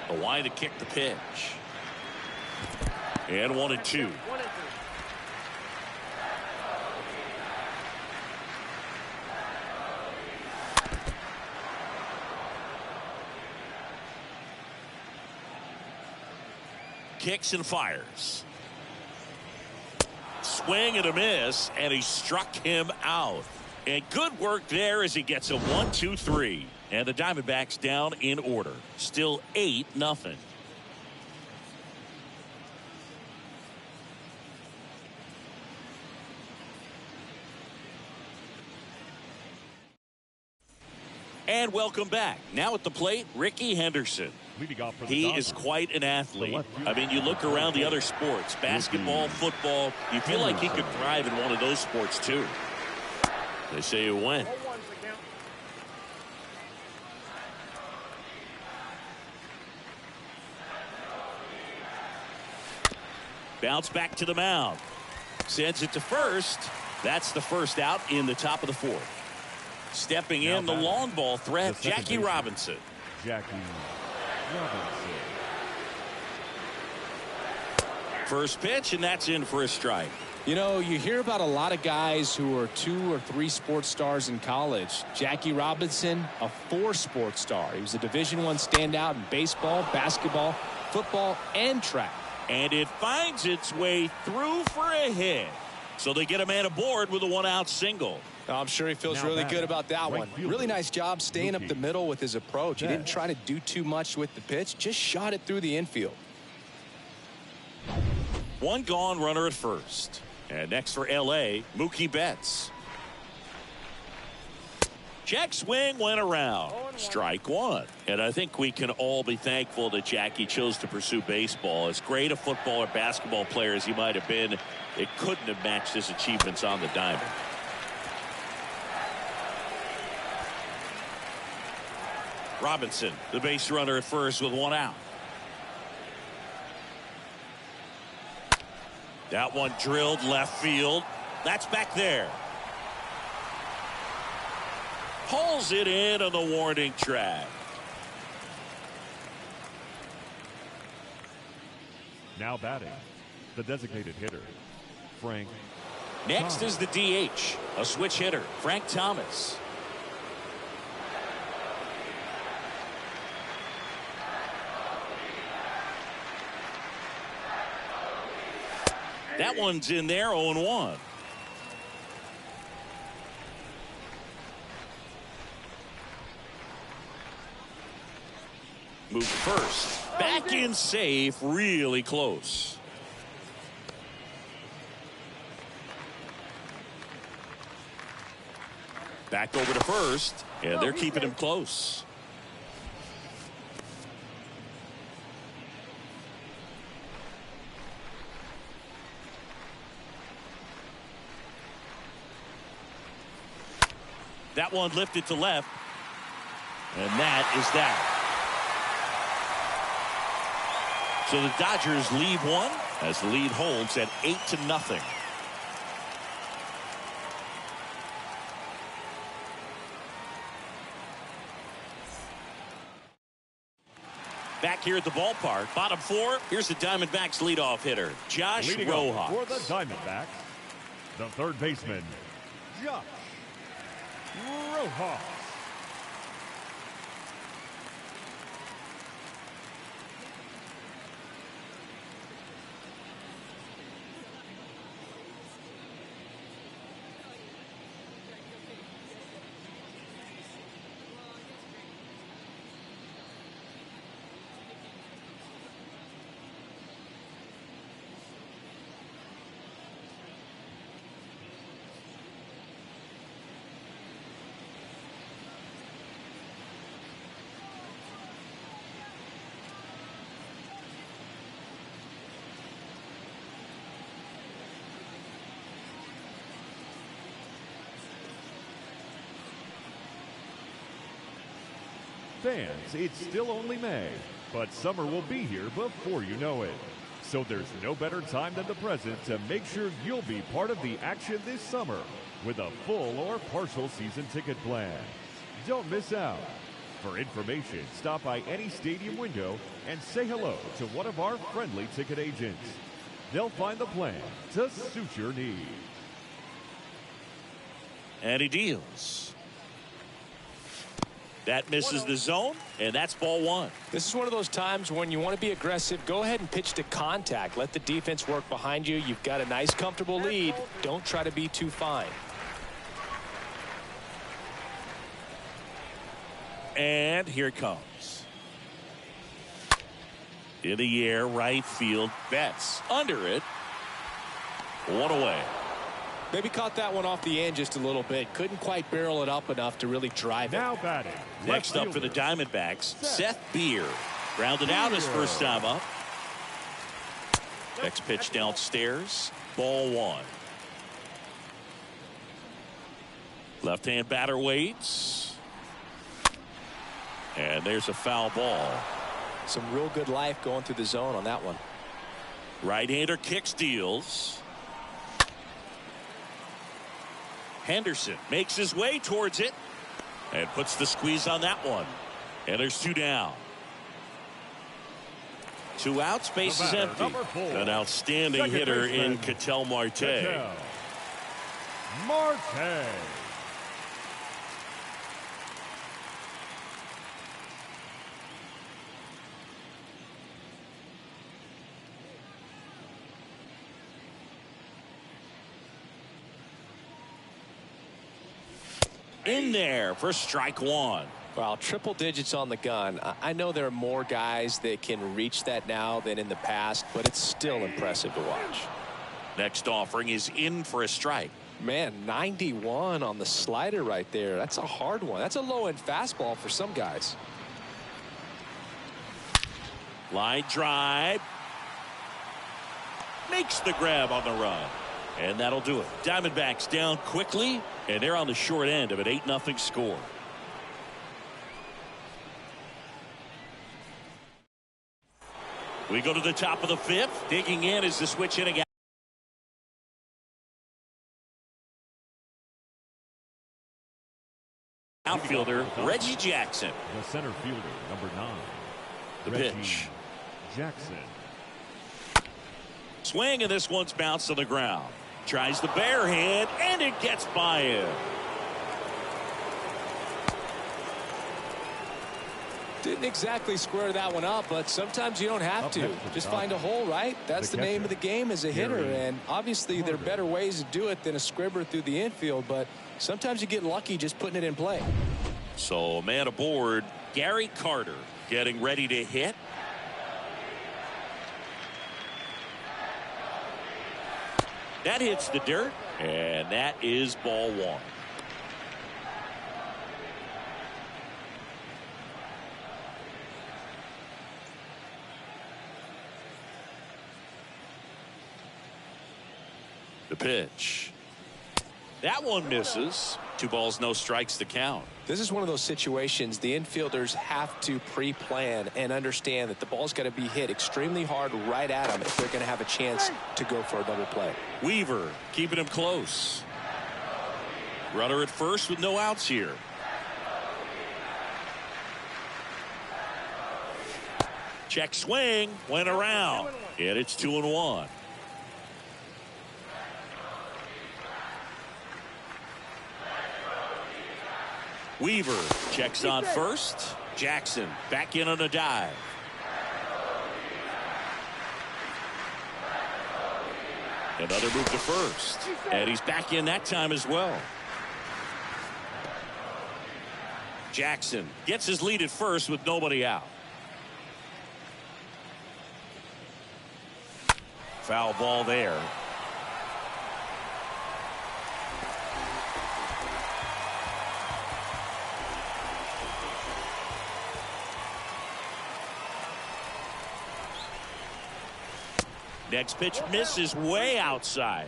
A wide to kick the pitch. And 1-2. Kicks and fires. Swing and a miss, and he struck him out. And good work there as he gets a 1-2-3. And the Diamondbacks down in order. Still 8-0. And welcome back. Now at the plate, Ricky Henderson. Leading off for the He Dodgers, is quite an athlete. I mean, you look around the other sports, basketball, football, you feel like he could thrive in one of those sports too. They say you win. Bounce back to the mound. Sends it to first. That's the first out in the top of the fourth. Stepping in the long ball threat, Jackie Robinson. Jackie Robinson. First pitch, and that's in for a strike. You know, you hear about a lot of guys who are 2 or 3 sports stars in college. Jackie Robinson, a 4 sports star. He was a Division I standout in baseball, basketball, football, and track. And it finds its way through for a hit. So they get a man aboard with a 1-out single. I'm sure he feels really good about that one. Really nice job staying up the middle with his approach. He didn't try to do too much with the pitch, just shot it through the infield. 1 gone, runner at first. And next for L.A., Mookie Betts. Check swing went around. Strike 1. And I think we can all be thankful that Jackie chose to pursue baseball. As great a football or basketball player as he might have been, it couldn't have matched his achievements on the diamond. Robinson, the base runner at first with 1 out. That one drilled left field. That's back there. Pulls it in on the warning track. Now batting, the designated hitter, Frank. Next is the DH, a switch hitter, Frank Thomas. That one's in there, 0-1. Move first. Back in safe, really close. Back over to first, and they're keeping him close. That one lifted to left, and that is that. So the Dodgers lead 1 as the lead holds at 8-0. Back here at the ballpark, bottom 4. Here's the Diamondbacks leadoff hitter, Josh Rojas. For the Diamondbacks, the third baseman, Josh Rojas. Fans, it's still only May, but summer will be here before you know it. So there's no better time than the present to make sure you'll be part of the action this summer with a full or partial season ticket plan. Don't miss out. For information, stop by any stadium window and say hello to one of our friendly ticket agents. They'll find the plan to suit your needs. And he deals. That misses the zone, and that's ball 1. This is one of those times when you want to be aggressive. Go ahead and pitch to contact. Let the defense work behind you. You've got a nice, comfortable lead. Don't try to be too fine. And here it comes. In the air, right field. Betts under it. 1 away. Maybe caught that one off the end just a little bit. Couldn't quite barrel it up enough to really drive it. Now batting. Next up for the Diamondbacks, Seth Beer. Grounded out his first time up. Next pitch downstairs. Ball 1. Left-hand batter waits. And there's a foul ball. Some real good life going through the zone on that one. Right-hander kicks, deals. Henderson makes his way towards it and puts the squeeze on that one. And there's 2 down. 2 outs, base is empty. An outstanding hitter in Ketel Marte. In there for strike 1. Well, triple digits on the gun. I know there are more guys that can reach that now than in the past, but it's still impressive to watch. Next offering is in for a strike. Man, 91 on the slider right there. That's a hard one. That's a low-end fastball for some guys. Line drive. Makes the grab on the run. And that'll do it. Diamondbacks down quickly, and they're on the short end of an 8-0 score. We go to the top of the 5th. Digging in is the switch hitting outfielder Reggie Jackson. The center fielder, number 9. The Reggie pitch. Jackson. Swing, and this one's bounced on the ground. Tries the bare hand, and it gets by him. Didn't exactly square that one up, but sometimes you don't have to. Just find a hole, right? That's the name of the game as a hitter, and obviously there are better ways to do it than a scribber through the infield, but sometimes you get lucky just putting it in play. So, man aboard, Gary Carter getting ready to hit. That hits the dirt, and that is ball 1. The pitch. That one misses. 2 balls, no strikes to count. This is one of those situations the infielders have to pre-plan and understand that the ball's got to be hit extremely hard right at them if they're going to have a chance to go for a double play. Weaver keeping him close. Runner at first with no outs here. Check swing, went around, and it's 2-1. Weaver checks on first. Jackson back in on a dive. Another move to first. And he's back in that time as well. Jackson gets his lead at first with nobody out. Foul ball there. Next pitch misses way outside.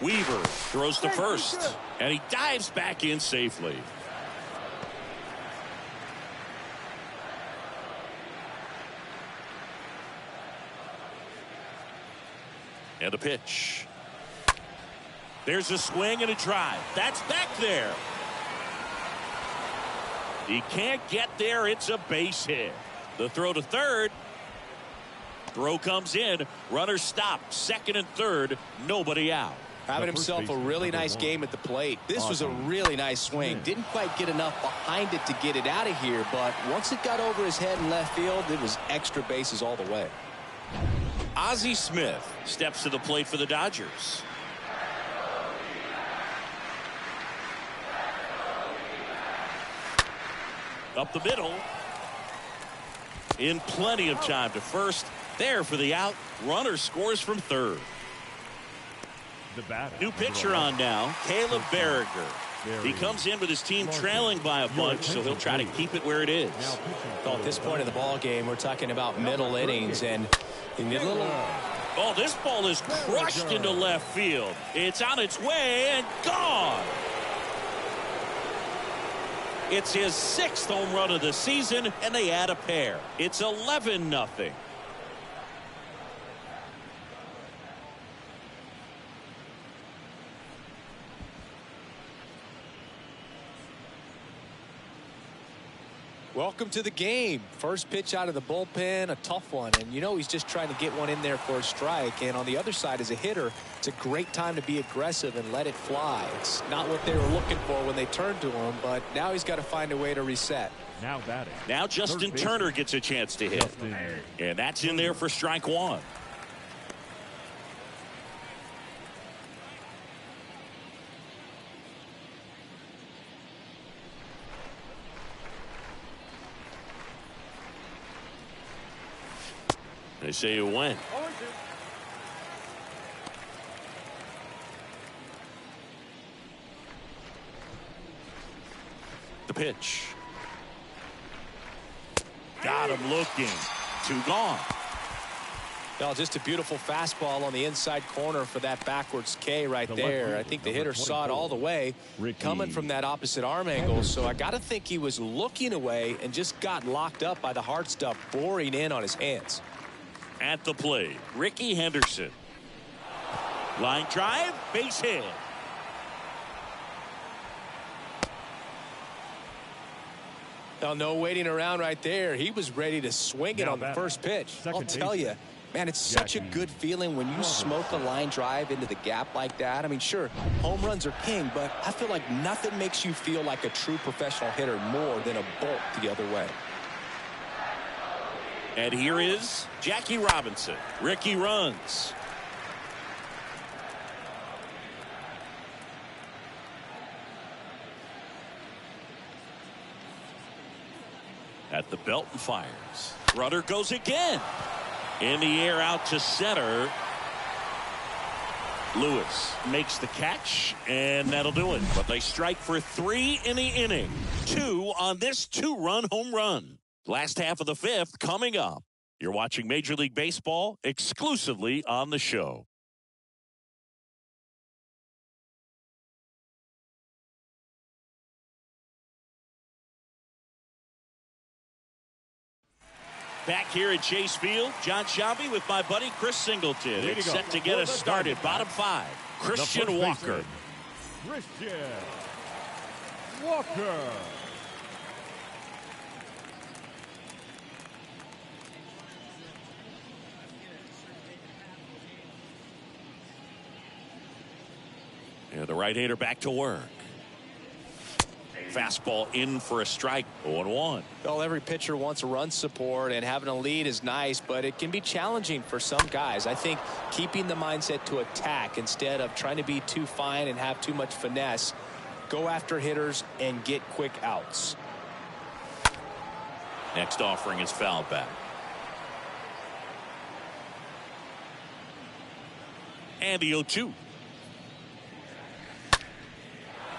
Weaver throws to first, and he dives back in safely. And the pitch. There's a swing and a drive. That's back there. He can't get there. It's a base hit. The throw to third. Throw comes in. Runner stopped. Second and third. Nobody out. Having himself a really nice game at the plate. This was a really nice swing. Didn't quite get enough behind it to get it out of here, but once it got over his head in left field, it was extra bases all the way. Ozzie Smith steps to the plate for the Dodgers. Up the middle. In plenty of time to first. There for the out. Runner scores from third. The batter. New pitcher on now, Caleb Berriger. He comes in with his team trailing by a bunch, so he'll try to keep it where it is. Well, at this point of the ball game, we're talking about middle innings, and in the little. Oh, this ball is crushed into left field. It's on its way and gone. It's his 6th home run of the season, and they add a pair. It's 11-0. Welcome to the game. First pitch out of the bullpen, a tough one. And you know he's just trying to get one in there for a strike. And on the other side, as a hitter, it's a great time to be aggressive and let it fly. It's not what they were looking for when they turned to him, but now he's got to find a way to reset. Now batting. Now Justin Turner gets a chance to hit. And that's in there for strike one. They say you win. The pitch. Got him looking. 2 gone. Well, just a beautiful fastball on the inside corner for that backwards K right there. I think the hitter saw it all the way coming from that opposite arm angle. So I got to think he was looking away and just got locked up by the hard stuff boring in on his hands. At the plate, Ricky Henderson. Line drive, base hit. Well, no waiting around right there. He was ready to swing it on the first pitch. I'll tell you, man, it's such a good feeling when you smoke a line drive into the gap like that. I mean, sure, home runs are king, but I feel like nothing makes you feel like a true professional hitter more than a bolt the other way. And here is Jackie Robinson. Ricky runs. At the belt and fires. Rudder goes again. In the air out to center. Lewis makes the catch, and that'll do it. But they strike for 3 in the inning. 2 on this 2-run home run. Last half of the 5th coming up. You're watching Major League Baseball exclusively on the show. Back here at Chase Field, John Shelby with my buddy Chris Singleton. It's set to get us started. Bottom 5, Christian Walker. Christian Walker. And the right-hander back to work. Fastball in for a strike. 0-1. Well, every pitcher wants a run support, and having a lead is nice, but it can be challenging for some guys. I think keeping the mindset to attack instead of trying to be too fine and have too much finesse, go after hitters and get quick outs. Next offering is foul back. And the 0-2.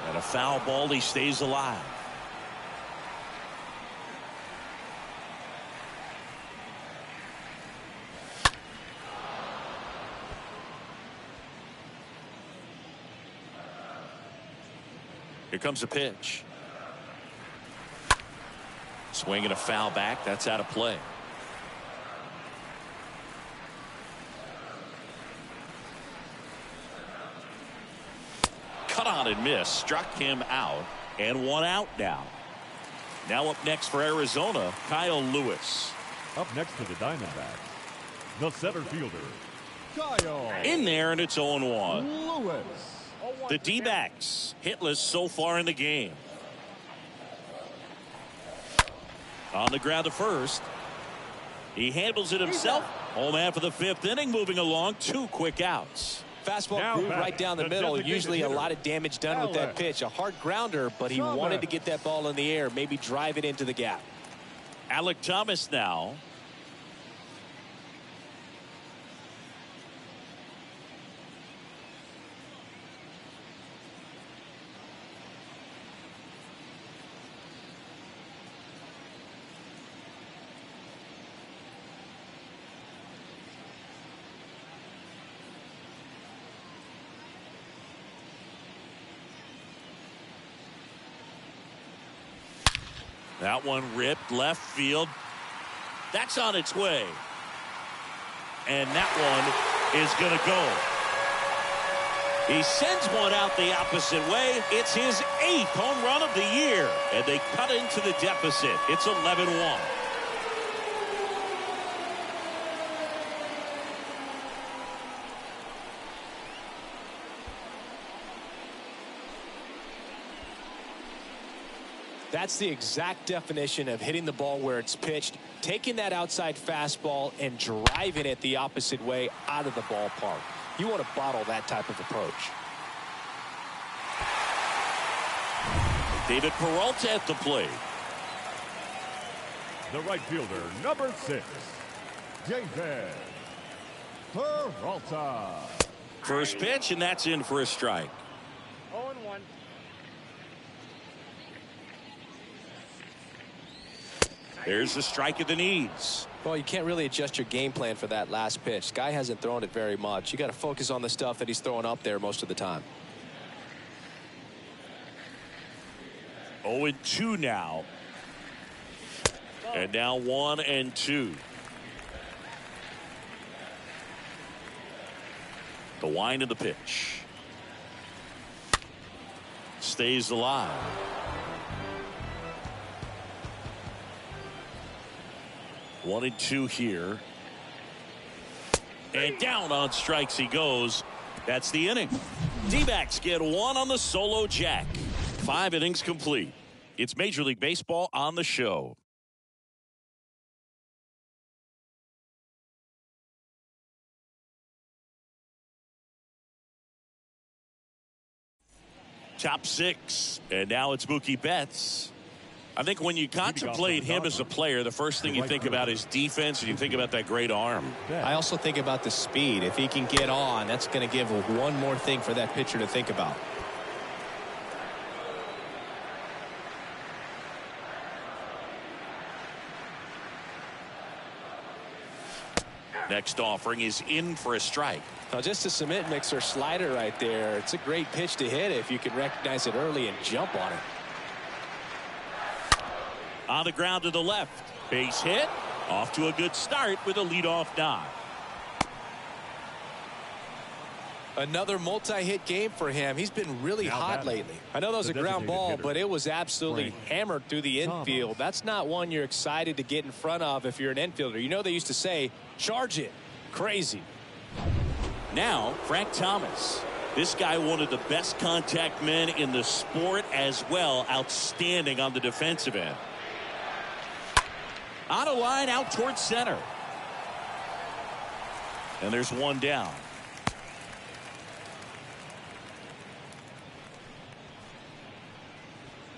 And a foul ball, he stays alive. Here comes a pitch. Swinging a foul back. That's out of play. Cut on and miss. Struck him out. And 1 out now. Now up next for Arizona, Kyle Lewis. Up next for the Diamondbacks, the center fielder, Kyle. In there, and it's 0-1. Lewis. The D-backs hitless so far in the game. On the ground to first. He handles it himself. Home half of the 5th inning, moving along. 2 quick outs. Fastball groove right down the middle. Usually a lot of damage done with that pitch. A hard grounder, but he wanted to get that ball in the air, maybe drive it into the gap. Alec Thomas now. That one ripped left field. That's on its way. And that one is going to go. He sends one out the opposite way. It's his 8th home run of the year. And they cut into the deficit. It's 11-1. That's the exact definition of hitting the ball where it's pitched, taking that outside fastball and driving it the opposite way out of the ballpark. You want to bottle that type of approach. David Peralta at the plate. The right fielder, number 6, David Peralta. First pitch, and that's in for a strike. 0-1. There's the strike of the knees. Well, you can't really adjust your game plan for that last pitch. Guy hasn't thrown it very much. You got to focus on the stuff that he's throwing up there most of the time. 0-2 now. And now 1-2. The wind of the pitch. Stays alive. 1-2 here. And down on strikes he goes. That's the inning. D-backs get 1 on the solo jack. 5 innings complete. It's Major League Baseball on the show. Top 6. And now it's Mookie Betts. I think when you contemplate him as a player, the first thing you think about is defense, and you think about that great arm. I also think about the speed. If he can get on, that's going to give one more thing for that pitcher to think about. Next offering is in for a strike. Now, just a cement mixer slider right there. It's a great pitch to hit if you can recognize it early and jump on it. On the ground to the left. Base hit. Off to a good start with a leadoff knock. Another multi-hit game for him. He's been really hot lately. I know that was a ground ball, but it was absolutely hammered through the infield. That's not one you're excited to get in front of if you're an infielder. You know they used to say, charge it. Crazy. Now, Frank Thomas. This guy, one of the best contact men in the sport as well. Outstanding on the defensive end. On a line out towards center. And there's one down.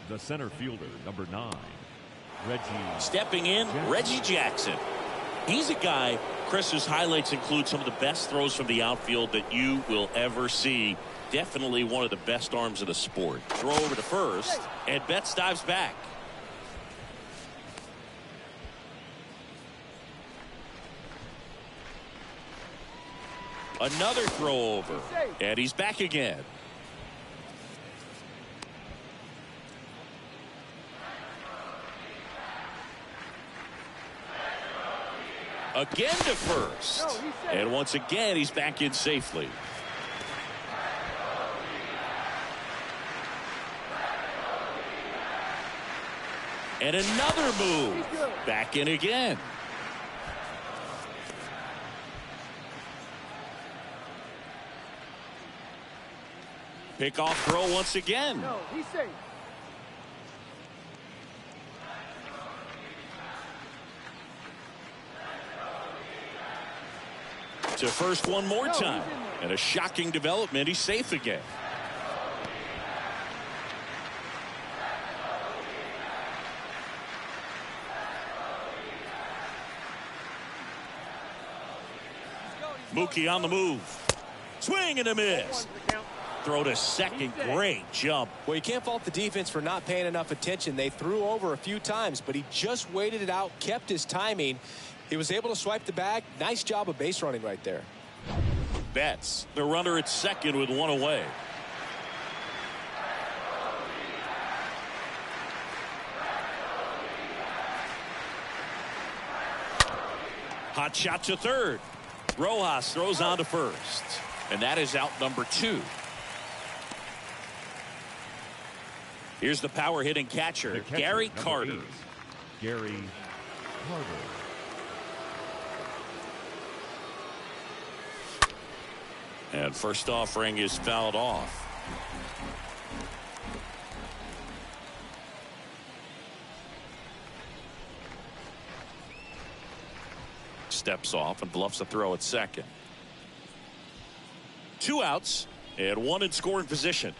The center fielder, number 9, Reggie. Stepping in, Reggie Jackson. He's a guy, Chris's highlights include some of the best throws from the outfield that you will ever see. Definitely one of the best arms of the sport. Throw over to first, and Betts dives back. Another throw over, and he's back again. Again to first. And once again, he's back in safely. And another move. Back in again. Pickoff throw once again. No, he's safe. To first one more time. And a shocking development. He's safe again. Mookie on the move. Swing and a miss. Throw to second. Great jump. Well, you can't fault the defense for not paying enough attention. They threw over a few times, but he just waited it out, kept his timing. He was able to swipe the bag. Nice job of base running right there. Betts, the runner at second with one away. Hot shot to third. Rojas throws on to first. And that is out number 2. Here's the power hitting catcher, Gary Carter. Gary Carter. And first offering is fouled off. Steps off and bluffs a throw at second. 2 outs and 1 in scoring position.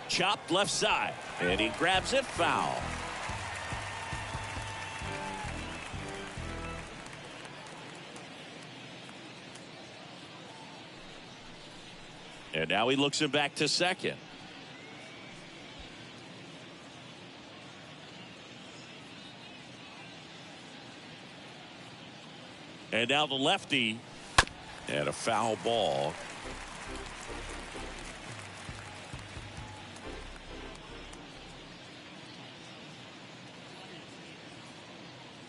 Chopped left side, and he grabs it foul. And now he looks him back to second. And now the lefty, and a foul ball.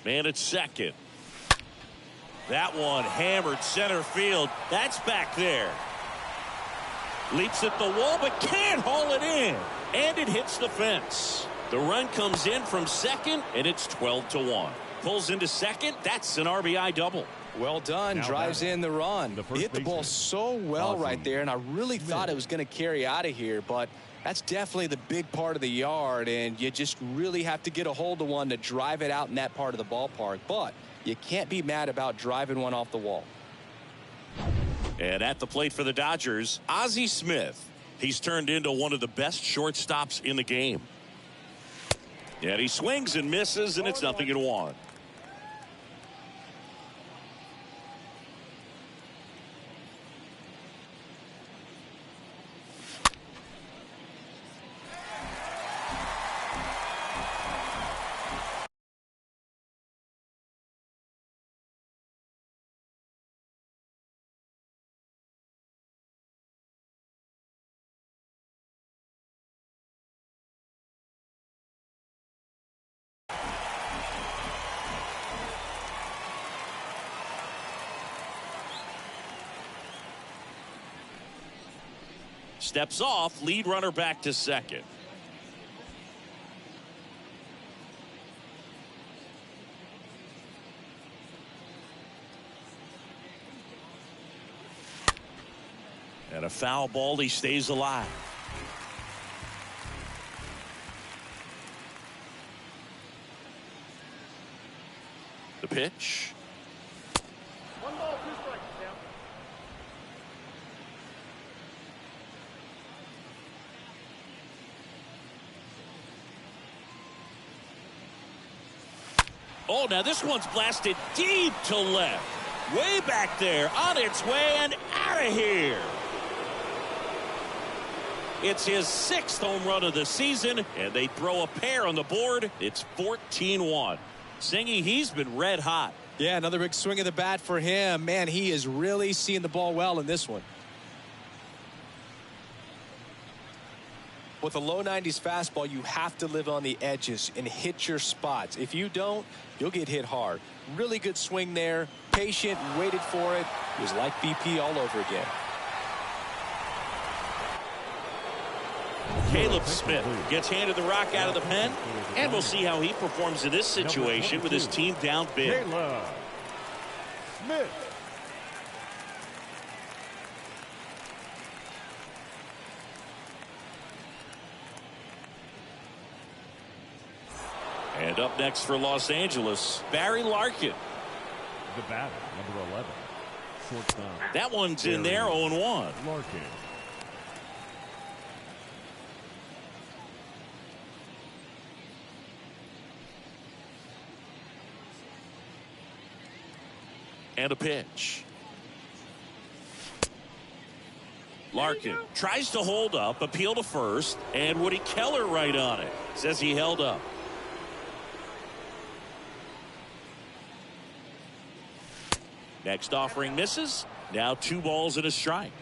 Man at second. That one hammered center field. That's back there. Leaps at the wall, but can't haul it in. And it hits the fence. The run comes in from second, and it's 12-1. Pulls into second. That's an RBI double. Well done. Now drives in the run. He hit the ball so well right there, and I really thought it was going to carry out of here, but that's definitely the big part of the yard, and you just really have to get a hold of one to drive it out in that part of the ballpark. But you can't be mad about driving one off the wall. And at the plate for the Dodgers, Ozzie Smith. He's turned into one of the best shortstops in the game. And he swings and misses, and it's 0-1. Steps off, lead runner back to second. And a foul ball, he stays alive. The pitch. 1 ball, 2 strikes, Sam. Oh, now this one's blasted deep to left. Way back there, on its way and out of here. It's his 6th home run of the season, and they throw a pair on the board. It's 14-1. Singy, he's been red hot. Yeah, another big swing of the bat for him. Man, he is really seeing the ball well in this one. With a low 90s fastball, you have to live on the edges and hit your spots. If you don't, you'll get hit hard. Really good swing there. Patient, waited for it. It was like BP all over again. Caleb Smith gets handed the rock out of the pen, and we'll see how he performs in this situation with his team down big. Caleb Smith. And up next for Los Angeles, Barry Larkin. The batter, number 11. Shortstop. That one's in there, 0-1. Larkin. And a pitch. Larkin tries to hold up, appeal to first, and Woody Keller right on it. Says he held up. Next offering misses. Now 2 balls and a strike.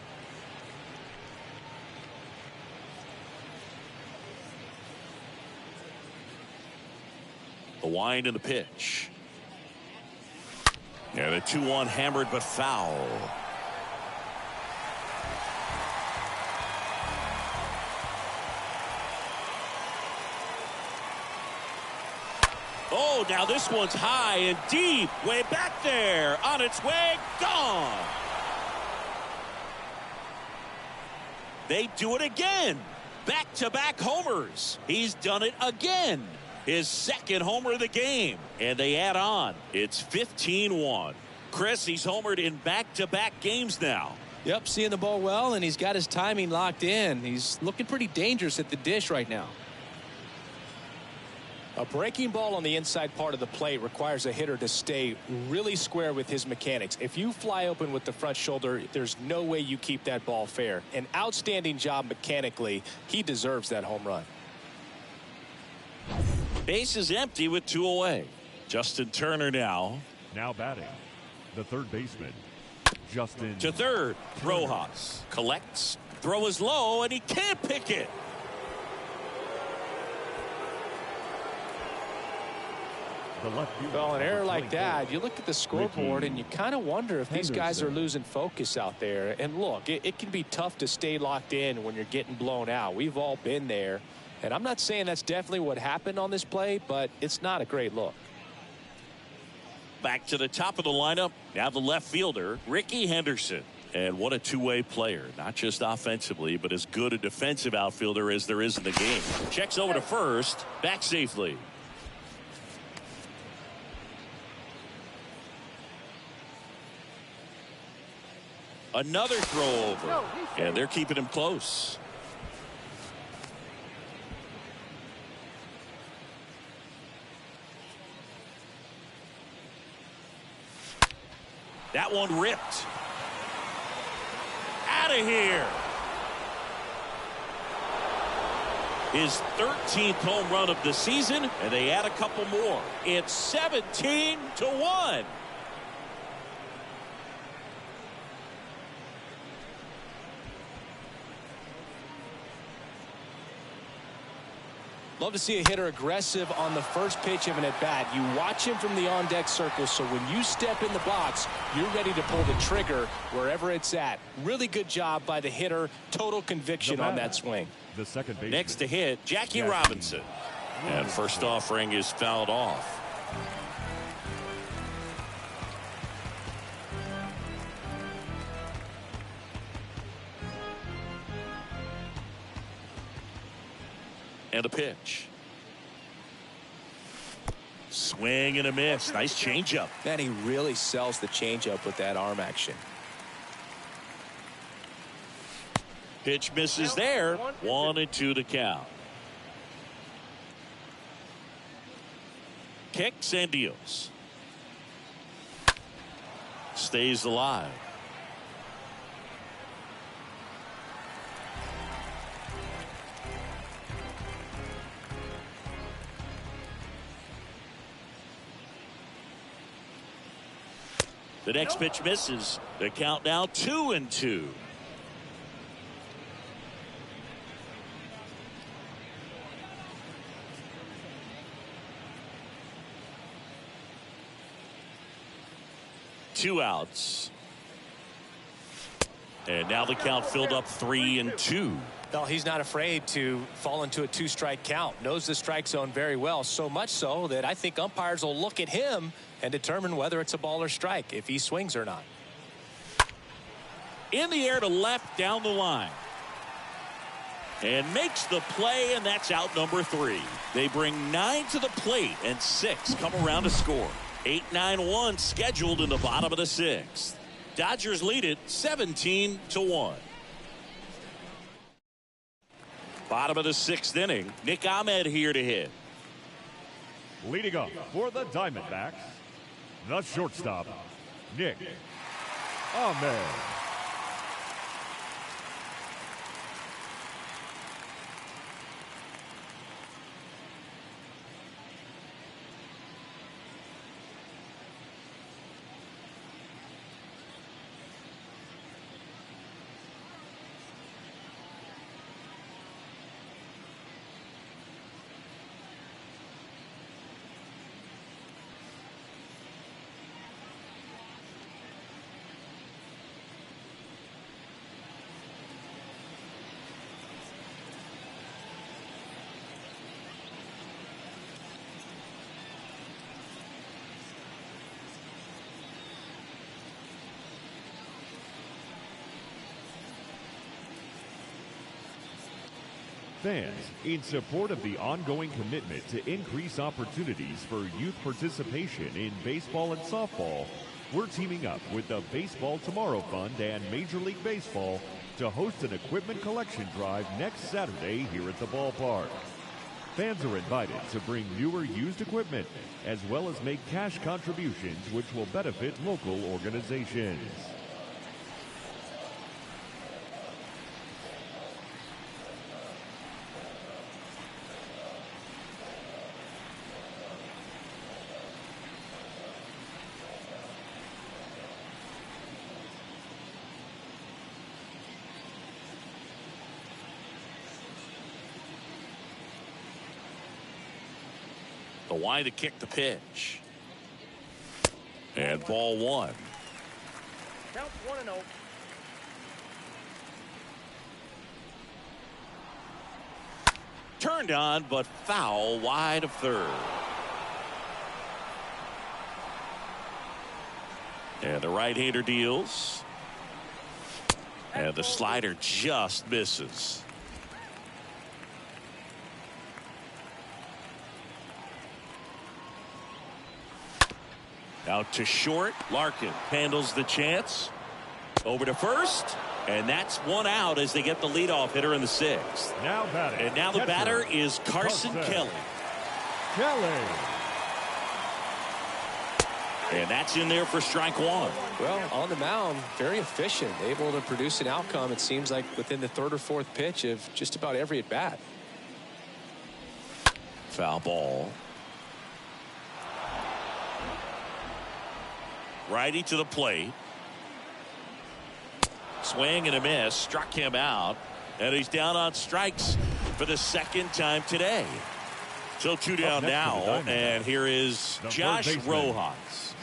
The wind and the pitch. And a 2-1 hammered but foul. Oh, now this one's high and deep. Way back there. On its way. Gone. They do it again. Back-to-back homers. He's done it again. His second homer of the game. And they add on. It's 15-1. Chris, he's homered in back-to-back games now. Yep, seeing the ball well, and he's got his timing locked in. He's looking pretty dangerous at the dish right now. A breaking ball on the inside part of the plate requires a hitter to stay really square with his mechanics. If you fly open with the front shoulder, there's no way you keep that ball fair. An outstanding job mechanically. He deserves that home run. Base is empty with 2 away. Justin Turner now. Now batting, the third baseman, Justin. To third, Rojas collects. Throw is low, and he can't pick it. Well, an error like that, you look at the scoreboard and you kind of wonder if these guys are losing focus out there. And look, it can be tough to stay locked in when you're getting blown out. We've all been there. And I'm not saying that's definitely what happened on this play, but it's not a great look. Back to the top of the lineup. Now the left fielder, Ricky Henderson. And what a two-way player, not just offensively, but as good a defensive outfielder as there is in the game. Checks over to first, back safely. Another throw over, and they're keeping him close. That one ripped. Out of here. His 13th home run of the season, and they add a couple more. It's 17-1. Love to see a hitter aggressive on the first pitch of an at-bat. You watch him from the on-deck circle, so when you step in the box, you're ready to pull the trigger wherever it's at. Really good job by the hitter. Total conviction on that swing. The second baseman. Next to hit, Jackie Robinson. And first offering is fouled off. And a pitch. Swing and a miss. Nice changeup. Man, he really sells the changeup with that arm action. Pitch misses there. 1-2 to count. Kicks and deals. Stays alive. The next pitch misses. The count now 2-2. Two outs. And now the count filled up 3-2. No, he's not afraid to fall into a two-strike count. Knows the strike zone very well, so much so that I think umpires will look at him and determine whether it's a ball or strike, if he swings or not. In the air to left down the line. And makes the play, and that's out number 3. They bring 9 to the plate, and 6 come around to score. 8-9-1 scheduled in the bottom of the 6th. Dodgers lead it 17-1. Bottom of the 6th inning. Nick Ahmed here to hit. Leading up for the Diamondbacks, the shortstop, Nick Ahmed. Fans, in support of the ongoing commitment to increase opportunities for youth participation in baseball and softball, we're teaming up with the Baseball Tomorrow Fund and Major League Baseball to host an equipment collection drive next Saturday here at the ballpark. Fans are invited to bring newer used equipment, as well as make cash contributions which will benefit local organizations. The wide to kick the pitch. And ball one. Count 1-0. Turned on, but foul wide of third. And the right-hander deals. And the slider just misses. Out to short. Larkin handles the chance. Over to first. And that's one out as they get the leadoff hitter in the sixth. Now batting. And now the batter is Carson Kelly. And that's in there for strike one. Well, on the mound, very efficient, able to produce an outcome, it seems like, within the third or fourth pitch of just about every at bat. Foul ball. Righty to the plate. Swing and a miss. Struck him out. And he's down on strikes for the second time today. So two down now. And here is Josh Rojas.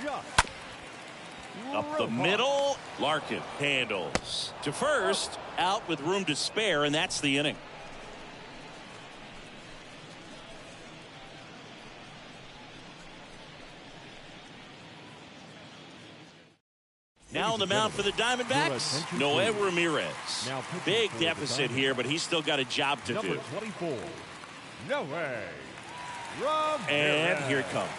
Up the middle. Larkin handles to first. Out with room to spare. And that's the inning. Now on the mound for the Diamondbacks, Noé Ramirez. Big deficit here, but he's still got a job to do. 24, Noé Ramirez. And here it comes.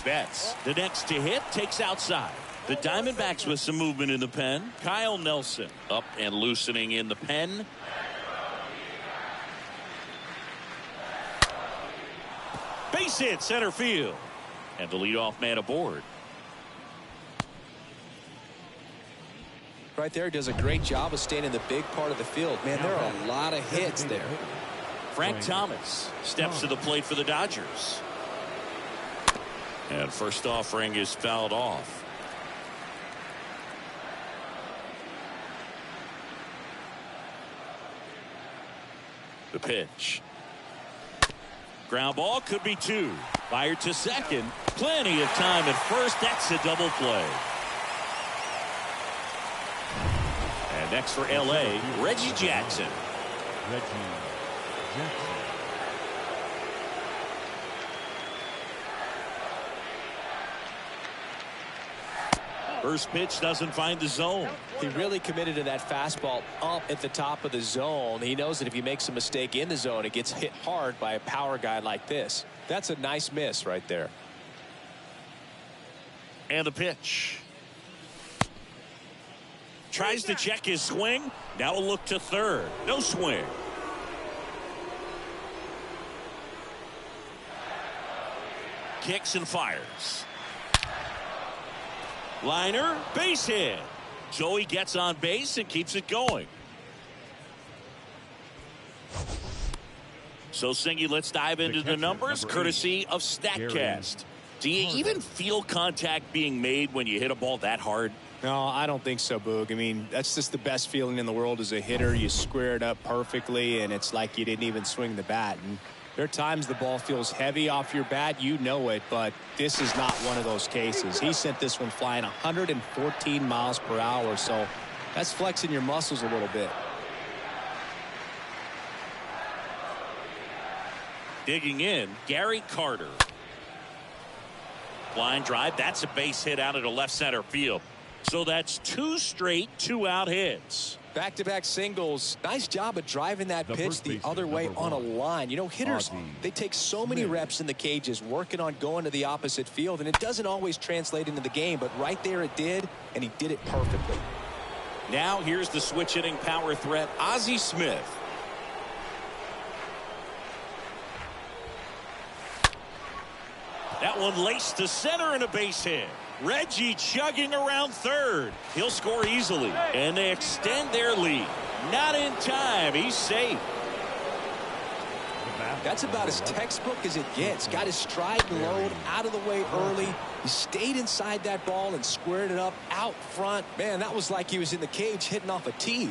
Betts, the next to hit, takes outside. The Diamondbacks with some movement in the pen. Kyle Nelson up and loosening in the pen. Base hit center field. And the leadoff man aboard. Right there, does a great job of staying in the big part of the field. Man, there are a lot of hits there. Frank Thomas steps to the plate for the Dodgers. And first offering is fouled off. The pitch. Ground ball, could be two. Fired to second. Plenty of time at first. That's a double play. And next for L.A., Reggie Jackson. First pitch doesn't find the zone. He really committed to that fastball up at the top of the zone. He knows that if he makes a mistake in the zone, it gets hit hard by a power guy like this. That's a nice miss right there. And the pitch. Tries to check his swing. Now a look to third. No swing. Kicks and fires. Liner, base hit. So he gets on base and keeps it going. So, Singy, let's dive into the numbers, courtesy of StatCast. Do you even feel contact being made when you hit a ball that hard? No, I don't think so, Boog. I mean, that's just the best feeling in the world as a hitter. You square it up perfectly, and it's like you didn't even swing the bat. And there are times the ball feels heavy off your bat. You know it, but this is not one of those cases. He sent this one flying 114 miles per hour, so that's flexing your muscles a little bit. Digging in, Gary Carter. Line drive, that's a base hit out of the left center field. So that's 2 straight 2-out hits. Back-to-back singles. Nice job of driving that pitch the other way on a line. You know, hitters, they take so many reps in the cages working on going to the opposite field, and it doesn't always translate into the game, but right there it did, and he did it perfectly. Now here's the switch-hitting power threat, Ozzie Smith. That one laced to center and a base hit. Reggie chugging around third. He'll score easily. And they extend their lead. Not in time. He's safe. That's about as textbook as it gets. Got his stride and load out of the way early. He stayed inside that ball and squared it up out front. Man, that was like he was in the cage hitting off a tee.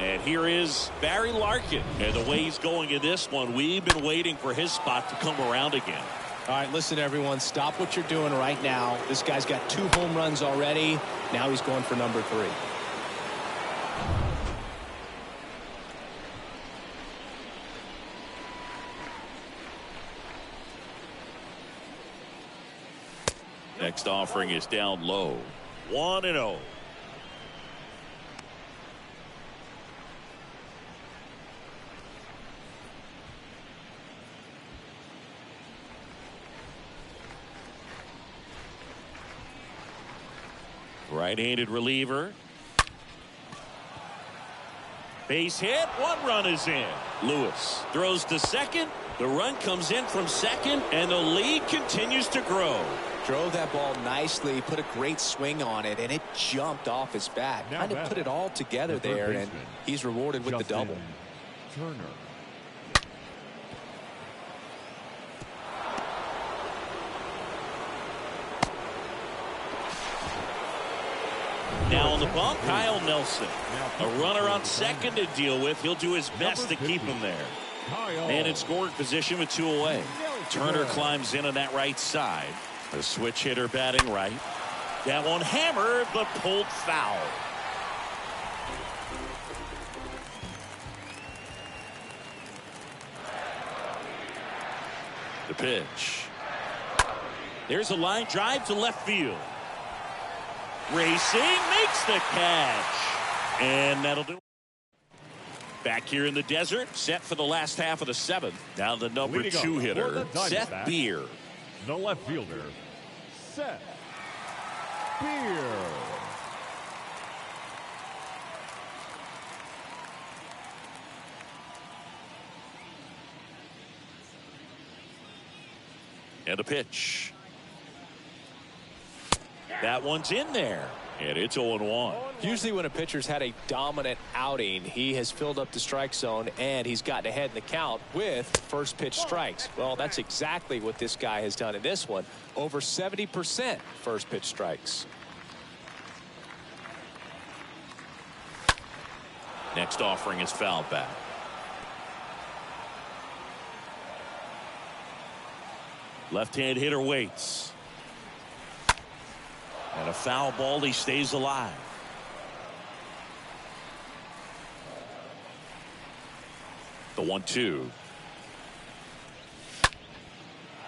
And here is Barry Larkin. And the way he's going in this one, we've been waiting for his spot to come around again. All right, listen, everyone. Stop what you're doing right now. This guy's got 2 home runs already. Now he's going for number 3. Next offering is down low. 1-0. Right-handed reliever. Base hit. 1 run is in. Lewis throws to second. The run comes in from second, and the lead continues to grow. Drove that ball nicely, put a great swing on it, and it jumped off his bat. Kind of put it all together there, and he's rewarded with the double. Turner. Now on the bump, Kyle Nelson. A runner on second to deal with. He'll do his best to keep him there. And in scoring position with 2 away. Turner climbs in on that right side. The switch hitter batting right. That one hammered, but pulled foul. The pitch. There's a line drive to left field. Racing makes the catch. And that'll do it. Back here in the desert, set for the last half of the 7th. Now the number 2 hitter, Seth Beer. The left fielder, Seth Beer. And the pitch. That one's in there. And it's 0-1. Usually when a pitcher's had a dominant outing, he has filled up the strike zone and he's gotten ahead in the count with first pitch strikes. Well, that's exactly what this guy has done in this one. Over 70% first pitch strikes. Next offering is fouled back. Left-hand hitter waits. And a foul ball, he stays alive. The 1-2.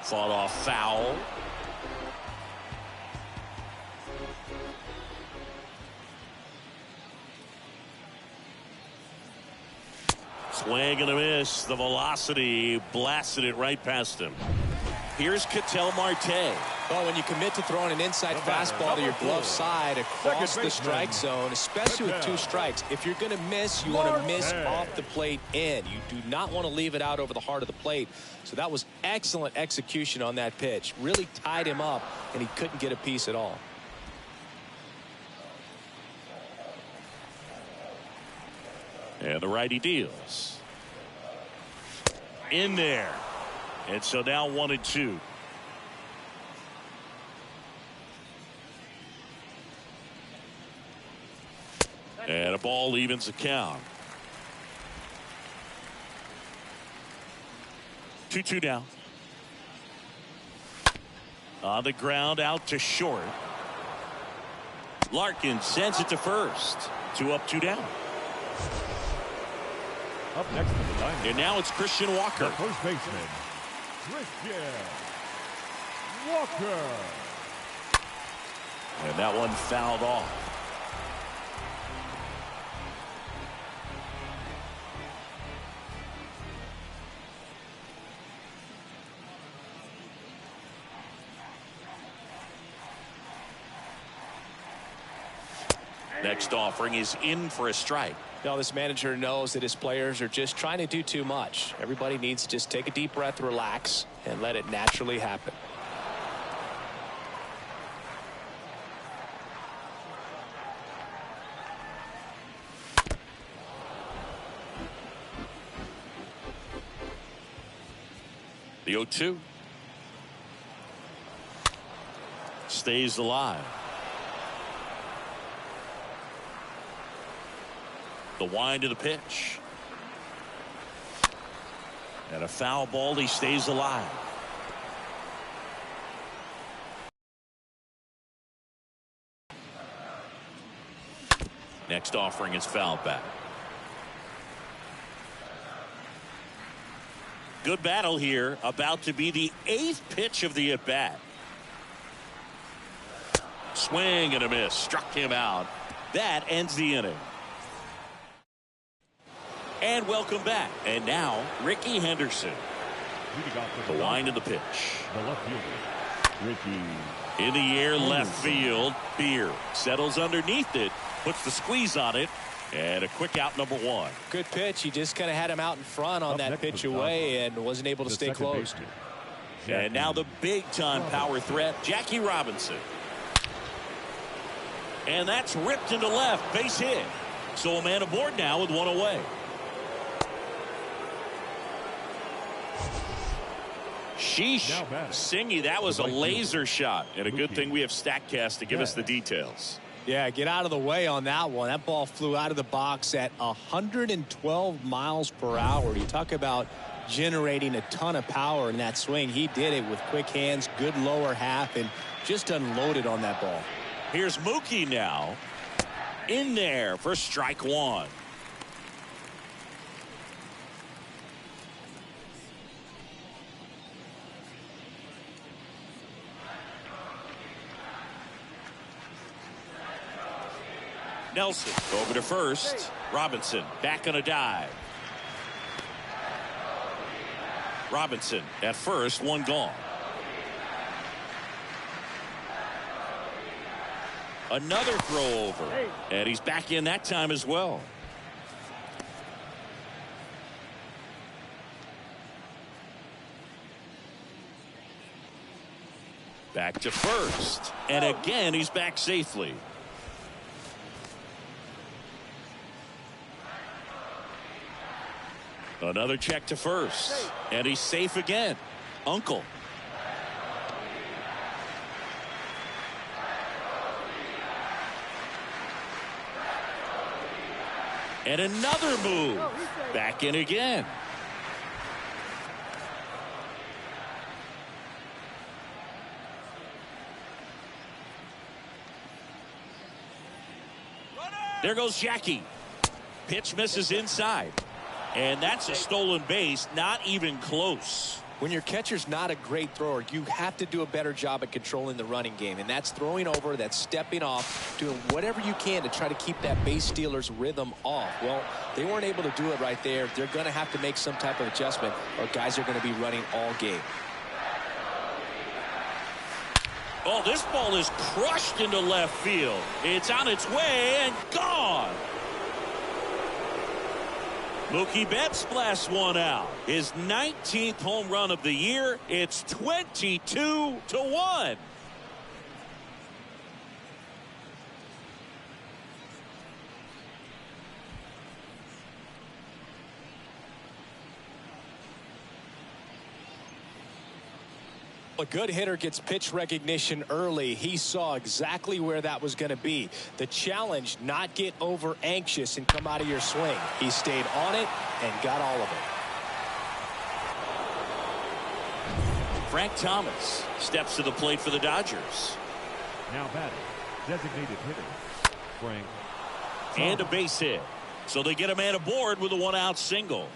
Fought off foul. Swing and a miss. The velocity blasted it right past him. Here's Ketel Marte. Well, when you commit to throwing an inside fastball to your glove side across the strike zone, especially with 2 strikes, if you're going to miss, you want to miss off the plate in. You do not want to leave it out over the heart of the plate. So that was excellent execution on that pitch. Really tied him up, and he couldn't get a piece at all. And the righty deals. In there. And so now 1-2. And a ball evens the count. 2-2 down. On the ground out to short. Larkin sends it to first. 2 up, 2 down. Up next to the diamond. And now it's Christian Walker. The first baseman, Christian Walker. And that one fouled off. Next offering is in for a strike. You know, this manager knows that his players are just trying to do too much. Everybody needs to just take a deep breath, relax, and let it naturally happen. The 0-2. Stays alive. The wind of the pitch. And a foul ball. He stays alive. Next offering is fouled back. Good battle here. About to be the 8th pitch of the at-bat. Swing and a miss. Struck him out. That ends the inning. And welcome back. And now, Ricky Henderson. The wind of the pitch. The left fielder, Ricky. In the air, left field. Beer settles underneath it. Puts the squeeze on it. And a quick out, number 1. Good pitch. He just kind of had him out in front on that pitch away and wasn't able to stay close. And now the big-time power threat, Jackie Robinson. And that's ripped into left. Base hit. So a man aboard now with one away. Sheesh. Singy, that was a laser shot. And a good thing we have StatCast to give us the details. Yeah, get out of the way on that one. That ball flew out of the box at 112 miles per hour. You talk about generating a ton of power in that swing. He did it with quick hands, good lower half, and just unloaded on that ball. Here's Mookie now. In there for strike 1. Nelson over to first. Robinson back on a dive. Robinson at first, one gone. Another throw over. And he's back in that time as well. Back to first. And again, he's back safely. Another check to first. And he's safe again. Uncle. And another move. Back in again. There goes Jackie. Pitch misses inside. And that's a stolen base, not even close. When your catcher's not a great thrower, you have to do a better job at controlling the running game. And that's throwing over, that's stepping off, doing whatever you can to try to keep that base stealer's rhythm off. Well, they weren't able to do it right there. They're going to have to make some type of adjustment, or guys are going to be running all game. Oh, this ball is crushed into left field. It's on its way and gone. Mookie Betts blasts one out. His 19th home run of the year. It's 22-1. A good hitter gets pitch recognition early. He saw exactly where that was going to be. The challenge, not get over anxious and come out of your swing. He stayed on it and got all of it. Frank Thomas steps to the plate for the Dodgers. Now batting, designated hitter, Frank Thomas. And a base hit. So they get a man aboard with a one-out single.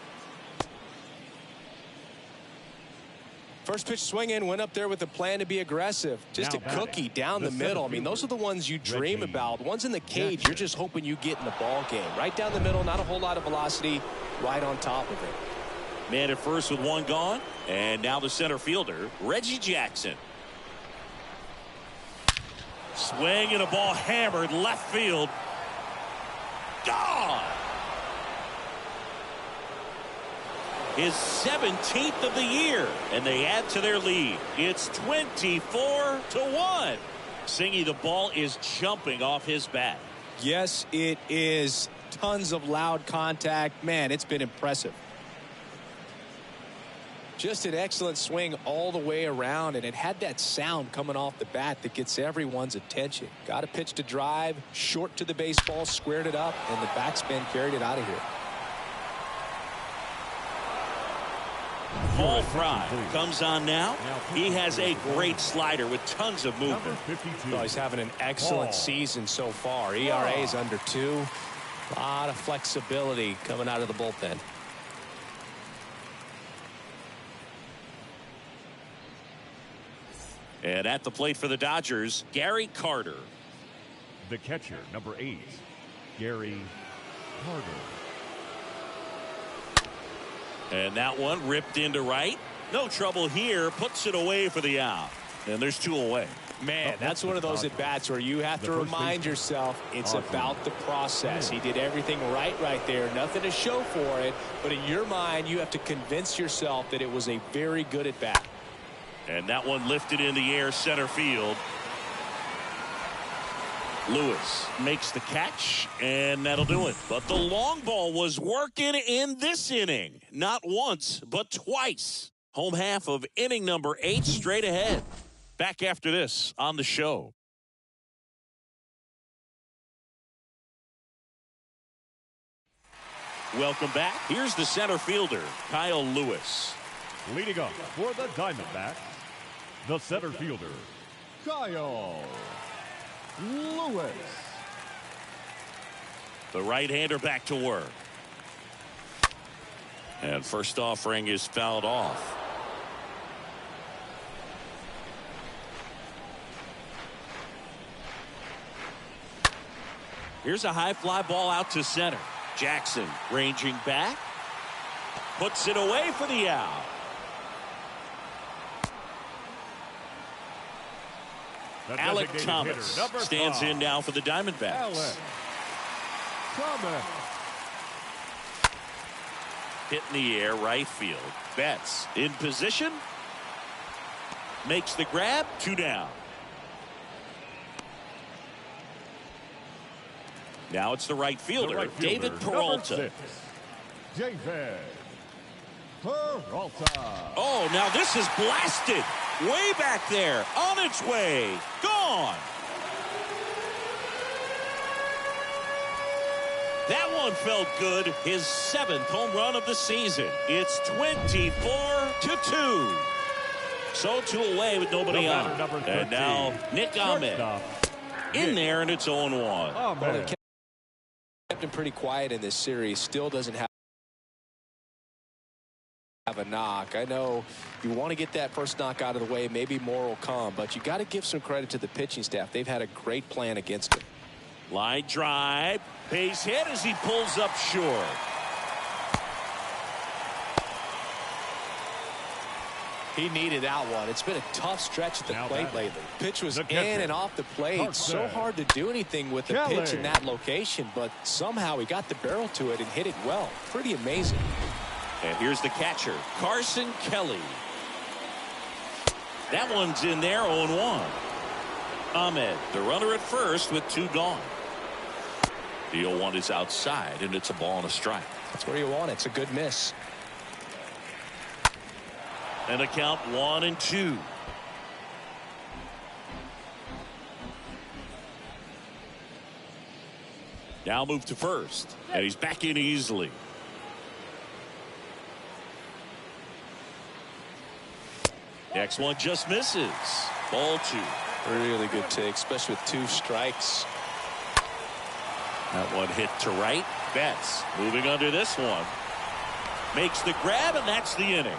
First pitch swinging, went up there with a plan to be aggressive. Just a cookie down the middle. I mean, those are the ones you dream about. Ones in the cage, you're just hoping you get in the ball game. Right down the middle, not a whole lot of velocity, right on top of it. Man at first with one gone, and now the center fielder, Reggie Jackson. Swing and a ball hammered left field. Gone. His 17th of the year, and they add to their lead. It's 24-1. Singy, the ball is jumping off his bat. Yes, it is. Tons of loud contact. Man, it's been impressive. Just an excellent swing all the way around, and it had that sound coming off the bat that gets everyone's attention. Got a pitch to drive, short to the baseball, squared it up, and the backspin carried it out of here. Paul Fry comes on now. He has a great slider with tons of movement. Oh, he's having an excellent season so far. ERA is under 2. A lot of flexibility coming out of the bullpen. And at the plate for the Dodgers, Gary Carter. The catcher, number 8, Gary Carter. And that one ripped into right. No trouble here. Puts it away for the out. And there's 2 away. Man, that's one of those at-bats where you have to remind yourself it's about the process. He did everything right there. Nothing to show for it. But in your mind, you have to convince yourself that it was a very good at-bat. And that one lifted in the air center field. Lewis makes the catch, and that'll do it. But the long ball was working in this inning. Not once, but twice. Home half of inning number 8 straight ahead. Back after this on the show. Welcome back. Here's the center fielder, Kyle Lewis. Leading up for the Diamondbacks, the center fielder, Kyle Lewis. The right-hander back to work. And first offering is fouled off. Here's a high fly ball out to center. Jackson ranging back. Puts it away for the out. Alec Thomas stands in now for the Diamondbacks. Alec Thomas. Hit in the air, right field. Betts in position. Makes the grab. 2 down. Now it's the right fielder, David Peralta. David Peralta. Oh, now this is blasted. Way back there. On its way. Gone. That one felt good. His 7th home run of the season. It's 24-2. So 2 away with nobody on. And now Nick Ahmed in there, and it's 0-1. Well, they kept him pretty quiet in this series. Still doesn't have a knock. I know you want to get that first knock out of the way. Maybe more will come, but you got to give some credit to the pitching staff. They've had a great plan against him. Line drive. Base hit as he pulls up short. He needed that one. It's been a tough stretch at the plate lately. Pitch was in and off the plate. So hard to do anything with the pitch in that location, but somehow he got the barrel to it and hit it well. Pretty amazing. And here's the catcher, Carson Kelly. That one's in there, 0-1. Ahmed, the runner at first with 2 gone. The 0-1 is outside, and it's a ball and a strike. That's where you want it. It's a good miss. And a count 1-2. Now move to first, and he's back in easily. Next one just misses. Ball 2. Really good take, especially with 2 strikes. That one hit to right. Betts moving under this one. Makes the grab, and that's the inning.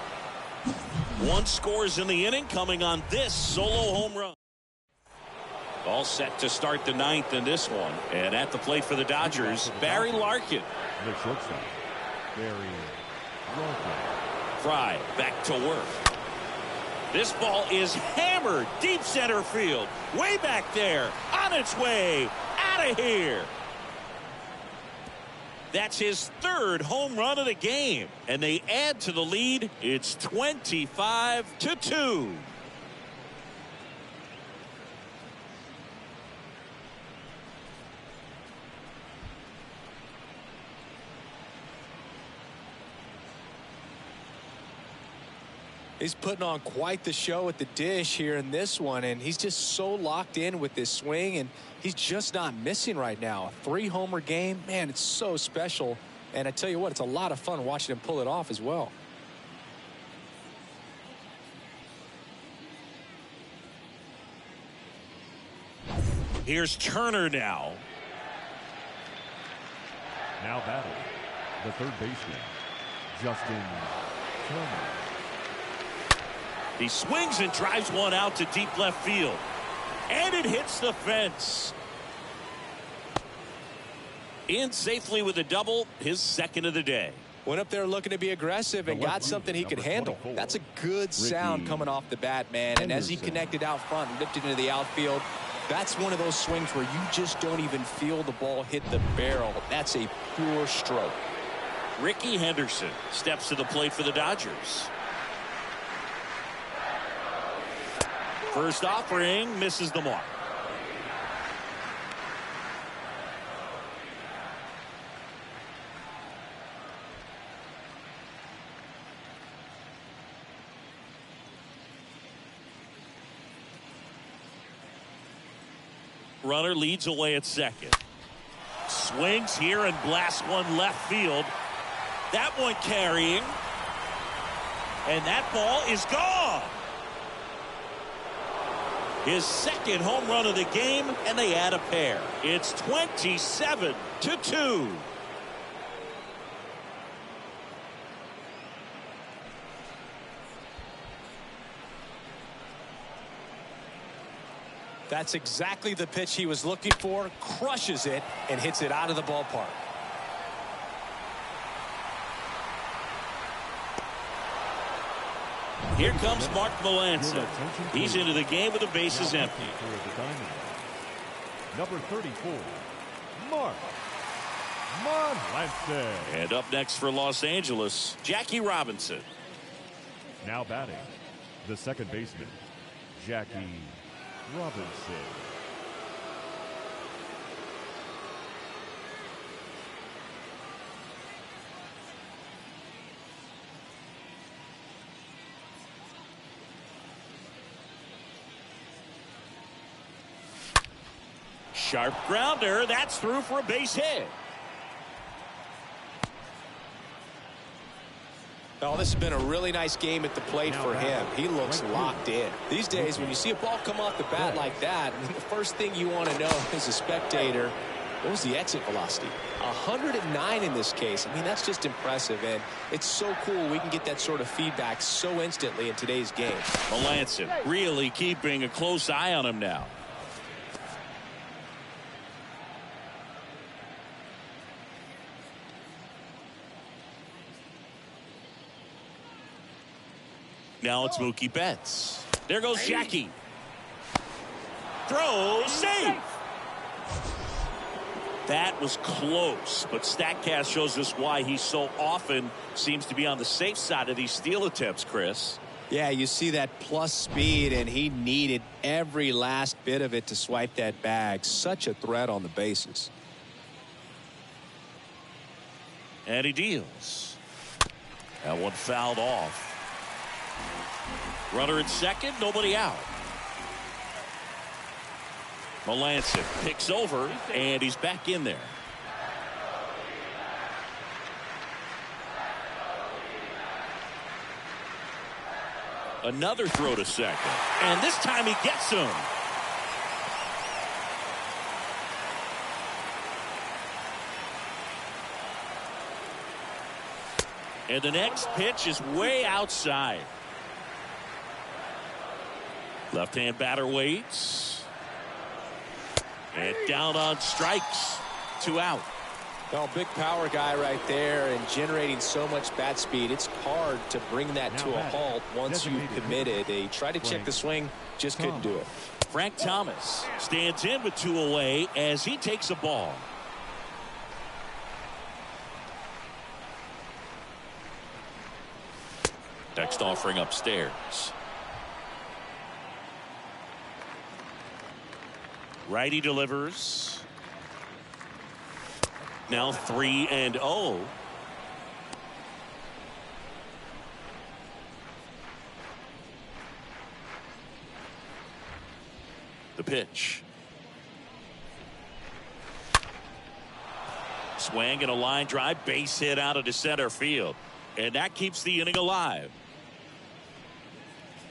One scores in the inning coming on this solo home run. All set to start the ninth in this one. And at the plate for the Dodgers, Barry Larkin. The shortstop, Barry Larkin. Fry back to work. This ball is hammered deep center field. Way back there. On its way. Out of here. That's his third home run of the game. And they add to the lead. It's 25-2. He's putting on quite the show at the dish here in this one, and he's just so locked in with this swing, and he's just not missing right now. A 3-homer game, man, it's so special. And I tell you what, it's a lot of fun watching him pull it off as well. Here's Turner now. Now batting, the third baseman, Justin Turner. He swings and drives one out to deep left field. And it hits the fence. In safely with a double, his second of the day. Went up there looking to be aggressive and got something he could handle. That's a good sound coming off the bat, man. And as he connected out front and lifted into the outfield, that's one of those swings where you just don't even feel the ball hit the barrel. That's a pure stroke. Ricky Henderson steps to the plate for the Dodgers. First offering misses the mark. Runner leads away at second. Swings here and blasts one left field. That one carrying. And that ball is gone. His second home run of the game, and they add a pair. It's 27-2. That's exactly the pitch he was looking for. Crushes it and hits it out of the ballpark. Here comes Mark Melancon. He's into the game with the bases empty. Number 34, Mark Melancon. And up next for Los Angeles, Jackie Robinson. Now batting, the second baseman, Jackie Robinson. Sharp grounder. That's through for a base hit. Oh, this has been a really nice game at the plate for him. He looks locked in. These days, when you see a ball come off the bat like that, the first thing you want to know as a spectator, what was the exit velocity? 109 in this case. I mean, that's just impressive, and it's so cool we can get that sort of feedback so instantly in today's game. Melancon really keeping a close eye on him now. Now it's Mookie Betts. There goes Jackie. Throw, safe. That was close, but StatCast shows us why he so often seems to be on the safe side of these steal attempts, Chris. Yeah, you see that plus speed, and he needed every last bit of it to swipe that bag. Such a threat on the bases. And he deals. That one fouled off. Runner at second, nobody out. Melancon picks over, and he's back in there. Another throw to second, and this time he gets him. And the next pitch is way outside. Left-hand batter waits. And down on strikes. 2 out. Well, big power guy right there and generating so much bat speed. It's hard to bring that to a halt once you've committed. They tried to check the swing, just couldn't do it. Frank Thomas stands in with 2 away as he takes a ball. Next offering upstairs. Righty delivers. Now 3-0. The pitch. Swing and a line drive, base hit out into center field. And that keeps the inning alive.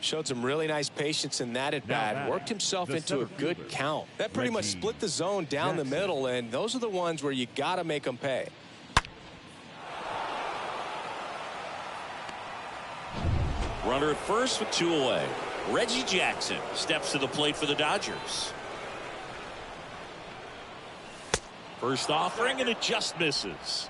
Showed some really nice patience in that at bat. Worked himself into a good count. That pretty much split the zone down the middle, and those are the ones where you got to make them pay. Runner at first with 2 away. Reggie Jackson steps to the plate for the Dodgers. First offering, and it just misses.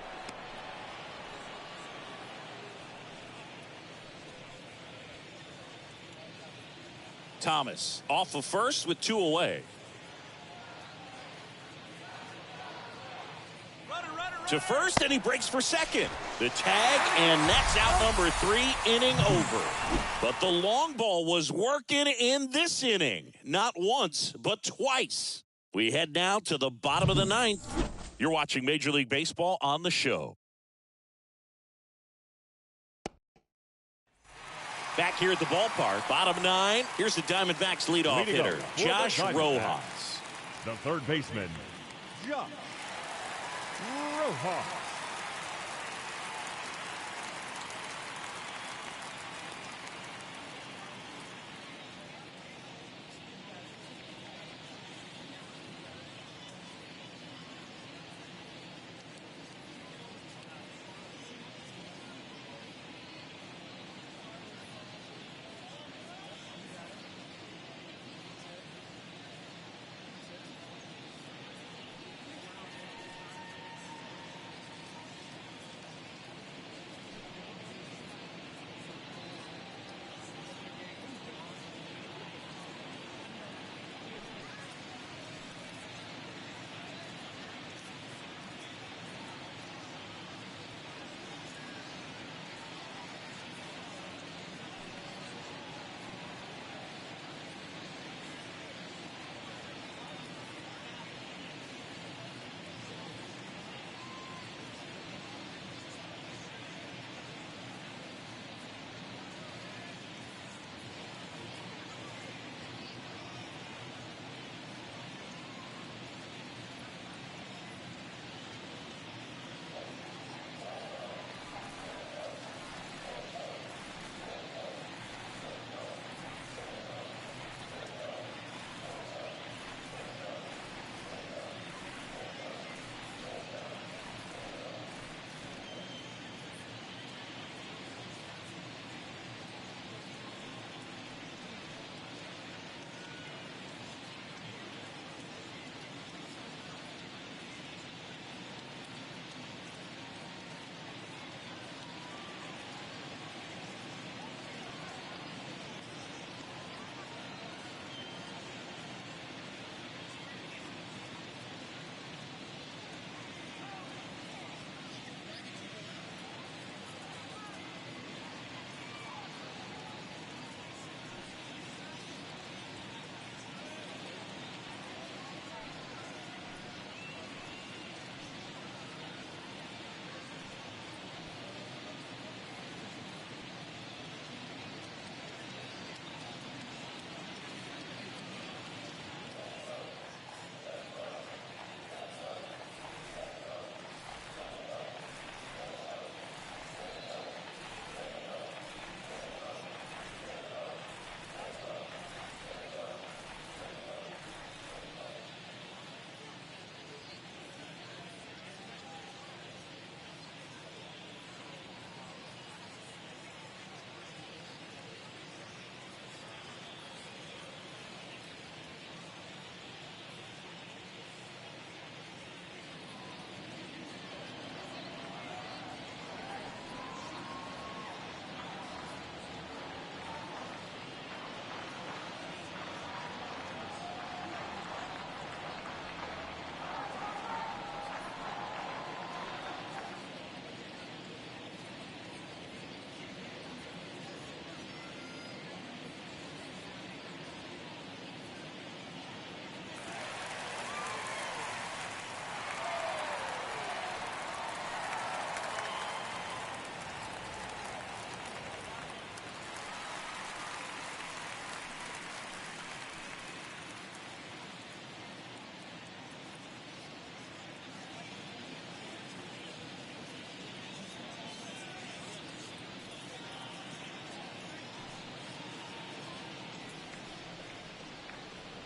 Thomas off of first with 2 away. To first, and he breaks for second. The tag, and that's out number 3, inning over. But the long ball was working in this inning. Not once, but twice. We head now to the bottom of the 9th. You're watching Major League Baseball on the show. Back here at the ballpark, bottom 9. Here's the Diamondbacks leadoff hitter, Josh Rojas. The third baseman, Josh Rojas.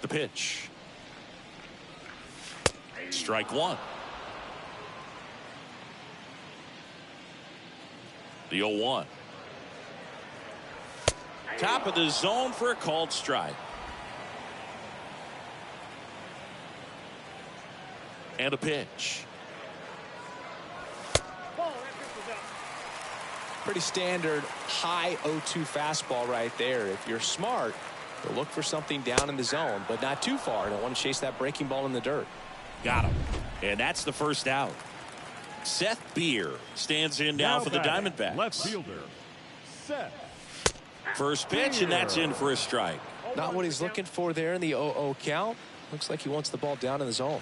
The pitch. Strike one. The 0-1. Top of the zone for a called strike. And a pitch. Pretty standard high 0-2 fastball right there. If you're smart, you'll look for something down in the zone, but not too far. Don't want to chase that breaking ball in the dirt. Got him. And that's the first out. Seth Beer stands in now for the Diamondbacks. Left fielder, Seth. First pitch, and that's in for a strike. Not what he's looking for there in the 0-0 count. Looks like he wants the ball down in the zone.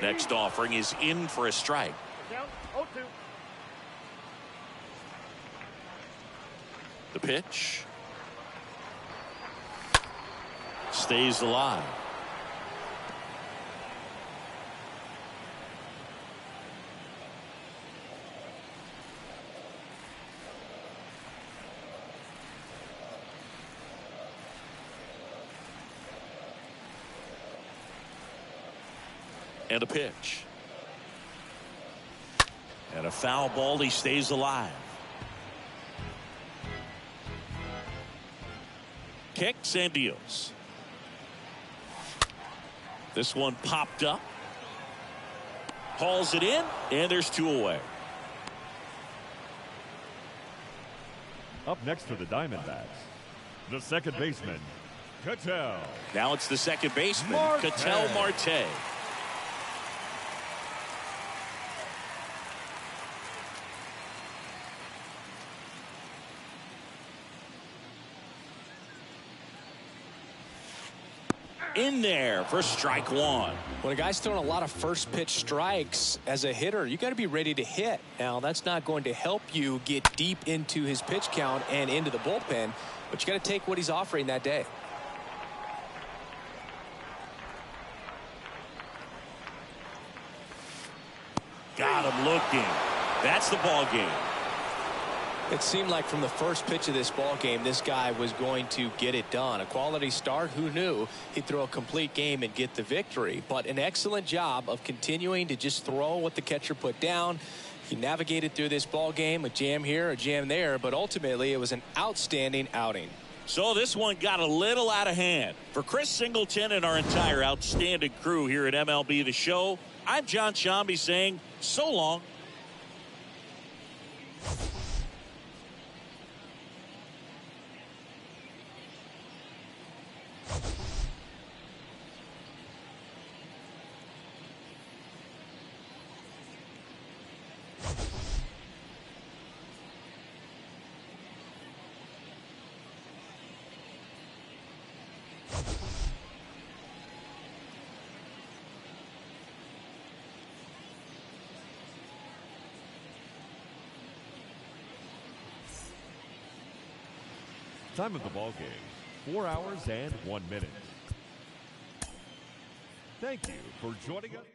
Next offering is in for a strike. Down 0-2. The pitch. Stays alive. And a pitch. And a foul ball. He stays alive. Kicks and deals. This one popped up. Hauls it in, and there's two away. Up next for the Diamondbacks, the second baseman, Ketel. Now it's the second baseman, Marte. Ketel Marte. In there for strike one. When a guy's throwing a lot of first pitch strikes as a hitter, you got to be ready to hit. Now, that's not going to help you get deep into his pitch count and into the bullpen, but you got to take what he's offering that day. Got him looking. That's the ball game. It seemed like from the first pitch of this ball game, this guy was going to get it done. A quality start. Who knew he'd throw a complete game and get the victory? But an excellent job of continuing to just throw what the catcher put down. He navigated through this ball game, a jam here, a jam there, but ultimately it was an outstanding outing. So this one got a little out of hand. For Chris Singleton and our entire outstanding crew here at MLB The Show, I'm John Shambi saying so long. Time of the ball game, 4 hours and 1 minute. Thank you for joining us.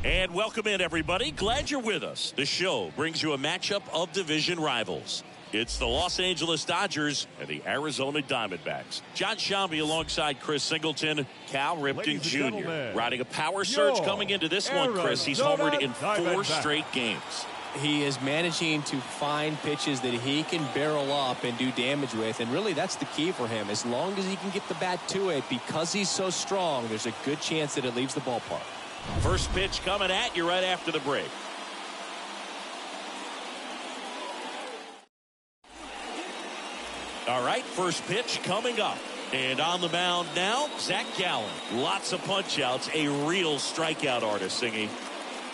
And welcome in, everybody. Glad you're with us. The show brings you a matchup of division rivals. It's the Los Angeles Dodgers and the Arizona Diamondbacks. John Shambi alongside Chris Singleton, Cal Ripken Jr. riding a power surge coming into this one, Chris. He's homered in 4 straight games. He is managing to find pitches that he can barrel up and do damage with, and really that's the key for him. As long as he can get the bat to it, because he's so strong, there's a good chance that it leaves the ballpark. First pitch coming at you right after the break. All right, first pitch coming up. And on the mound now, Zach Gallen. Lots of punch-outs, a real strikeout artist, Singy.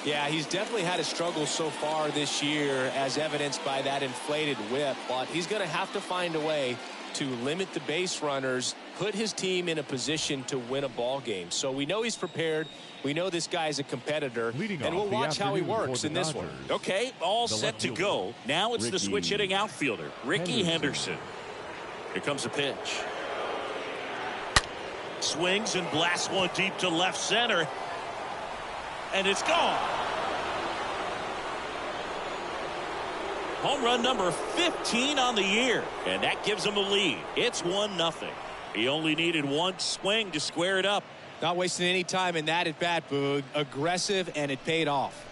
Yeah, he's definitely had a struggle so far this year, as evidenced by that inflated whip. But he's going to have to find a way to limit the base runners, put his team in a position to win a ball game. So we know he's prepared. We know this guy's a competitor, and we'll watch how he works in this one. Okay, all set to go. Now it's the switch hitting outfielder, Ricky Henderson. Here comes the pitch. Swings and blasts one deep to left center. And it's gone. Home run number 15 on the year. And that gives him a lead. It's 1-0. He only needed one swing to square it up. Not wasting any time in that at bat, Boog. Aggressive, and it paid off.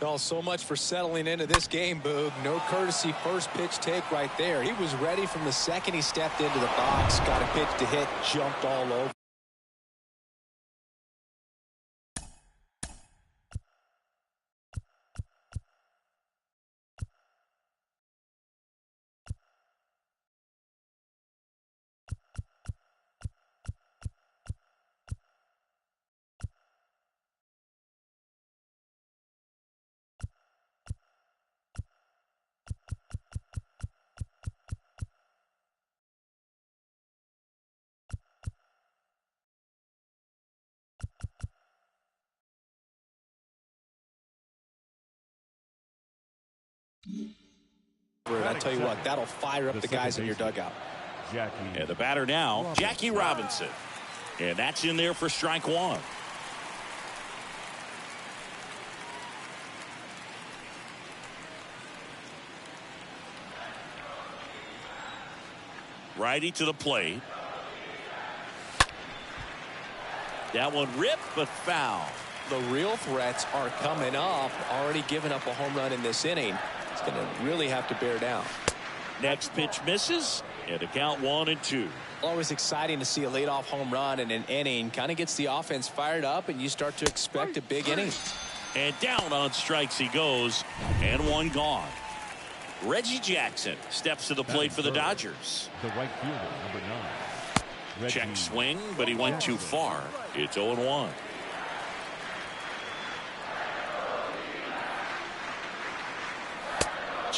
Well, so much for settling into this game, Boog. No courtesy first pitch take right there. He was ready from the second he stepped into the box, got a pitch to hit, jumped all over. I tell you what, that'll fire up the guys in your dugout. And the batter now, Jackie Robinson. And that's in there for strike one. Righty to the plate. That one ripped, but foul. The real threats are coming up. Already given up a home run in this inning. It's going to really have to bear down. Next pitch misses, and the count 1-2. Always exciting to see a leadoff home run in an inning. Kind of gets the offense fired up, and you start to expect a big inning. And down on strikes he goes, and one gone. Reggie Jackson steps to the plate for the Dodgers. The right fielder, number 9. Check swing, but he went too far. It's 0-1.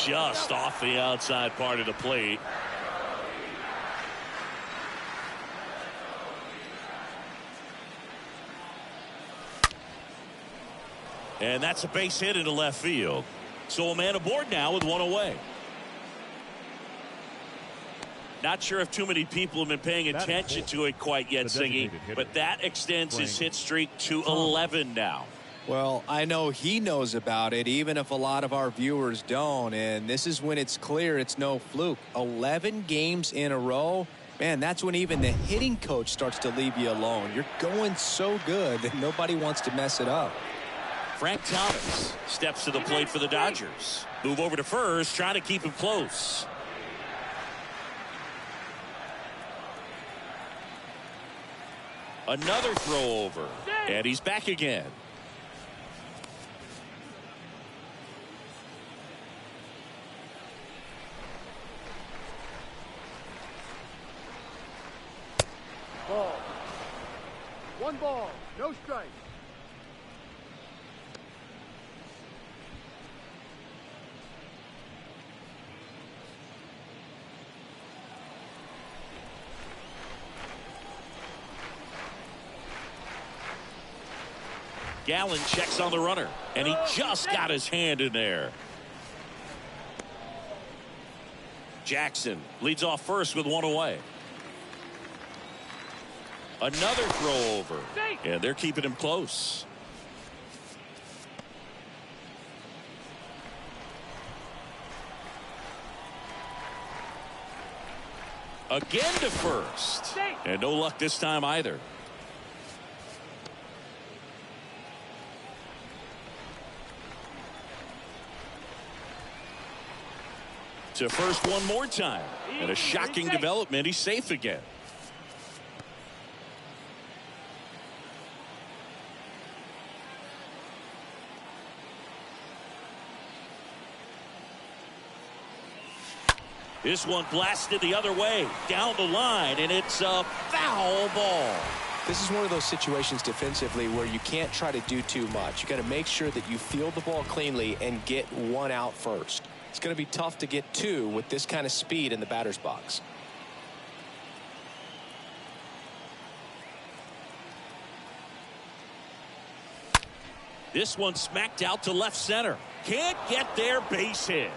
Just off the outside part of the plate. And that's a base hit into left field. So a man aboard now with one away. Not sure if too many people have been paying attention to it quite yet, Singy, but that extends his hit streak to 11 now. Well, I know he knows about it, even if a lot of our viewers don't. And this is when it's clear it's no fluke. 11 games in a row. Man, that's when even the hitting coach starts to leave you alone. You're going so good that nobody wants to mess it up. Frank Thomas steps to the plate for the Dodgers. Move over to first, trying to keep him close. Another throw over. And he's back again. Ball. 1 ball, no strike. Gallen checks on the runner, and he just got his hand in there. Jackson leads off first with one away. Another throw over. And they're keeping him close. Again to first. And no luck this time either. To first one more time. And a shocking development. He's safe again. This one blasted the other way down the line, and it's a foul ball. This is one of those situations defensively where you can't try to do too much. You got to make sure that you field the ball cleanly and get one out first. It's going to be tough to get two with this kind of speed in the batter's box. This one smacked out to left center. Can't get there, base hit.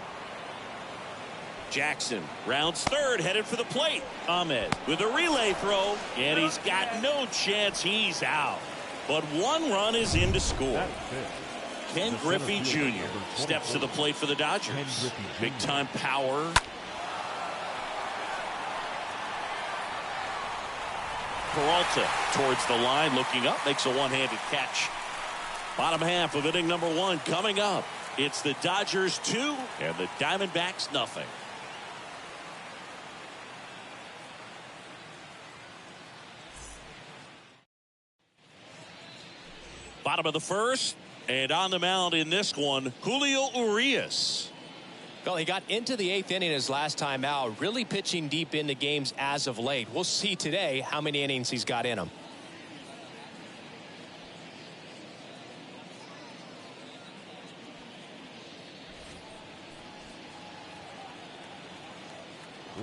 Jackson rounds third, headed for the plate. Ahmed with a relay throw, and he's got no chance. He's out. But one run is in to score. Ken Griffey Jr. steps to the plate for the Dodgers. Big time power. Peralta towards the line, looking up, makes a one-handed catch. Bottom half of inning number one coming up. It's the Dodgers 2 and the Diamondbacks nothing. Bottom of the first, and on the mound in this one, Julio Urias. Well, he got into the 8th inning his last time out, really pitching deep into games as of late. We'll see today how many innings he's got in him.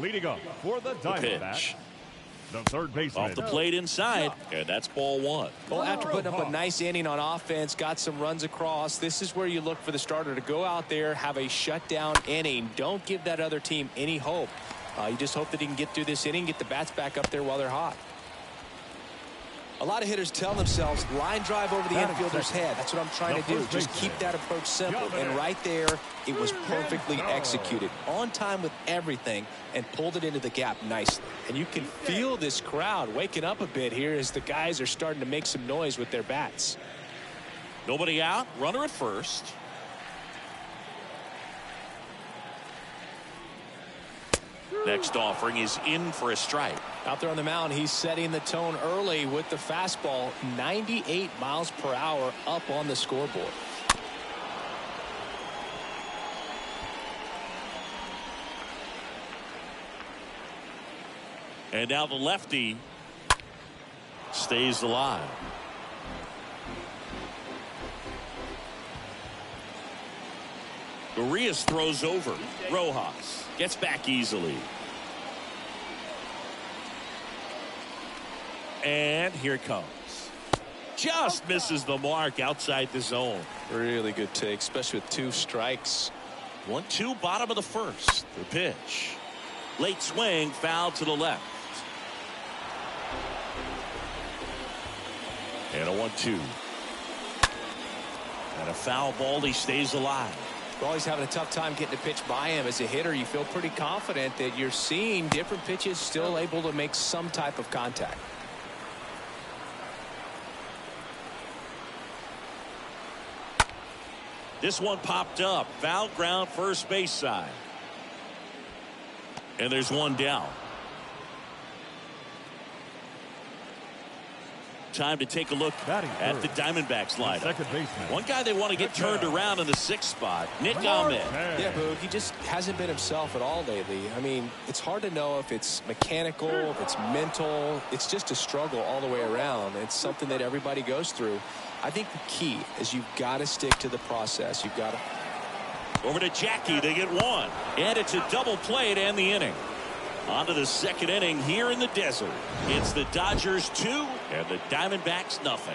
Leading up for the Diamondbacks, the third baseman. Off the plate inside, and that's ball one. Well, after putting up a nice inning on offense, got some runs across, this is where you look for the starter to go out there, have a shutdown inning. Don't give that other team any hope. You just hope that he can get through this inning, get the bats back up there while they're hot. A lot of hitters tell themselves, line drive over the infielder's head. That's what I'm trying to do. Just keep that approach simple. And right there, it was perfectly executed. On time with everything, and pulled it into the gap nicely. And you can feel this crowd waking up a bit here as the guys are starting to make some noise with their bats. Nobody out, runner at first. Next offering is in for a strike. Out there on the mound, he's setting the tone early with the fastball. 98 miles per hour up on the scoreboard. And now the lefty stays alive. Urias throws over. Rojas gets back easily. And here it comes. Just misses the mark outside the zone. Really good take, especially with 2 strikes. 1-2, bottom of the first. The pitch. Late swing, foul to the left. And a 1-2. And a foul ball. He stays alive. Well, he's having a tough time getting a pitch by him. As a hitter, you feel pretty confident that you're seeing different pitches still able to make some type of contact. This one popped up. Foul ground, first base side. And there's one down. Time to take a look at the Diamondbacks lineup. Second baseman. One guy they want to get turned around in the 6th spot, Nick Ahmed. Yeah, Boog, he just hasn't been himself at all lately. I mean, it's hard to know if it's mechanical, if it's mental. It's just a struggle all the way around. It's something that everybody goes through. I think the key is you've got to stick to the process. You've got to. Over to Jackie. They get one. And it's a double play to end the inning. On to the second inning here in the desert. It's the Dodgers 2 and the Diamondbacks nothing.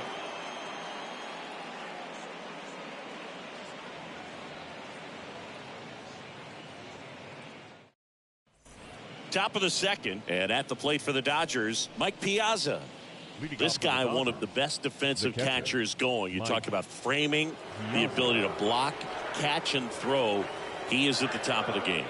Top of the second, and at the plate for the Dodgers, Mike Piazza. This guy, one of the best defensive catchers going. You talk about framing, the ability to block, catch, and throw. He is at the top of the game.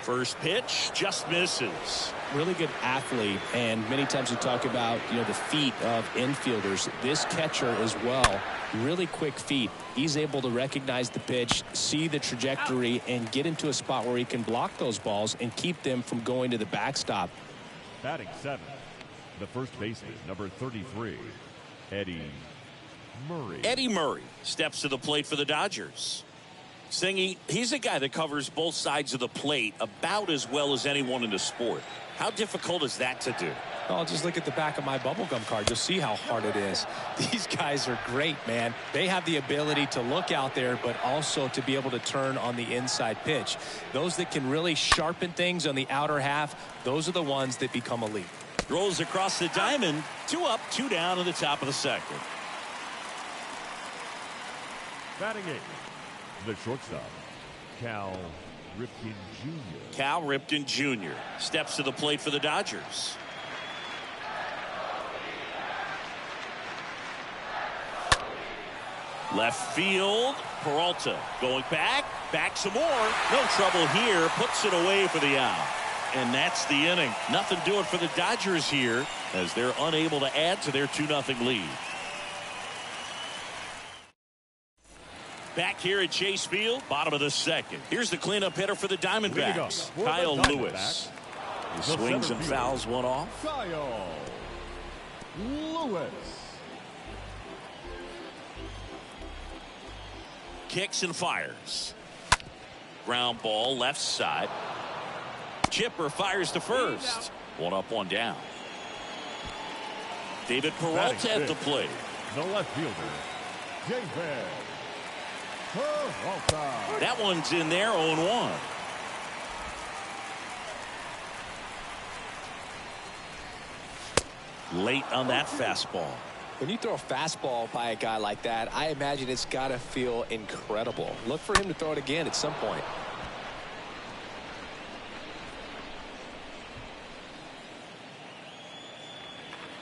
First pitch just misses. Really good athlete, and many times we talk about the feet of infielders. This catcher as well, really quick feet. He's able to recognize the pitch, see the trajectory, and get into a spot where he can block those balls and keep them from going to the backstop. Batting seventh, the first baseman, number 33, Eddie Murray. Eddie Murray steps to the plate for the Dodgers. Singy, he's a guy that covers both sides of the plate about as well as anyone in the sport. How difficult is that to do? Oh, just look at the back of my bubblegum card. You'll see how hard it is. These guys are great, man. They have the ability to look out there, but also to be able to turn on the inside pitch. Those that can really sharpen things on the outer half, those are the ones that become elite. Throws across the diamond. 2 up, 2 down in the top of the second. Batting eighth, the shortstop, Cal Ripken Jr. Cal Ripken Jr. steps to the plate for the Dodgers. Left field, Peralta going back some more. No trouble here, puts it away for the out. And that's the inning. Nothing doing for the Dodgers here as they're unable to add to their 2-0 lead. Back here at Chase Field, bottom of the second. Here's the cleanup hitter for the Diamondbacks, Kyle Lewis. He swings and fouls one off. Kyle Lewis. Kicks and fires. Ground ball left side. Chipper fires to first. 1 up, 1 down. David Peralta at the plate. The left fielder, David Peralta. That one's in there, 0-1. Late on that fastball. When you throw a fastball by a guy like that, I imagine it's got to feel incredible. Look for him to throw it again at some point.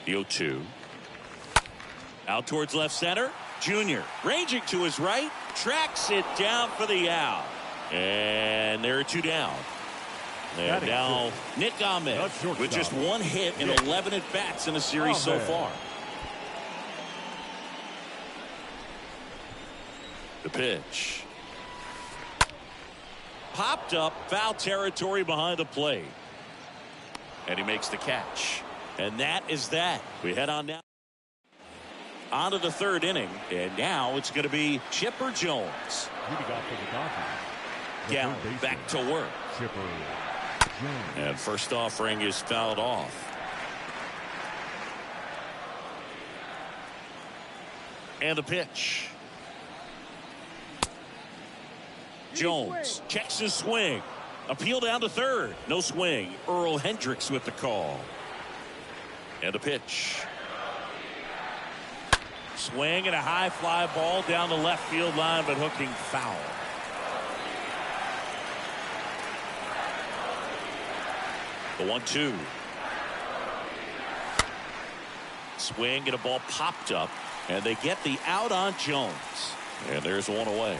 The 0-2. Out towards left center. Junior ranging to his right. Tracks it down for the out. And there are 2 down. And now Nick Ahmed with just 1 hit and 11 at-bats in the series so far. The pitch. Popped up, foul territory behind the plate. And he makes the catch. And that is that. We head on now. On to the 3rd inning. And now it's going to be Chipper Jones. Gallen back to work. Chipper Jones. And first offering is fouled off. And the pitch. Jones checks his swing. Appeal down to 3rd. No swing. Earl Hendricks with the call. And a pitch. Swing and a high fly ball down the left field line, but hooking foul. The 1-2. Swing and a ball popped up, and they get the out on Jones. And there's 1 away.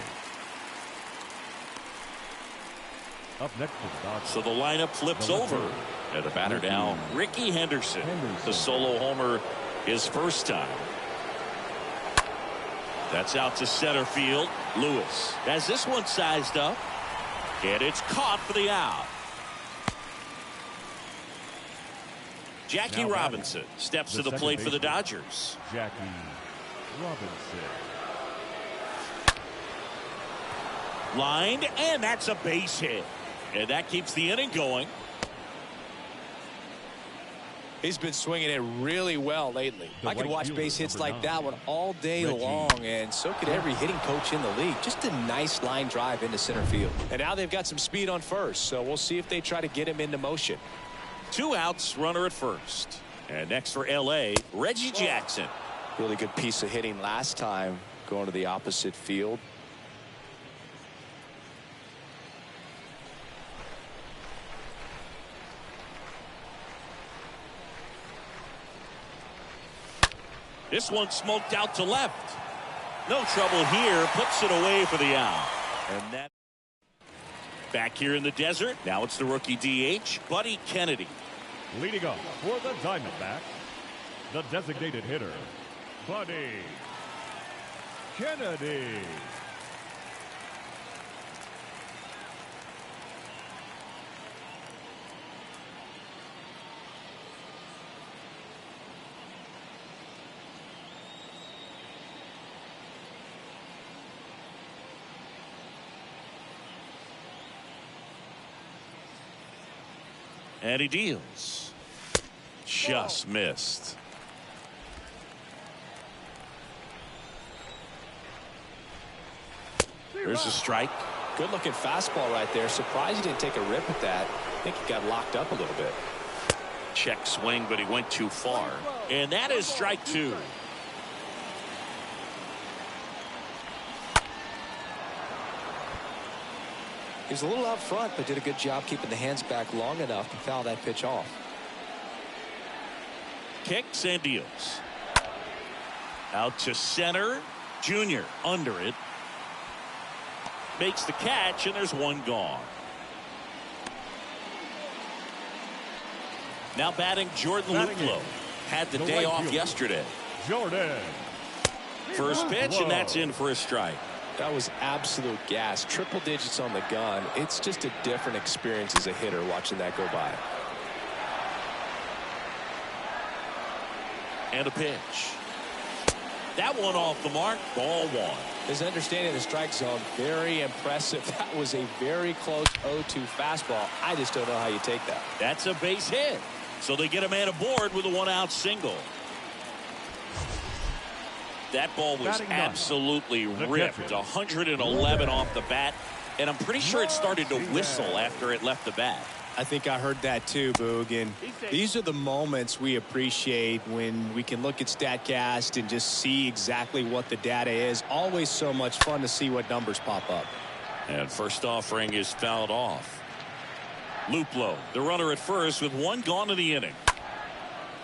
Up next to the Dodgers. So the lineup flips over. And the batter down, Ricky Henderson. The solo homer his first time. That's out to center field. Lewis has this one sized up. And it's caught for the out. Jackie Robinson steps to the plate for the Dodgers. Jackie Robinson. Lined, and that's a base hit. And that keeps the inning going. He's been swinging it really well lately. I could watch base hits like that one all day long, and so could every hitting coach in the league. Just a nice line drive into center field. And now they've got some speed on first, so we'll see if they try to get him into motion. 2 outs, runner at first. And next for L.A., Reggie Jackson. Really good piece of hitting last time, going to the opposite field. This one smoked out to left. No trouble here. Puts it away for the out. And that back here in the desert. Now it's the rookie DH, Buddy Kennedy. Leading up for the Diamondbacks, the designated hitter, Buddy Kennedy. And he deals. Just missed. There's a strike. Good looking fastball right there. Surprised he didn't take a rip at that. I think he got locked up a little bit. Check swing, but he went too far. And that is strike two. He was a little out front, but did a good job keeping the hands back long enough to foul that pitch off. Kicks and deals. Out to center. Junior under it. Makes the catch, and there's one gone. Now batting Jordan Luplow. Had the day off yesterday. Jordan. First pitch, and that's in for a strike. That was absolute gas. Triple digits on the gun. It's just a different experience as a hitter watching that go by. And a pitch. That one off the mark. Ball one. His understanding of the strike zone, very impressive. That was a very close 0-2 fastball. I just don't know how you take that. That's a base hit. So they get a man aboard with a one-out single. That ball was absolutely ripped. 111 off the bat. And I'm pretty sure it started to whistle after it left the bat. I think I heard that too, Boog. And these are the moments we appreciate when we can look at StatCast and just see exactly what the data is. Always so much fun to see what numbers pop up. And first offering is fouled off. Luplow, the runner at first with one gone in the inning.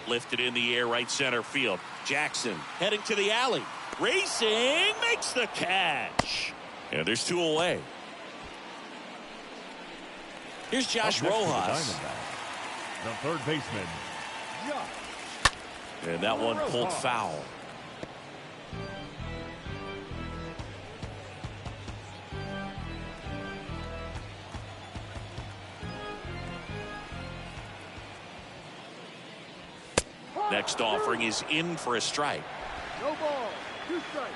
Lifted in the air, right center field. Jackson heading to the alley. Racing, makes the catch. And there's two away. Here's Josh Rojas. The third baseman, Josh. And that one pulled foul. Next offering is in for a strike. No ball. 2 strikes.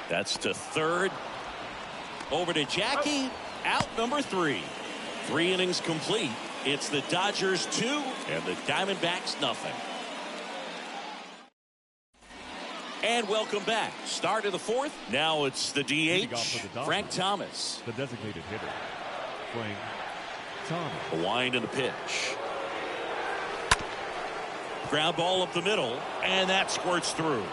That's to third. Over to Jackie. Out number 3. 3 innings complete. It's the Dodgers 2 and the Diamondbacks nothing. And welcome back. Start of the 4th. Now it's the DH, Frank Thomas. The designated hitter, Frank Thomas. A wind and a pitch. Ground ball up the middle, and that squirts through.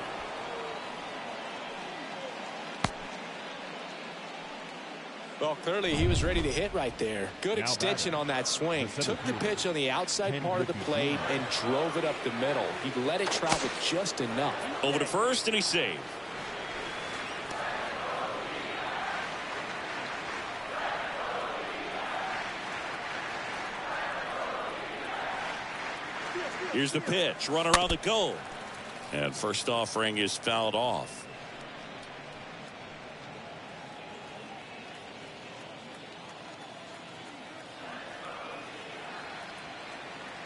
Well, clearly he was ready to hit right there. Good extension on that swing. Took the pitch on the outside part of the plate and drove it up the middle. He let it travel just enough. Over to first, and he saved. Here's the pitch. Run around the goal. And first offering is fouled off.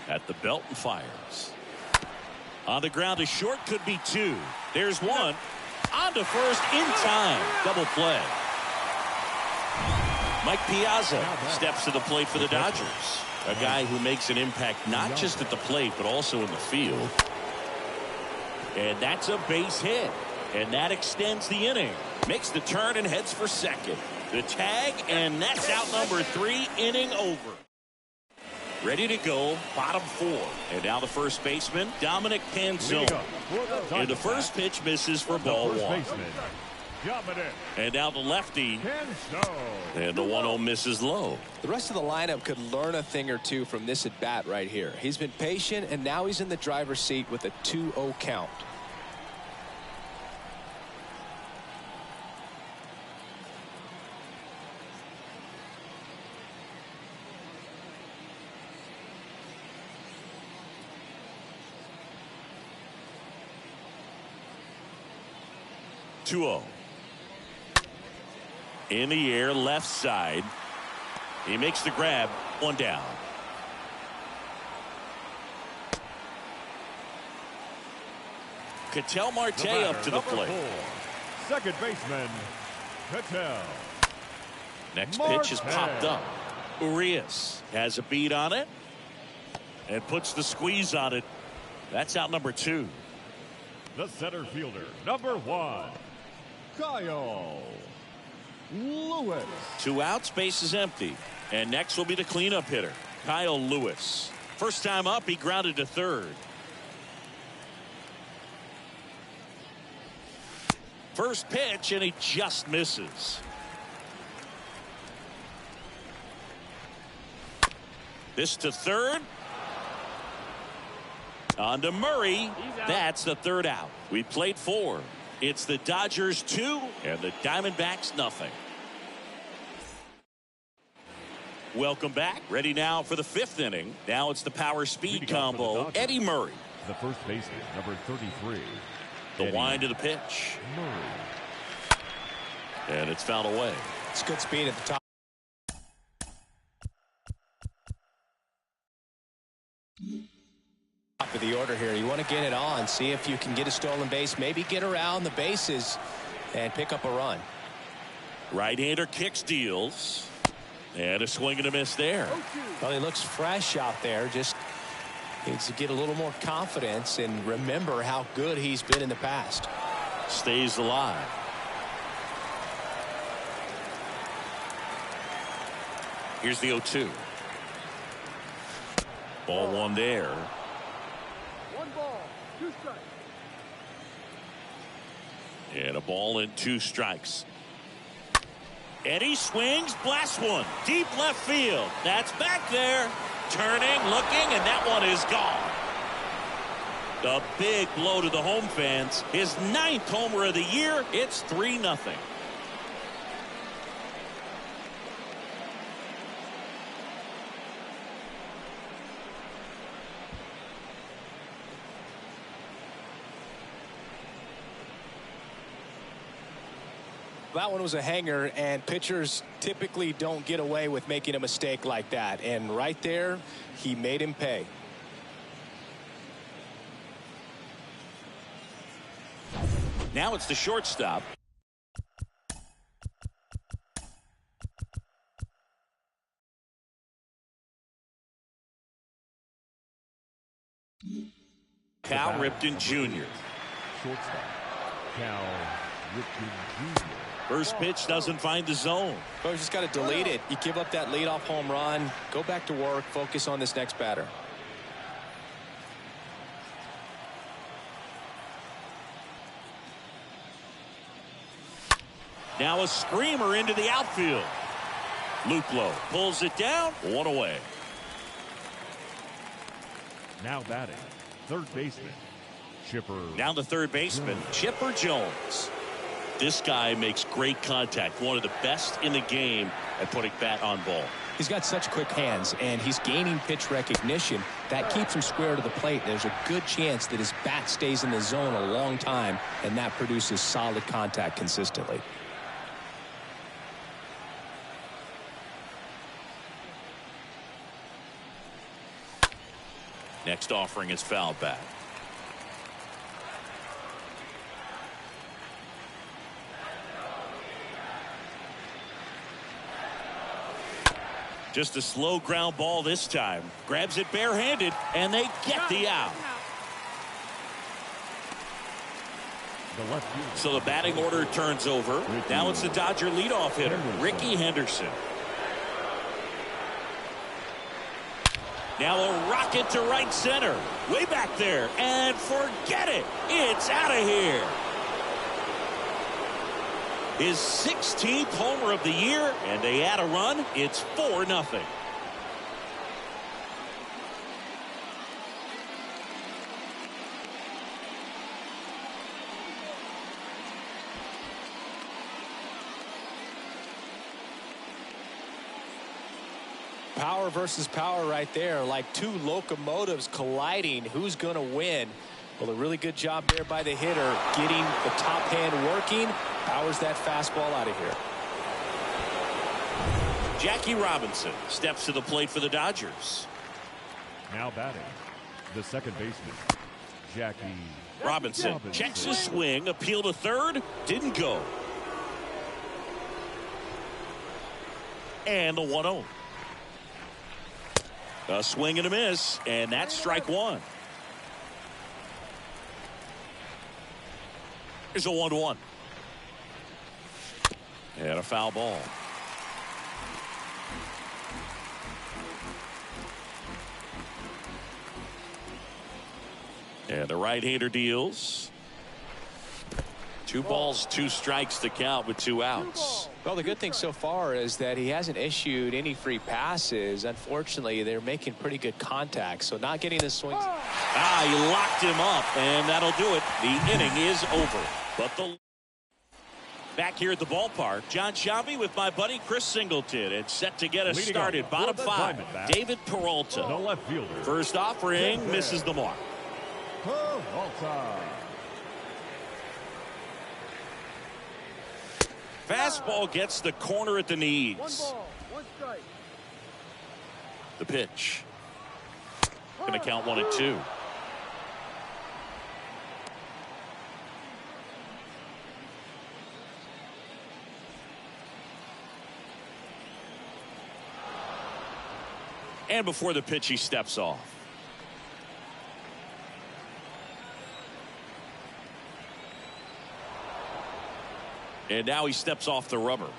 At the belt and fires. On the ground to short, could be 2. There's one. On to first in time. Double play. Mike Piazza steps to the plate for the Dodgers. A guy who makes an impact not just at the plate but also in the field. And that's a base hit. And that extends the inning. Makes the turn and heads for second. The tag, and that's out number 3. Inning over. Ready to go, bottom 4. And now the first baseman, Dominic Canzone. And the first pitch misses for ball 1. Dominant. And now the lefty. Kenzo. And the 1-0 misses low. The rest of the lineup could learn a thing or two from this at bat right here. He's been patient, and now he's in the driver's seat with a 2-0 count. In the air, left side. He makes the grab. 1 down. Ketel Marte up to the plate. 4, second baseman, Ketel. Next pitch is popped up. Urias has a beat on it and puts the squeeze on it. That's out number 2. The center fielder, number 1, Kyle Lewis. 2 outs, base is empty. And next will be the cleanup hitter, Kyle Lewis. First time up, he grounded to third. First pitch, and he just misses. This to third. On to Murray. That's the 3rd out. We played 4. It's the Dodgers 2 and the Diamondbacks nothing. Welcome back. Ready now for the 5th inning. Now it's the power speed combo. Eddie Murray. The first baseman, number 33. The wind of the pitch. Murray. And it's fouled away. It's good speed at the top. Top of the order here. You want to get it on, see if you can get a stolen base, maybe get around the bases and pick up a run. Right-hander kicks, deals, and a swing and a miss there. Well, he looks fresh out there. Just needs to get a little more confidence and remember how good he's been in the past. Stays alive. Here's the 0-2. Ball 1 there. 1 ball, 2 strikes. And a ball and 2 strikes. Eddie swings, blasts one. Deep left field. That's back there. Turning, looking, and that one is gone. A big blow to the home fans. His 9th homer of the year. It's 3-0. That one was a hanger, and pitchers typically don't get away with making a mistake like that. And right there, he made him pay. Now it's the shortstop. Cal Ripken Jr. Shortstop, Cal Ripken Jr. First pitch doesn't find the zone. Well, you just got to delete it. You give up that leadoff home run, go back to work, focus on this next batter. Now a screamer into the outfield. Luplow pulls it down. 1 away. Now batting, third baseman, Chipper. Now the third baseman, Chipper Jones. This guy makes great contact. One of the best in the game at putting bat on ball. He's got such quick hands, and he's gaining pitch recognition. That keeps him square to the plate. There's a good chance that his bat stays in the zone a long time, and that produces solid contact consistently. Next offering is fouled back. Just a slow ground ball this time. Grabs it barehanded, and they get the out. So the batting order turns over. Now it's the Dodger leadoff hitter, Ricky Henderson. Now a rocket to right center. Way back there. And forget it. It's out of here. His 16th homer of the year, and they add a run. It's 4-0. Power versus power right there, like two locomotives colliding. Who's going to win? Well, a really good job there by the hitter, getting the top hand working. Powers that fastball out of here. Jackie Robinson steps to the plate for the Dodgers. Now batting, the second baseman, Jackie Robinson checks his swing, appeal to third, didn't go. And the 1-0. A swing and a miss, and that's strike one. Here's a 1-1. And a foul ball. And the right-hander deals. 2 balls, 2 strikes to count with 2 outs. Well, the good thing so far is that he hasn't issued any free passes. Unfortunately, they're making pretty good contact, so not getting the swings. He locked him up, and that'll do it. The inning is over. But back here at the ballpark, John Sciambi with my buddy Chris Singleton, and set to get us started. Bottom 5, David Peralta. The left fielder. First offering misses the mark. Peralta. Fastball gets the corner at the knees. 1 ball, 1 strike. The pitch. Going to count 1-2. And before the pitch, he steps off. And now he steps off the rubber.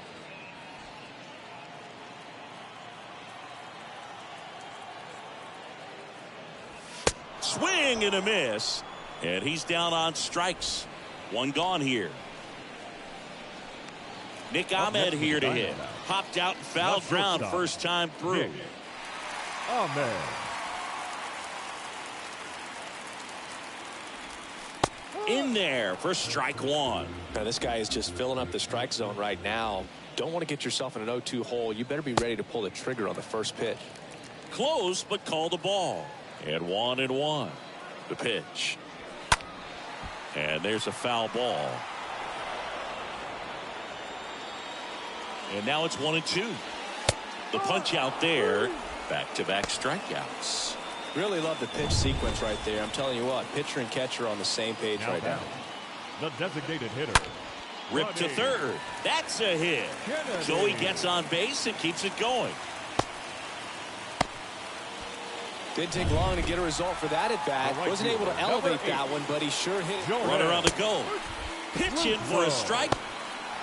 Swing and a miss. And he's down on strikes. 1 gone here. Nick Ahmed here to hit. Popped out and foul ground first time through. Ahmed. In there for strike 1. Now, this guy is just filling up the strike zone right now. Don't want to get yourself in an 0-2 hole. You better be ready to pull the trigger on the first pitch. Close, but call the ball. And 1-1. The pitch. And there's a foul ball. And now it's 1-2. The punch out there. Back-to-back strikeouts. Really love the pitch sequence right there. I'm telling you what, pitcher and catcher are on the same page right now. The designated hitter. Rip to third. That's a hit. So he gets on base and keeps it going. Didn't take long to get a result for that at bat. Wasn't able to elevate that one, but he sure hit it. Runner on the go. Pitch in for a strike.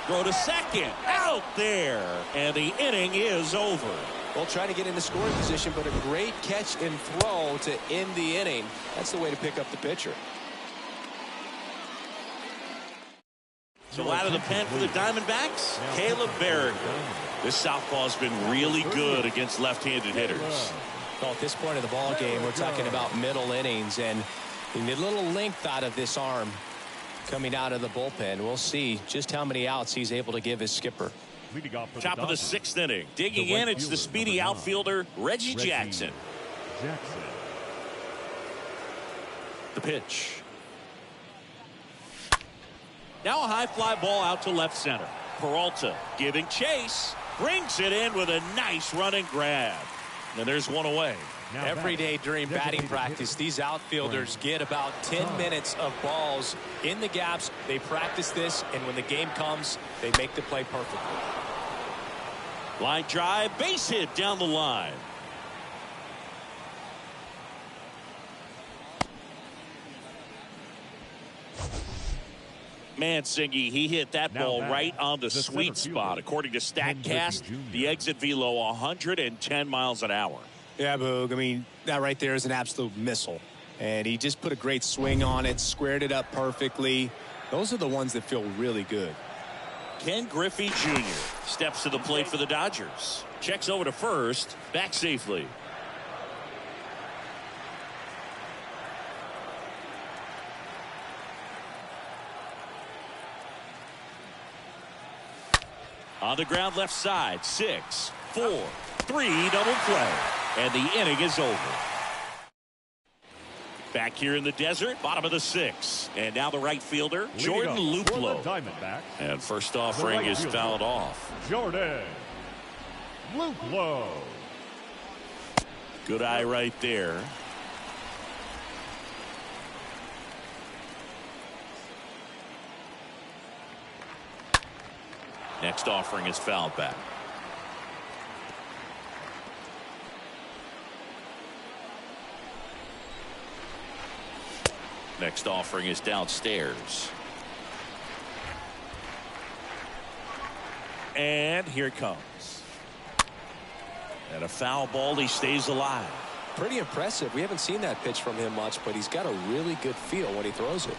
Throw to second. Out there. And the inning is over. Well, trying to get into scoring position, but a great catch and throw to end the inning. That's the way to pick up the pitcher. So out of the pen for the Diamondbacks, Caleb Berrigan. This southpaw's been really good against left-handed hitters. Well, at this point of the ball game, we're talking about middle innings, and a little length out of this arm coming out of the bullpen. We'll see just how many outs he's able to give his skipper. Top of the 6th inning. Digging in, it's the speedy outfielder, Reggie Jackson. The pitch. Now a high fly ball out to left center. Peralta giving chase. Brings it in with a nice running grab. And there's one away. Every day during batting practice, these outfielders get about 10 minutes of balls in the gaps. They practice this, and when the game comes, they make the play perfectly. Line drive, base hit down the line. Mancini, he hit that ball right on the sweet spot. According to StatCast, the exit velo 110 miles an hour. Yeah, Boog. I mean, that right there is an absolute missile. And he just put a great swing on it, squared it up perfectly. Those are the ones that feel really good. Ken Griffey Jr. steps to the plate for the Dodgers. Checks over to first, back safely. On the ground left side, 6, 4, 3, double play. And the inning is over. Back here in the desert, bottom of the 6th. And now the right fielder, Jordan Luplow. And first offering is fouled off. Jordan Luplow. Good eye right there. Next offering is fouled back. Next offering is downstairs. And here it comes. And a foul ball. He stays alive. Pretty impressive. We haven't seen that pitch from him much, but he's got a really good feel when he throws it.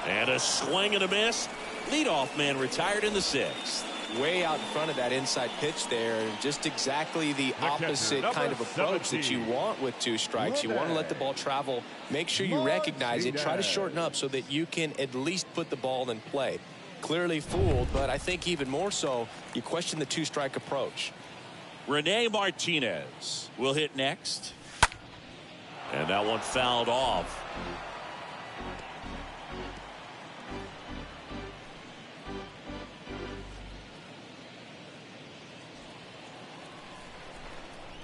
And a swing and a miss. Leadoff man retired in the 6th. Way out in front of that inside pitch there, and just exactly the opposite kind of approach that you want with 2 strikes. You want to let the ball travel, make sure you recognize it, try to shorten up so that you can at least put the ball in play. Clearly fooled, but I think even more so, you question the 2-strike approach. Rene Martinez will hit next. And that one fouled off.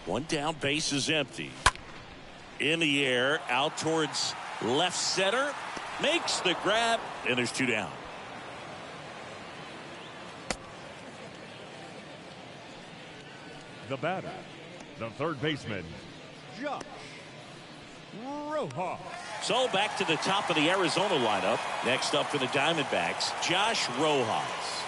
One down, base is empty. In the air, out towards left center. Makes the grab, and there's 2 down. The batter, the third baseman, Josh Rojas. So back to the top of the Arizona lineup. Next up for the Diamondbacks, Josh Rojas.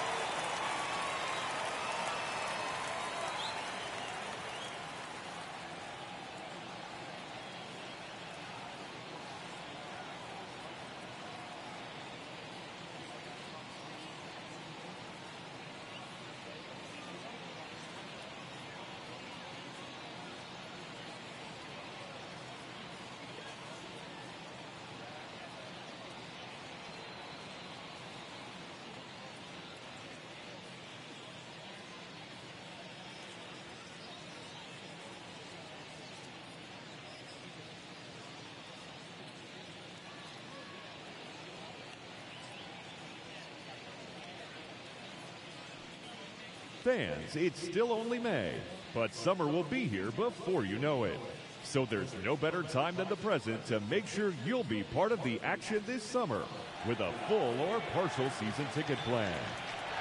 Fans, it's still only May, but summer will be here before you know it. So there's no better time than the present to make sure you'll be part of the action this summer with a full or partial season ticket plan.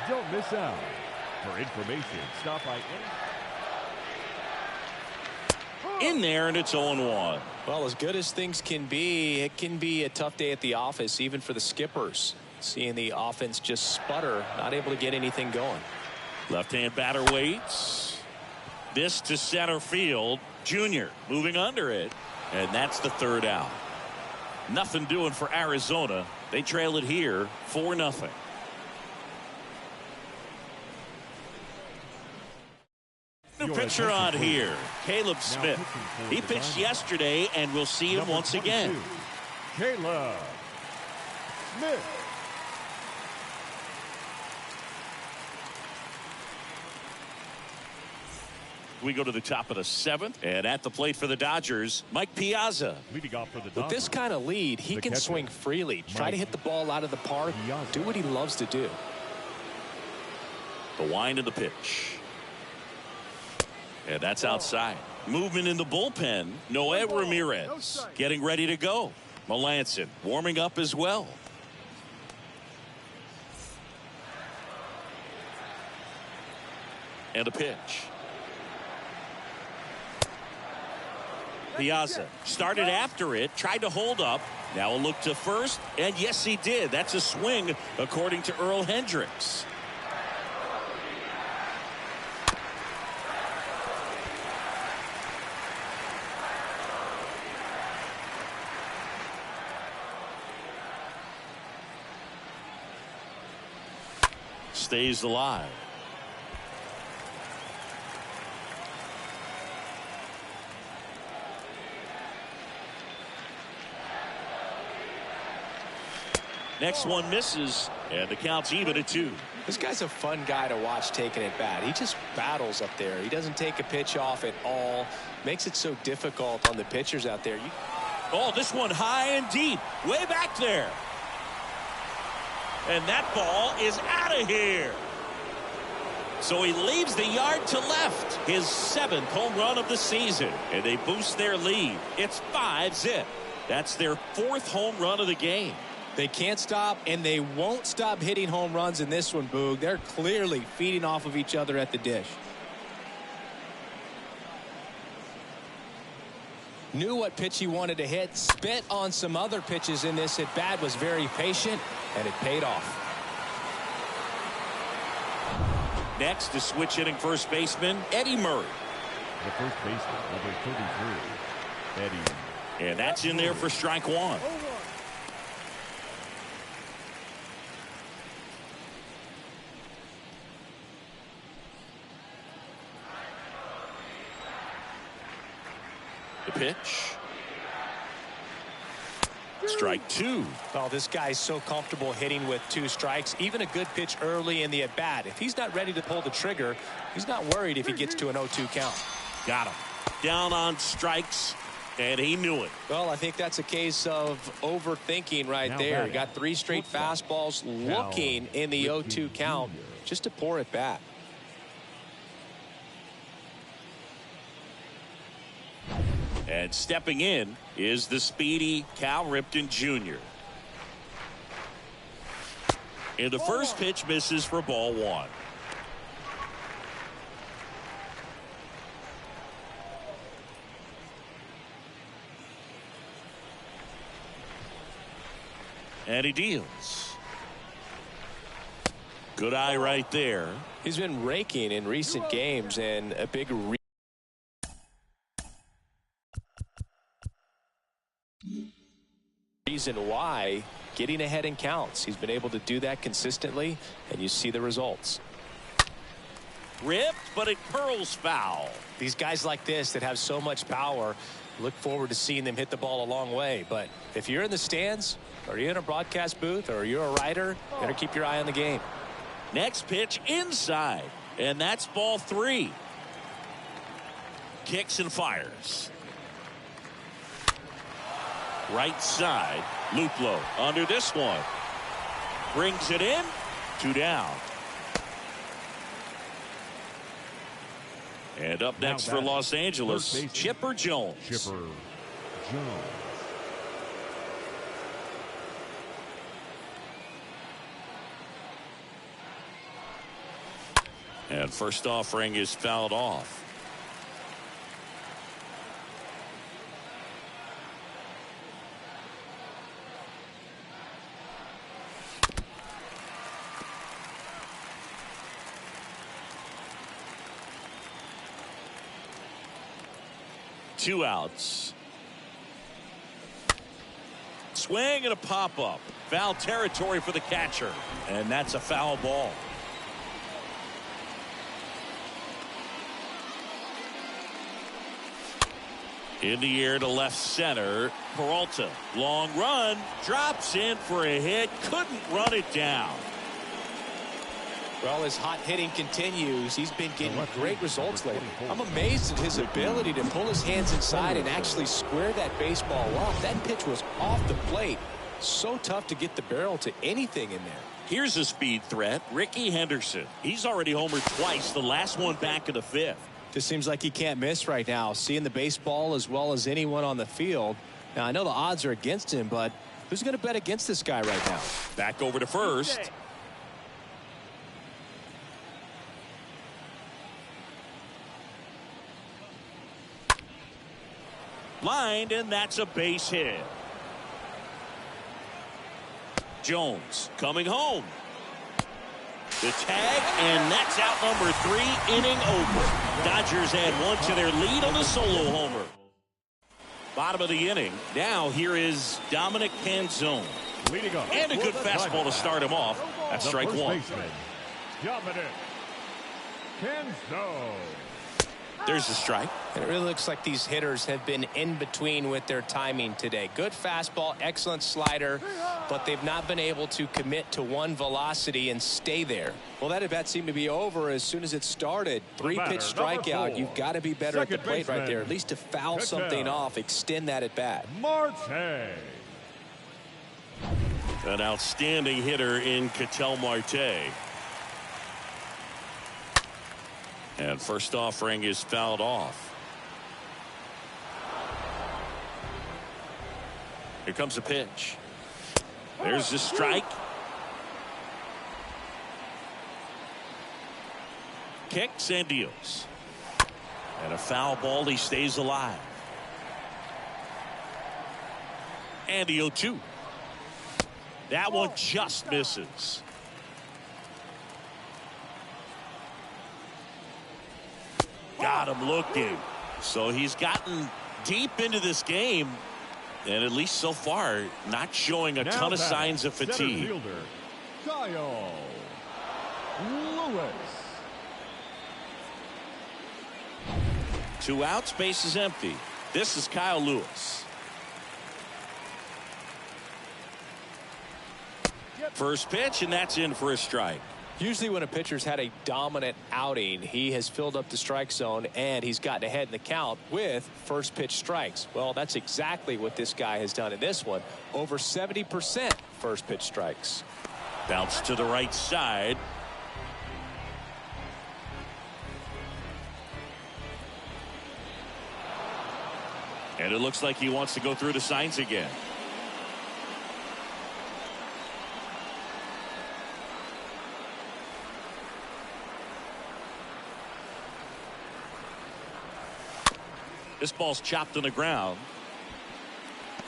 Don't miss out. For information, stop by any... In there, and it's 0-1. Well, as good as things can be, it can be a tough day at the office, even for the skippers. Seeing the offense just sputter, not able to get anything going. Left-hand batter waits. This to center field. Junior moving under it. And that's the 3rd out. Nothing doing for Arizona. They trail it here 4-0. New pitcher on here, Caleb Smith. He pitched yesterday, and we'll see him once again. Caleb Smith. We go to the top of the 7th, and at the plate for the Dodgers, Mike Piazza. Leading off for the Dodgers. With this kind of lead, he can swing freely, try to hit the ball out of the park, do what he loves to do. The wind of the pitch. And that's outside. Movement in the bullpen. Noé Ramirez getting ready to go. Melanson warming up as well. And a pitch. Piazza started after it, tried to hold up. Now a look to first, and yes, he did. That's a swing, according to Earl Hendricks. stays alive. Next one misses, and the count's even at 2. This guy's a fun guy to watch taking it bat. He just battles up there. He doesn't take a pitch off at all. Makes it so difficult on the pitchers out there. Oh, this one high and deep, way back there. And that ball is out of here. So he leaves the yard to left. His 7th home run of the season. And they boost their lead. It's 5-zip. That's their 4th home run of the game. They can't stop, and they won't stop hitting home runs in this one, Boog. They're clearly feeding off of each other at the dish. Knew what pitch he wanted to hit. Spit on some other pitches in this at bat. Was very patient, and it paid off. Next is switch hitting first baseman Eddie Murray. The first baseman, number 33, Eddie. And that's in there for strike 1. The pitch. Strike 2. Well, this guy's so comfortable hitting with 2 strikes. Even a good pitch early in the at-bat. If he's not ready to pull the trigger, he's not worried if he gets to an 0-2 count. Got him. Down on strikes, and he knew it. Well, I think that's a case of overthinking right there. He got 3 straight fastballs looking in the 0-2 count just to pour it back. And stepping in is the speedy Cal Ripken Jr. And the first pitch misses for ball 1. And he deals. Good eye right there. He's been raking in recent games, and a big reason why getting ahead in counts. He's been able to do that consistently, and you see the results. Ripped, but it curls foul. These guys like this that have so much power, look forward to seeing them hit the ball a long way. But if you're in the stands, or you're in a broadcast booth, or you're a writer, better keep your eye on the game. Next pitch inside, and that's ball 3. Kicks and fires. Right side, Luplow under this one. Brings it in, 2 down. And up next for Los Angeles, Chipper Jones. Chipper Jones. And first offering is fouled off. Two outs. Swing and a pop-up. Foul territory for the catcher. And that's a foul ball. In the air to left center. Peralta. Long run. Drops in for a hit. Couldn't run it down. Well, his hot hitting continues. He's been getting great results lately. I'm amazed at his ability to pull his hands inside and actually square that baseball up. That pitch was off the plate. So tough to get the barrel to anything in there. Here's a speed threat, Ricky Henderson. He's already homered twice, the last one back in the 5th. Just seems like he can't miss right now. Seeing the baseball as well as anyone on the field. Now, I know the odds are against him, but who's going to bet against this guy right now? Back over to first. Lined, and that's a base hit. Jones coming home. The tag, and that's out number 3, inning over. Dodgers add 1 to their lead on the solo homer. Bottom of the inning. Now here is Dominic Canzone. Leading up. And a good fastball to start him off. That's strike 1. Dominic Kenzo. There's the strike. It really looks like these hitters have been in between with their timing today. Good fastball, excellent slider, but they've not been able to commit to one velocity and stay there. Well, that at bat seemed to be over as soon as it started. 3-pitch strikeout. You've got to be better at the plate right there, at least to foul something off, extend that at bat. Marte. An outstanding hitter in Ketel Marte. And first offering is fouled off. Here comes the pitch. There's the strike. Kicks and deals. And a foul ball. He stays alive. And the 0-2. That one just misses. Got him looking. So he's gotten deep into this game, and at least so far not showing a ton of signs of fatigue. Fielder, Kyle Lewis. 2 outs, base is empty. This is Kyle Lewis. First pitch, and that's in for a strike. Usually when a pitcher's had a dominant outing, he has filled up the strike zone and he's gotten ahead in the count with first pitch strikes. Well, that's exactly what this guy has done in this one. Over 70% first pitch strikes. Bounce to the right side. And it looks like he wants to go through the signs again. This ball's chopped on the ground.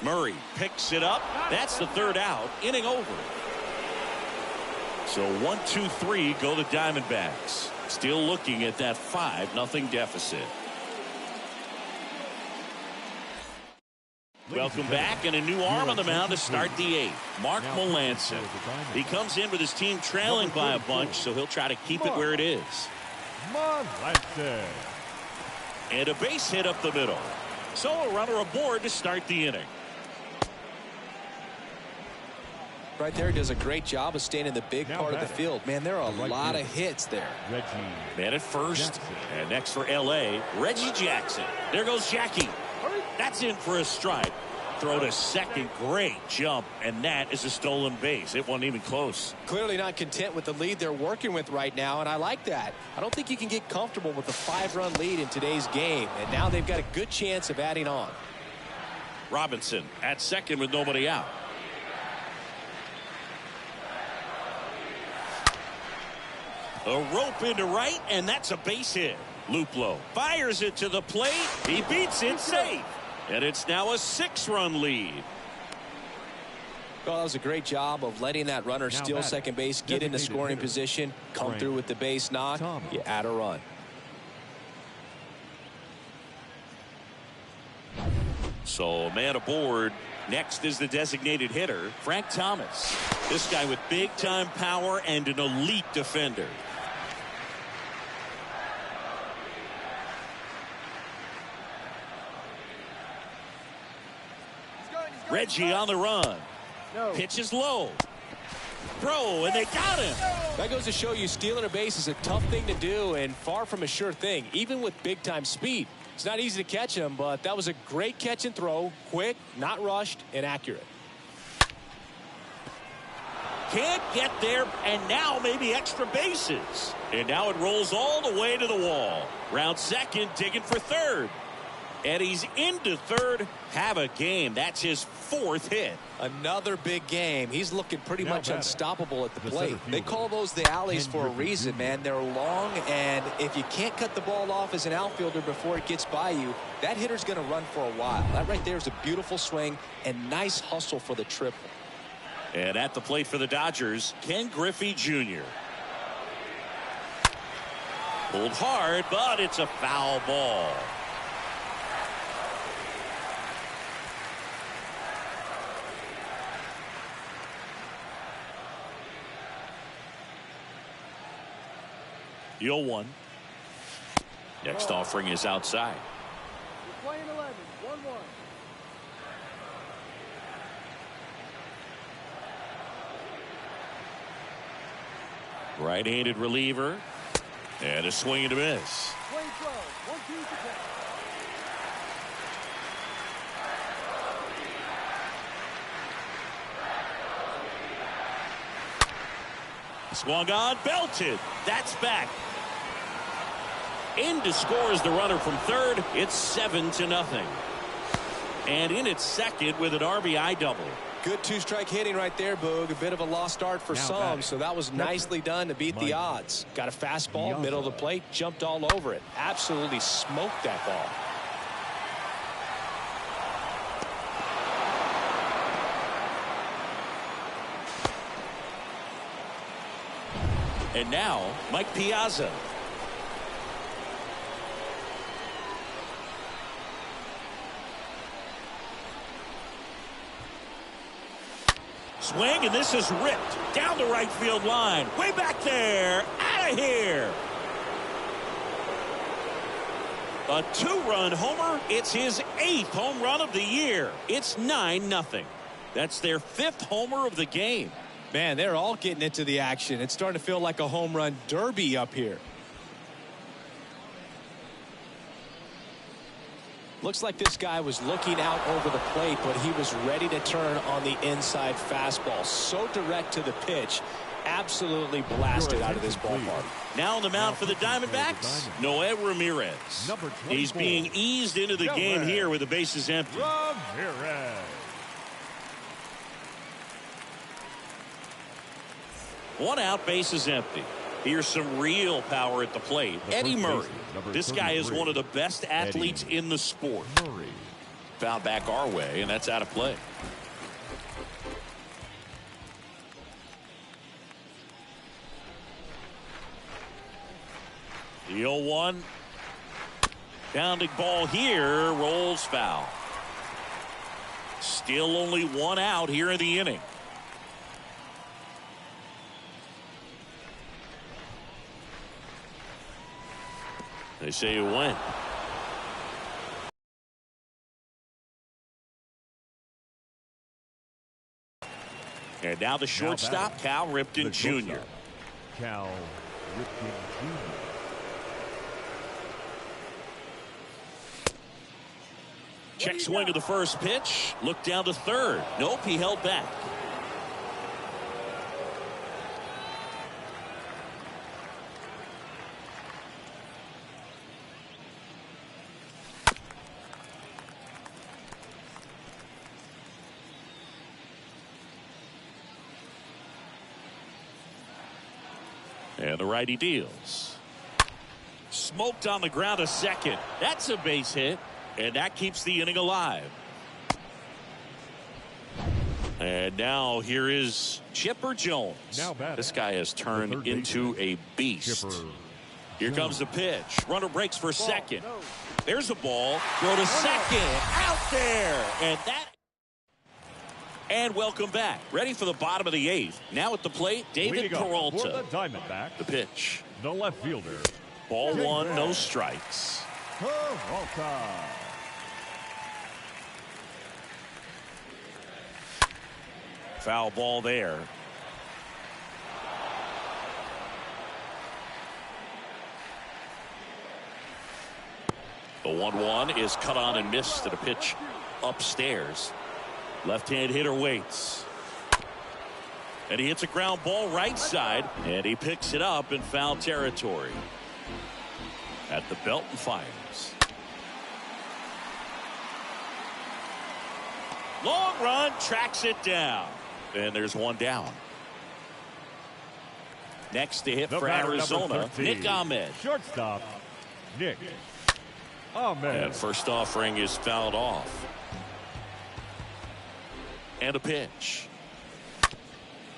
Murray picks it up. That's the 3rd out. Inning over. So 1-2-3 go the Diamondbacks. Still looking at that 5-0 deficit. Welcome back, and a new arm on the mound to start the 8th. Mark Melancon. He comes in with his team trailing by a bunch, so he'll try to keep it where it is. Melancon. And a base hit up the middle. So a runner aboard to start the inning. Right there, he does a great job of staying in the big part of the field. Man, there are a lot of hits there. Man at first. And next for L.A., Reggie Jackson. There goes Jackie. That's in for a strike. Throw to second. Great jump. And that is a stolen base. It wasn't even close. Clearly not content with the lead they're working with right now, and I like that. I don't think you can get comfortable with a 5-run lead in today's game, and now they've got a good chance of adding on. Robinson at second with nobody out. A rope into right, and that's a base hit. Luplow fires it to the plate. He beats it safe. And it's now a 6-run lead. Well, that was a great job of letting that runner steal second base, get into scoring position, come through with the base knock. You add a run. So a man aboard. Next is the designated hitter, Frank Thomas. This guy with big-time power and an elite defender. Reggie on the run. Pitch is low. Throw, and they got him. That goes to show you stealing a base is a tough thing to do and far from a sure thing, even with big-time speed. It's not easy to catch him, but that was a great catch and throw. Quick, not rushed, and accurate. Can't get there, and now maybe extra bases. And now it rolls all the way to the wall. Round second, digging for third. And he's into third. Have a game. That's his 4th hit. Another big game. He's looking pretty much unstoppable at the plate. They call those the alleys for a reason, man. They're long, and if you can't cut the ball off as an outfielder before it gets by you, that hitter's going to run for a while. That right there is a beautiful swing and nice hustle for the triple. And at the plate for the Dodgers, Ken Griffey Jr. Pulled hard, but it's a foul ball. The 0-1. Next offering is outside. You're playing 11, 1-1. Right-handed reliever. And a swing and a miss. Playing 12, 1-2 to 10. Swung on, belted. That's back. In to score is the runner from third. It's 7-0. And in at second with an RBI double. Good two-strike hitting right there, Boog. A bit of a lost start for some, so that was nicely done to beat the odds. Got a fastball, middle of the plate, jumped all over it. Absolutely smoked that ball. And now, Mike Piazza. Swing, and this is ripped down the right field line. Way back there. Out of here. A 2-run homer. It's his 8th home run of the year. It's 9-0. That's their 5th homer of the game. Man, they're all getting into the action. It's starting to feel like a home run derby up here. Looks like this guy was looking out over the plate, but he was ready to turn on the inside fastball. So direct to the pitch. Absolutely blasted out of this ballpark. Now on the mound for the Diamondbacks, Noé Ramirez. He's being eased into the game here with the bases empty. Ramirez. One out, bases empty. Here's some real power at the plate. Eddie Murray. This guy is one of the best athletes in the sport. Foul back our way, and that's out of play. The 0-1. Pounding ball here. Rolls foul. Still only one out here in the inning. They say you win. And now the shortstop, Cal Ripken Jr. Cal Ripken Jr. Check swing of the first pitch. Look down to third. Nope, he held back. And the righty deals. Smoked on the ground to second. That's a base hit. And that keeps the inning alive. And now here is Chipper Jones. This guy has turned into a beast. Here comes the pitch. Runner breaks for second. There's a ball. Throw to second. Out there. And welcome back. Ready for the bottom of the 8th. Now at the plate, David Peralta. The pitch. The left fielder. Ball 1, no strikes. Peralta. Foul ball there. The 1-1 is cut on and missed at a pitch upstairs. Left-hand hitter waits. And he hits a ground ball right side. And he picks it up in foul territory. At the belt and fires. Long run, tracks it down. And there's one down. Next to hit for Arizona, Nick Ahmed. Shortstop, Nick Ahmed. And first offering is fouled off. And a pitch.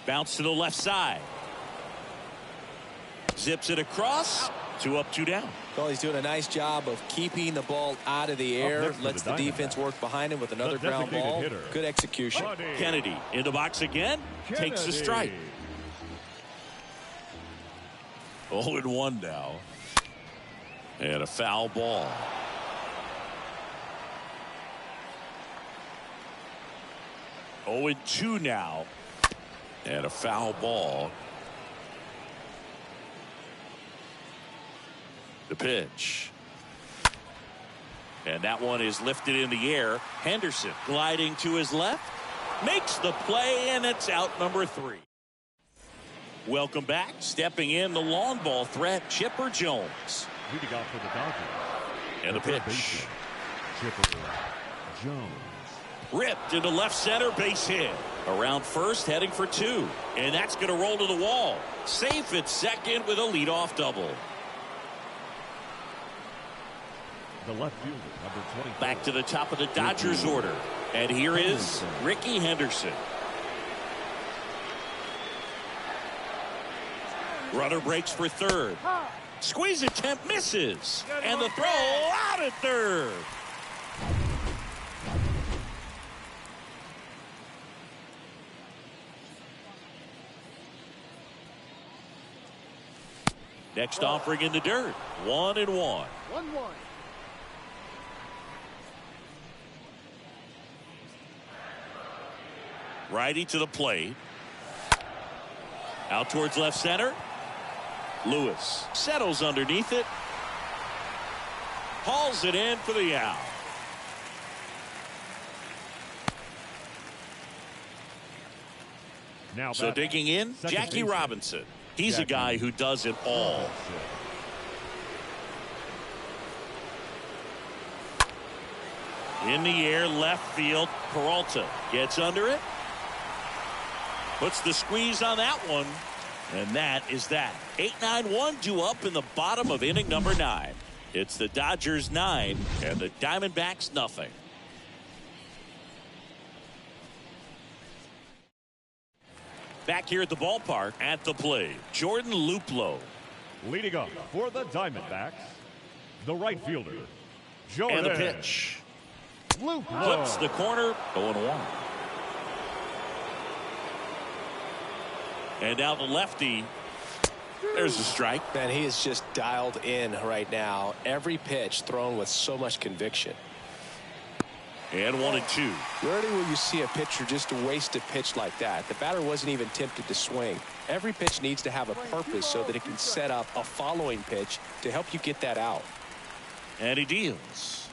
Bounce to the left side. Zips it across. 2 up, 2 down. Well, he's doing a nice job of keeping the ball out of the air. Lets the defense work behind him with another ground ball. Good execution. Kennedy in the box again. Takes the strike. 0-1 now. And a foul ball. Oh, 2 now. And a foul ball. The pitch. And that one is lifted in the air. Henderson gliding to his left. Makes the play, and it's out number 3. Welcome back. Stepping in the long ball threat, Chipper Jones. Leading off for the Dodgers. And the pitch. Chipper Jones. Ripped into left center, base hit. Around first, heading for 2. And that's going to roll to the wall. Safe at second with a leadoff double. The left fielder, number 24. Back to the top of the Dodgers order. And here is Ricky Henderson. Runner breaks for third. Squeeze attempt misses. And the throw out at third. Next offering in the dirt. 1-1. 1-1. Righty to the plate. Out towards left center. Lewis settles underneath it. Hauls it in for the out. Now so digging in, Jackie Robinson. He's a guy who does it all. In the air, left field. Peralta gets under it. Puts the squeeze on that one. And that is that. 8-9-1 due up in the bottom of inning number 9. It's the Dodgers 9 and the Diamondbacks nothing. Back here at the ballpark at the plate, Jordan Luplow. Leading up for the Diamondbacks, the right fielder, Jordan. And the pitch. Luplow. Clips the corner, 0-1. And now the lefty. There's a strike. Man, he is just dialed in right now. Every pitch thrown with so much conviction. And 1-2. Rarely will you see a pitcher just waste a pitch like that. The batter wasn't even tempted to swing. Every pitch needs to have a purpose so that it can set up a following pitch to help you get that out. And he deals.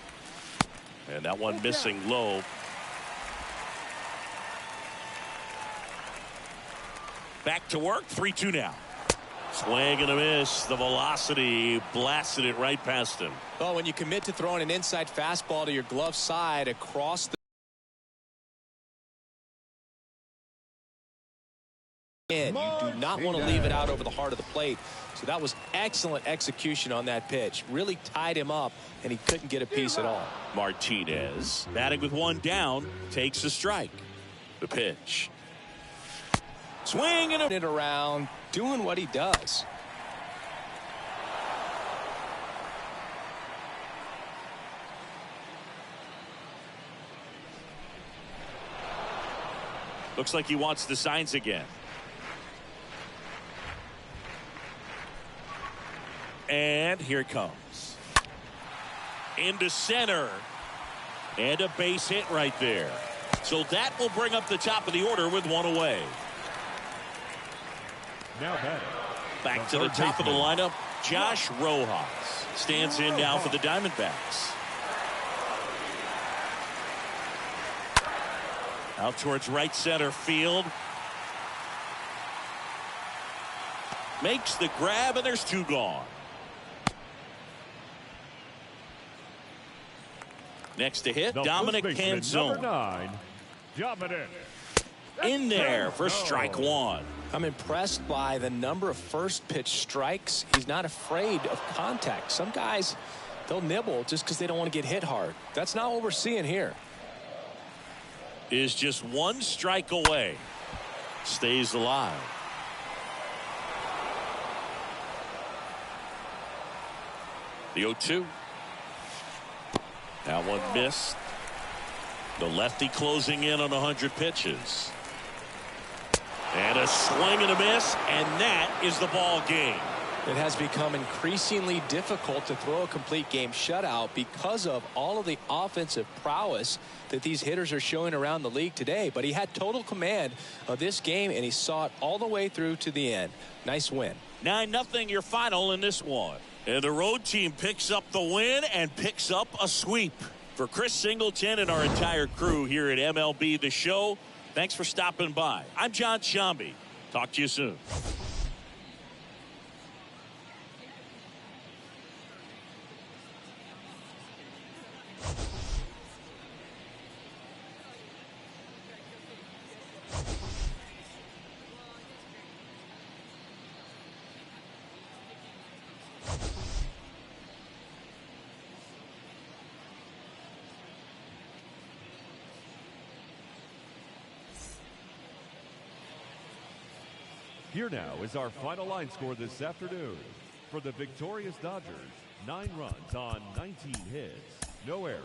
And that one missing low. Back to work. 3-2 now. Swing and a miss. The velocity blasted it right past him. Well, when you commit to throwing an inside fastball to your glove side across the end, you do not want to leave it out over the heart of the plate. So that was excellent execution on that pitch. Really tied him up, and he couldn't get a piece at all. Martinez, batting with 1 down, takes a strike. The pitch. Swing and it around, doing what he does. Looks like he wants the signs again. And here it comes. Into center. And a base hit right there. So that will bring up the top of the order with 1 away. Now back to the top of the lineup. Josh Rojas stands in now for the Diamondbacks. Out towards right center field. Makes the grab, and there's 2 gone. Next to hit, Dominic Canzone. Number 9, Dominic. In there for strike 1. I'm impressed by the number of first pitch strikes. He's not afraid of contact. Some guys, they'll nibble just because they don't want to get hit hard. That's not what we're seeing here. Is just 1 strike away. Stays alive. The 0-2. That one missed. The lefty closing in on 100 pitches. And a swing and a miss, and that is the ball game. It has become increasingly difficult to throw a complete game shutout because of all of the offensive prowess that these hitters are showing around the league today. But he had total command of this game, and he saw it all the way through to the end. Nice win. 9-0 your final in this one. And the road team picks up the win and picks up a sweep. For Chris Singleton and our entire crew here at MLB The Show, thanks for stopping by. I'm John Shambi. Talk to you soon. Here now is our final line score this afternoon. For the victorious Dodgers, 9 runs on 19 hits. No errors.